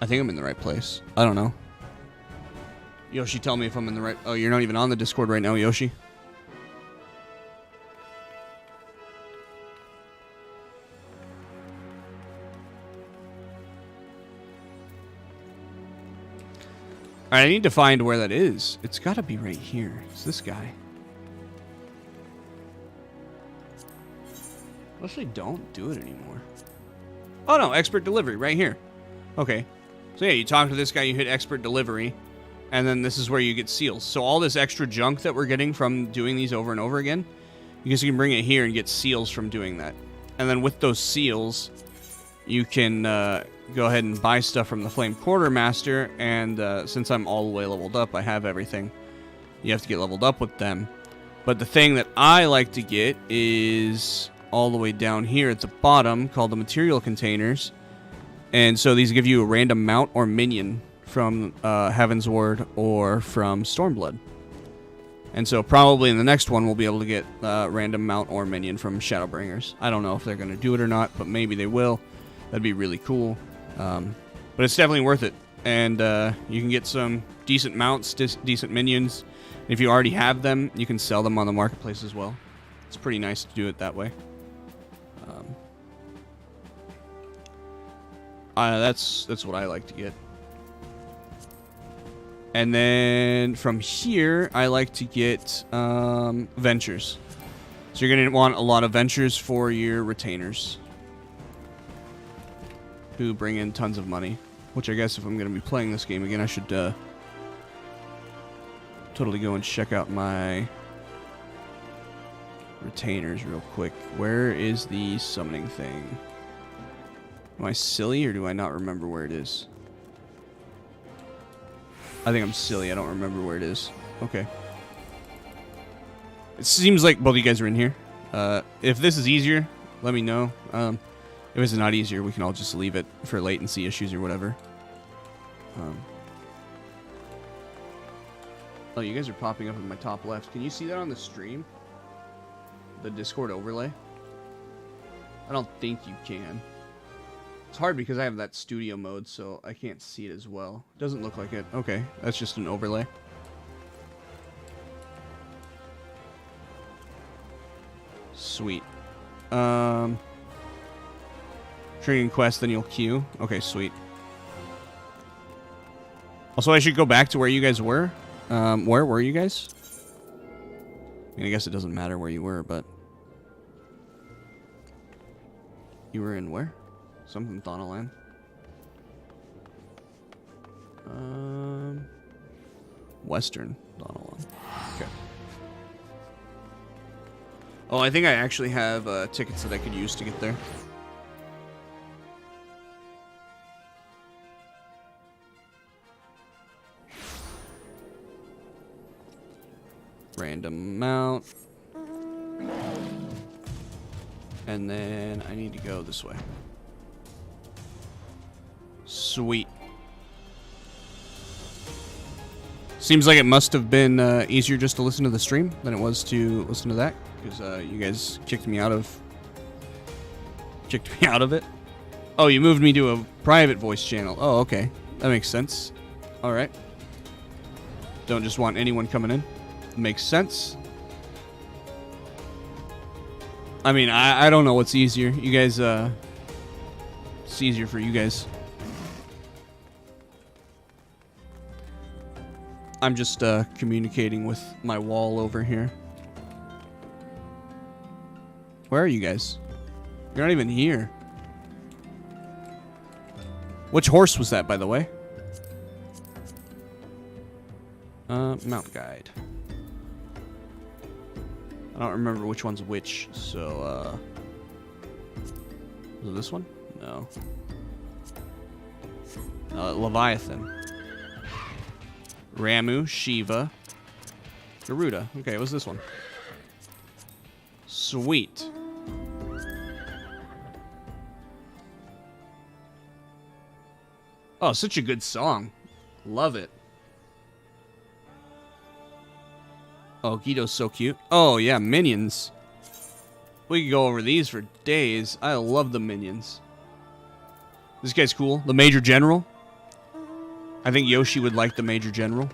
Speaker 1: I think I'm in the right place. I don't know. Yoshi, tell me if I'm in the right... Oh, you're not even on the Discord right now, Yoshi. Alright, I need to find where that is. It's gotta be right here. It's this guy. Actually, don't do it anymore. Oh no, expert delivery, right here. Okay. So yeah, you talk to this guy, you hit expert delivery, and then this is where you get seals. So all this extra junk that we're getting from doing these over and over again, you can bring it here and get seals from doing that. And then with those seals, you can go ahead and buy stuff from the Flame Quartermaster, and since I'm all the way leveled up, I have everything. You have to get leveled up with them. But the thing that I like to get is all the way down here at the bottom, called the material containers. And so these give you a random mount or minion from Heaven's Ward or from Stormblood. And so probably in the next one we'll be able to get random mount or minion from Shadowbringers. I don't know if they're going to do it or not, but maybe they will. That'd be really cool. But it's definitely worth it. And you can get some decent mounts, decent minions. If you already have them, you can sell them on the marketplace as well. It's pretty nice to do it that way. That's what I like to get. And then from here, I like to get ventures. So you're going to want a lot of ventures for your retainers, who bring in tons of money. Which I guess if I'm going to be playing this game again, I should totally go and check out my retainers real quick. Where is the summoning thing? Am I silly, or do I not remember where it is? I think I'm silly. I don't remember where it is. Okay. It seems like both of you guys are in here. If this is easier, let me know. If it's not easier, we can all just leave it for latency issues or whatever. Oh, you guys are popping up in my top left. Can you see that on the stream? The Discord overlay? I don't think you can. It's hard because I have that studio mode, so I can't see it as well. Doesn't look like it. Okay, that's just an overlay. Sweet. Triggering quest, then you'll queue. Okay, sweet. Also, I should go back to where you guys were. Where were you guys? I mean, I guess it doesn't matter where you were, but... You were in where? Something Thanalan. Western Thanalan. Okay. Oh, I think I actually have tickets that I could use to get there. Random mount. And then I need to go this way. Sweet. Seems like it must have been easier just to listen to the stream than it was to listen to that, because you guys kicked me out of it. Oh, you moved me to a private voice channel. Oh, okay. That makes sense. All right. Don't just want anyone coming in. Makes sense. I mean, I don't know what's easier. You guys, it's easier for you guys. I'm just communicating with my wall over here. Where are you guys? You're not even here. Which horse was that, by the way? Mount guide. I don't remember which one's which, so, was it this one? No. Leviathan. Ramu, Shiva, Garuda. Okay, it was this one. Sweet. Oh, such a good song. Love it. Oh, Guido's so cute. Oh, yeah, minions. We could go over these for days. I love the minions. This guy's cool. The Major General. I think Yoshi would like the Major General.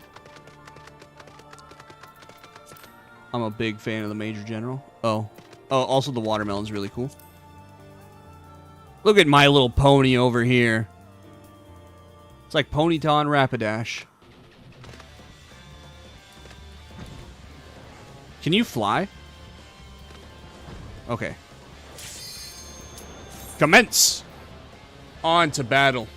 Speaker 1: I'm a big fan of the Major General. Oh. Oh, also the watermelon's really cool. Look at My Little Pony over here. It's like Ponyta and Rapidash. Can you fly? Okay. Commence! On to battle.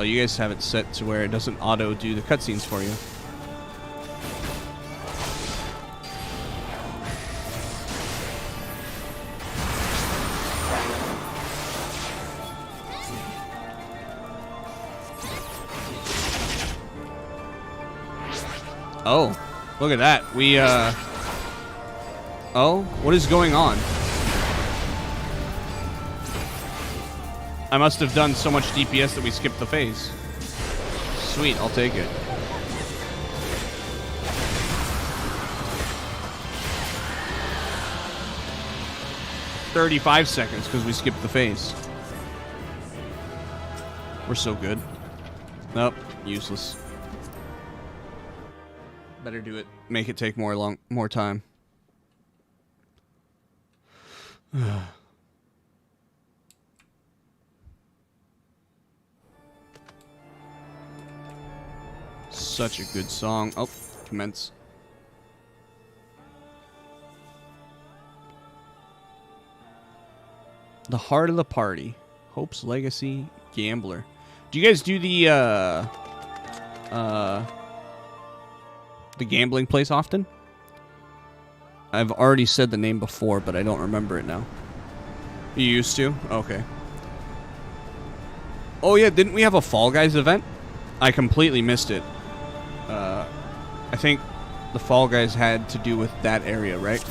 Speaker 1: Oh, you guys have it set to where it doesn't auto do the cutscenes for you. Oh, look at that. We, oh, what is going on? I must have done so much DPS that we skipped the phase. Sweet, I'll take it. "35 seconds because we skipped the phase. We're so good. Nope, useless. Better do it. Make it take more time. Such a good song. Oh, commence. The heart of the party. Hope's Legacy Gambler. Do you guys do the gambling place often? I've already said the name before, but I don't remember it now. You used to? Okay. Oh yeah, didn't we have a Fall Guys event? I completely missed it. I think the Fall Guys had to do with that area, right?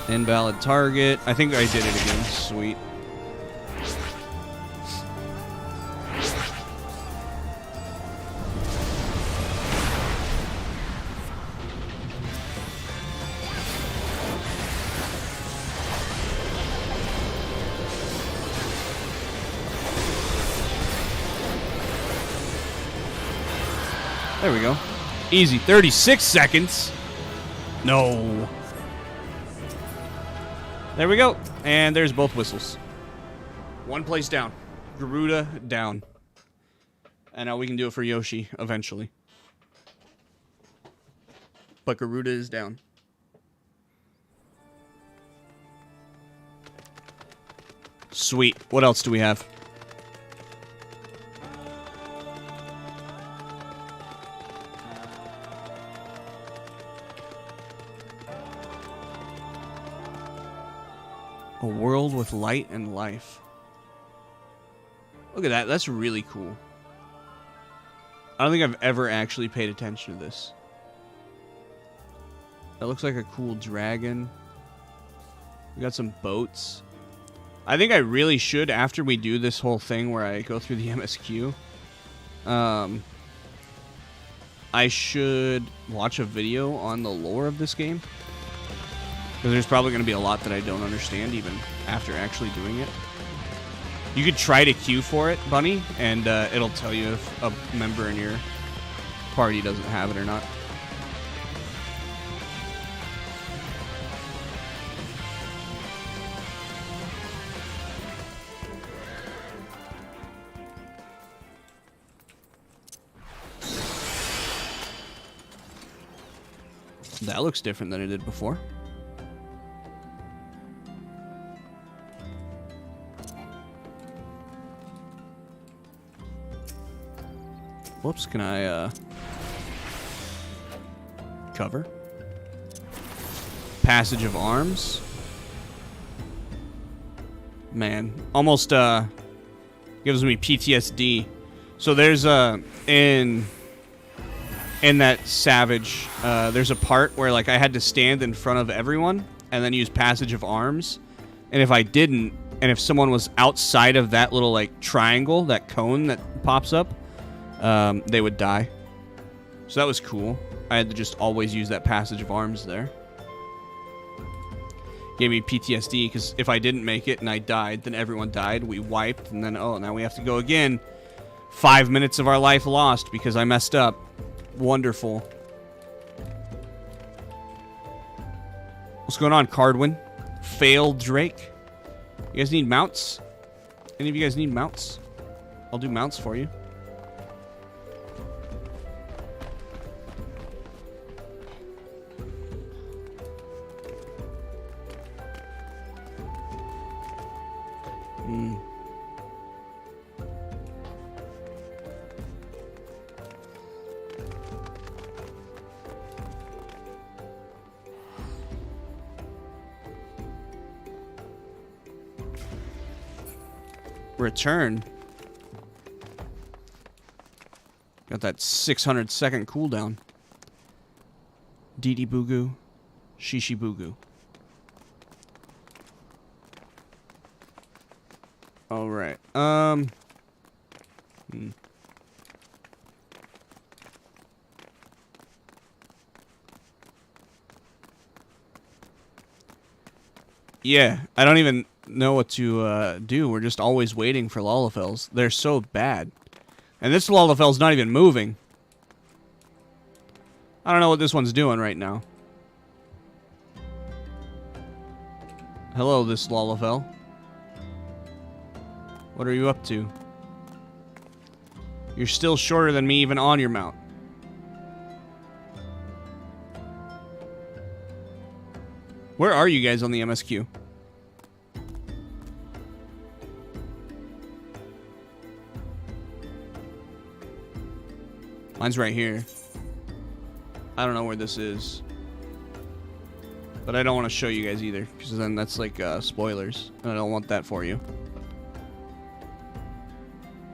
Speaker 1: Invalid target. I think I did it again. Sweet. There we go. Easy. 36 seconds. No. There we go. And there's both whistles. One place down. Garuda down. And now we can do it for Yoshi eventually. But Garuda is down. Sweet. What else do we have? A world with light and life. Look at that. That's really cool. I don't think I've ever actually paid attention to this. That looks like a cool dragon. We got some boats. I think I really should, after we do this whole thing where I go through the MSQ, I should watch a video on the lore of this game. Because there's probably going to be a lot that I don't understand even after actually doing it. You could try to queue for it, Bunny, and it'll tell you if a member in your party doesn't have it or not. That looks different than it did before. Whoops, can I, cover? Passage of Arms. Man, almost, gives me PTSD. So there's, in that Savage, there's a part where, like, I had to stand in front of everyone and then use Passage of Arms. And if I didn't, and if someone was outside of that little, like, triangle, that cone that pops up, they would die. So that was cool. I had to just always use that Passage of Arms there. Gave me PTSD, because if I didn't make it and I died, then everyone died. We wiped, and then, oh, now we have to go again. 5 minutes of our life lost because I messed up. Wonderful. What's going on, Cardwin? Failed Drake. You guys need mounts? Any of you guys need mounts? I'll do mounts for you. return. Got that 600-second cooldown. Didi Boogoo. Shishi Boogoo. Alright. Yeah, I don't even know what to do. We're just always waiting for Lalafels. They're so bad. And this Lalafel's not even moving. I don't know what this one's doing right now. Hello, this Lalafel. What are you up to? You're still shorter than me even on your mount. Where are you guys on the MSQ? Mine's right here. I don't know where this is. But I don't want to show you guys either, because then that's like spoilers. And I don't want that for you.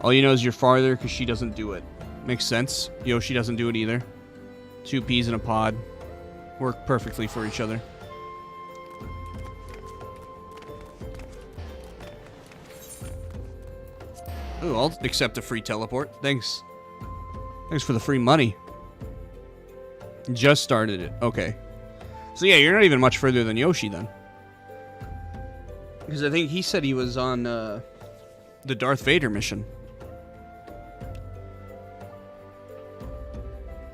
Speaker 1: All you know is you're farther because she doesn't do it. Makes sense. Yoshi doesn't do it either. Two peas in a pod. Work perfectly for each other. Ooh, I'll accept a free teleport. Thanks. Thanks for the free money. Just started it. Okay. So yeah, you're not even much further than Yoshi then. Because I think he said he was on the Darth Vader mission.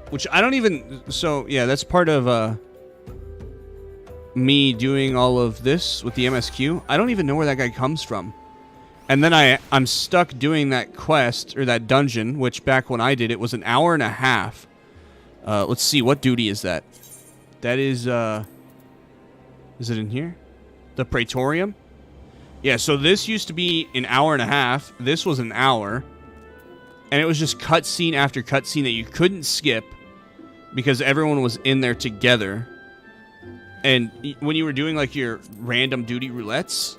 Speaker 1: Which I don't even... So, yeah, that's part of me doing all of this with the MSQ. I don't even know where that guy comes from. And then I'm stuck doing that quest, or that dungeon, which back when I did it was an hour and a half. Let's see, what duty is that? That is it in here? The Praetorium? Yeah, so this used to be an hour and a half. This was an hour. And it was just cutscene after cutscene that you couldn't skip because everyone was in there together. And when you were doing, like, your random duty roulettes,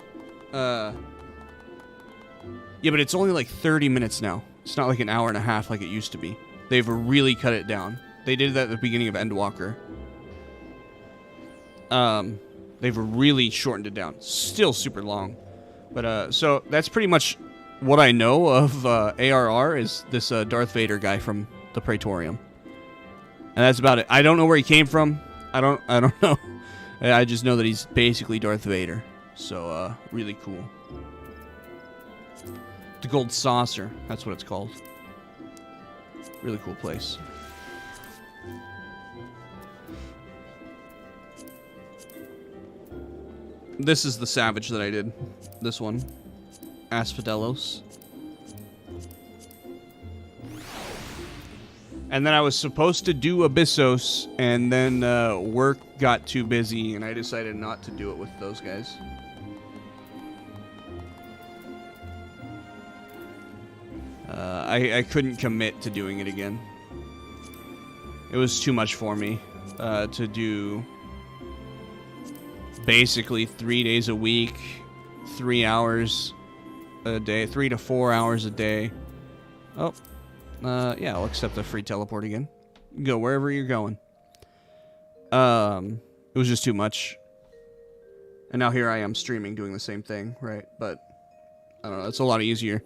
Speaker 1: yeah, but it's only like 30 minutes now. It's not like an hour and a half like it used to be. They've really cut it down. They did that at the beginning of Endwalker. They've really shortened it down. Still super long. But, so that's pretty much what I know of ARR is this Darth Vader guy from the Praetorium. And that's about it. I don't know where he came from. I don't know. I just know that he's basically Darth Vader. So, really cool. The Gold Saucer. That's what it's called. Really cool place. This is the Savage that I did. This one. Asphodelos. And then I was supposed to do Abyssos, and then work got too busy, and I decided not to do it with those guys. I couldn't commit to doing it again. It was too much for me to do basically 3 days a week, 3 hours a day, 3 to 4 hours a day. Oh, yeah, I'll accept the free teleport again. Go wherever you're going. It was just too much. And now here I am streaming doing the same thing, right? But I don't know, it's a lot easier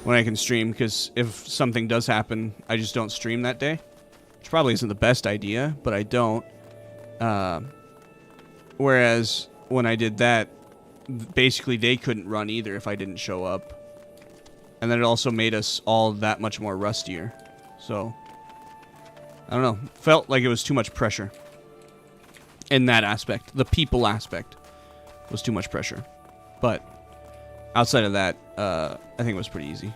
Speaker 1: when I can stream, because if something does happen, I just don't stream that day. Which probably isn't the best idea, but I don't. Whereas when I did that, basically they couldn't run either if I didn't show up. And then it also made us all that much more rustier. So, I don't know. Felt like it was too much pressure. In that aspect. The people aspect was too much pressure. But outside of that, I think it was pretty easy.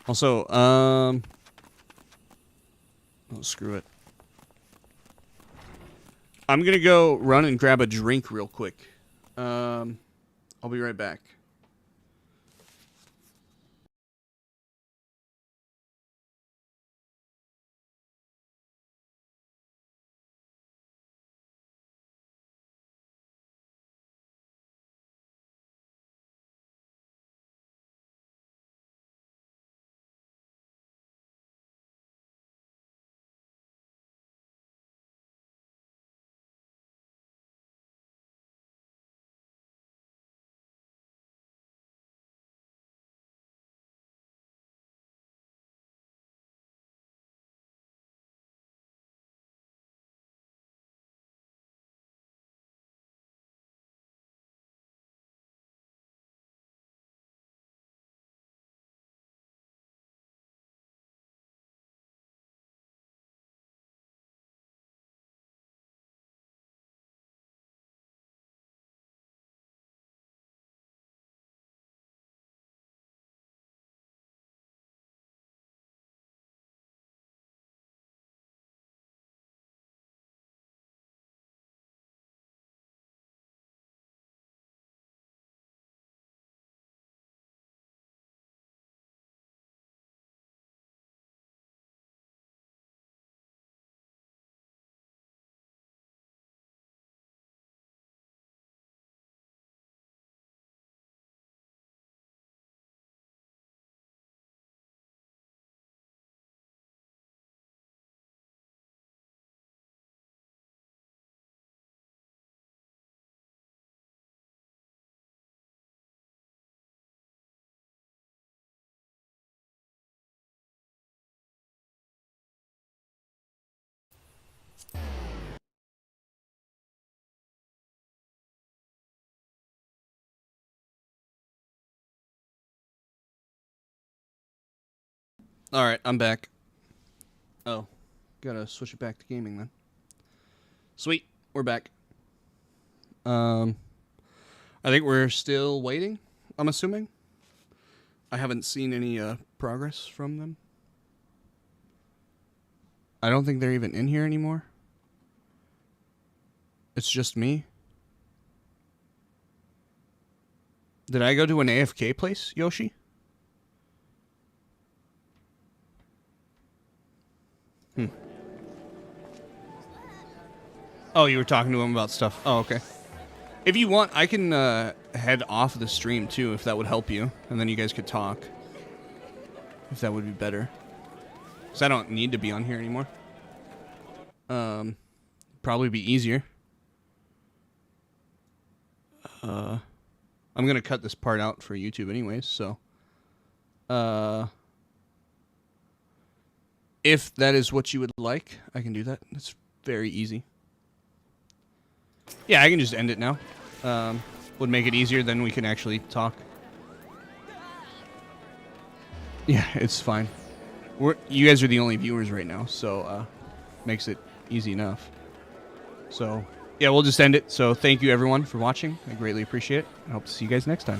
Speaker 1: Also, oh, screw it. I'm gonna go run and grab a drink real quick. I'll be right back. All right, I'm back. Oh, gotta switch it back to gaming then. Sweet, we're back. I think we're still waiting, I'm assuming. I haven't seen any progress from them. I don't think they're even in here anymore. It's just me. Did I go to an AFK place, Yoshi? Oh, you were talking to him about stuff. Oh, okay. If you want, I can head off the stream, too, if that would help you. And then you guys could talk. If that would be better. Because I don't need to be on here anymore. Probably be easier. I'm going to cut this part out for YouTube anyways, so... if that is what you would like, I can do that. It's very easy. Yeah, I can just end it now. Would make it easier, then we can actually talk. Yeah, it's fine. You guys are the only viewers right now, so makes it easy enough. So, yeah, we'll just end it. So thank you, everyone, for watching. I greatly appreciate it. I hope to see you guys next time.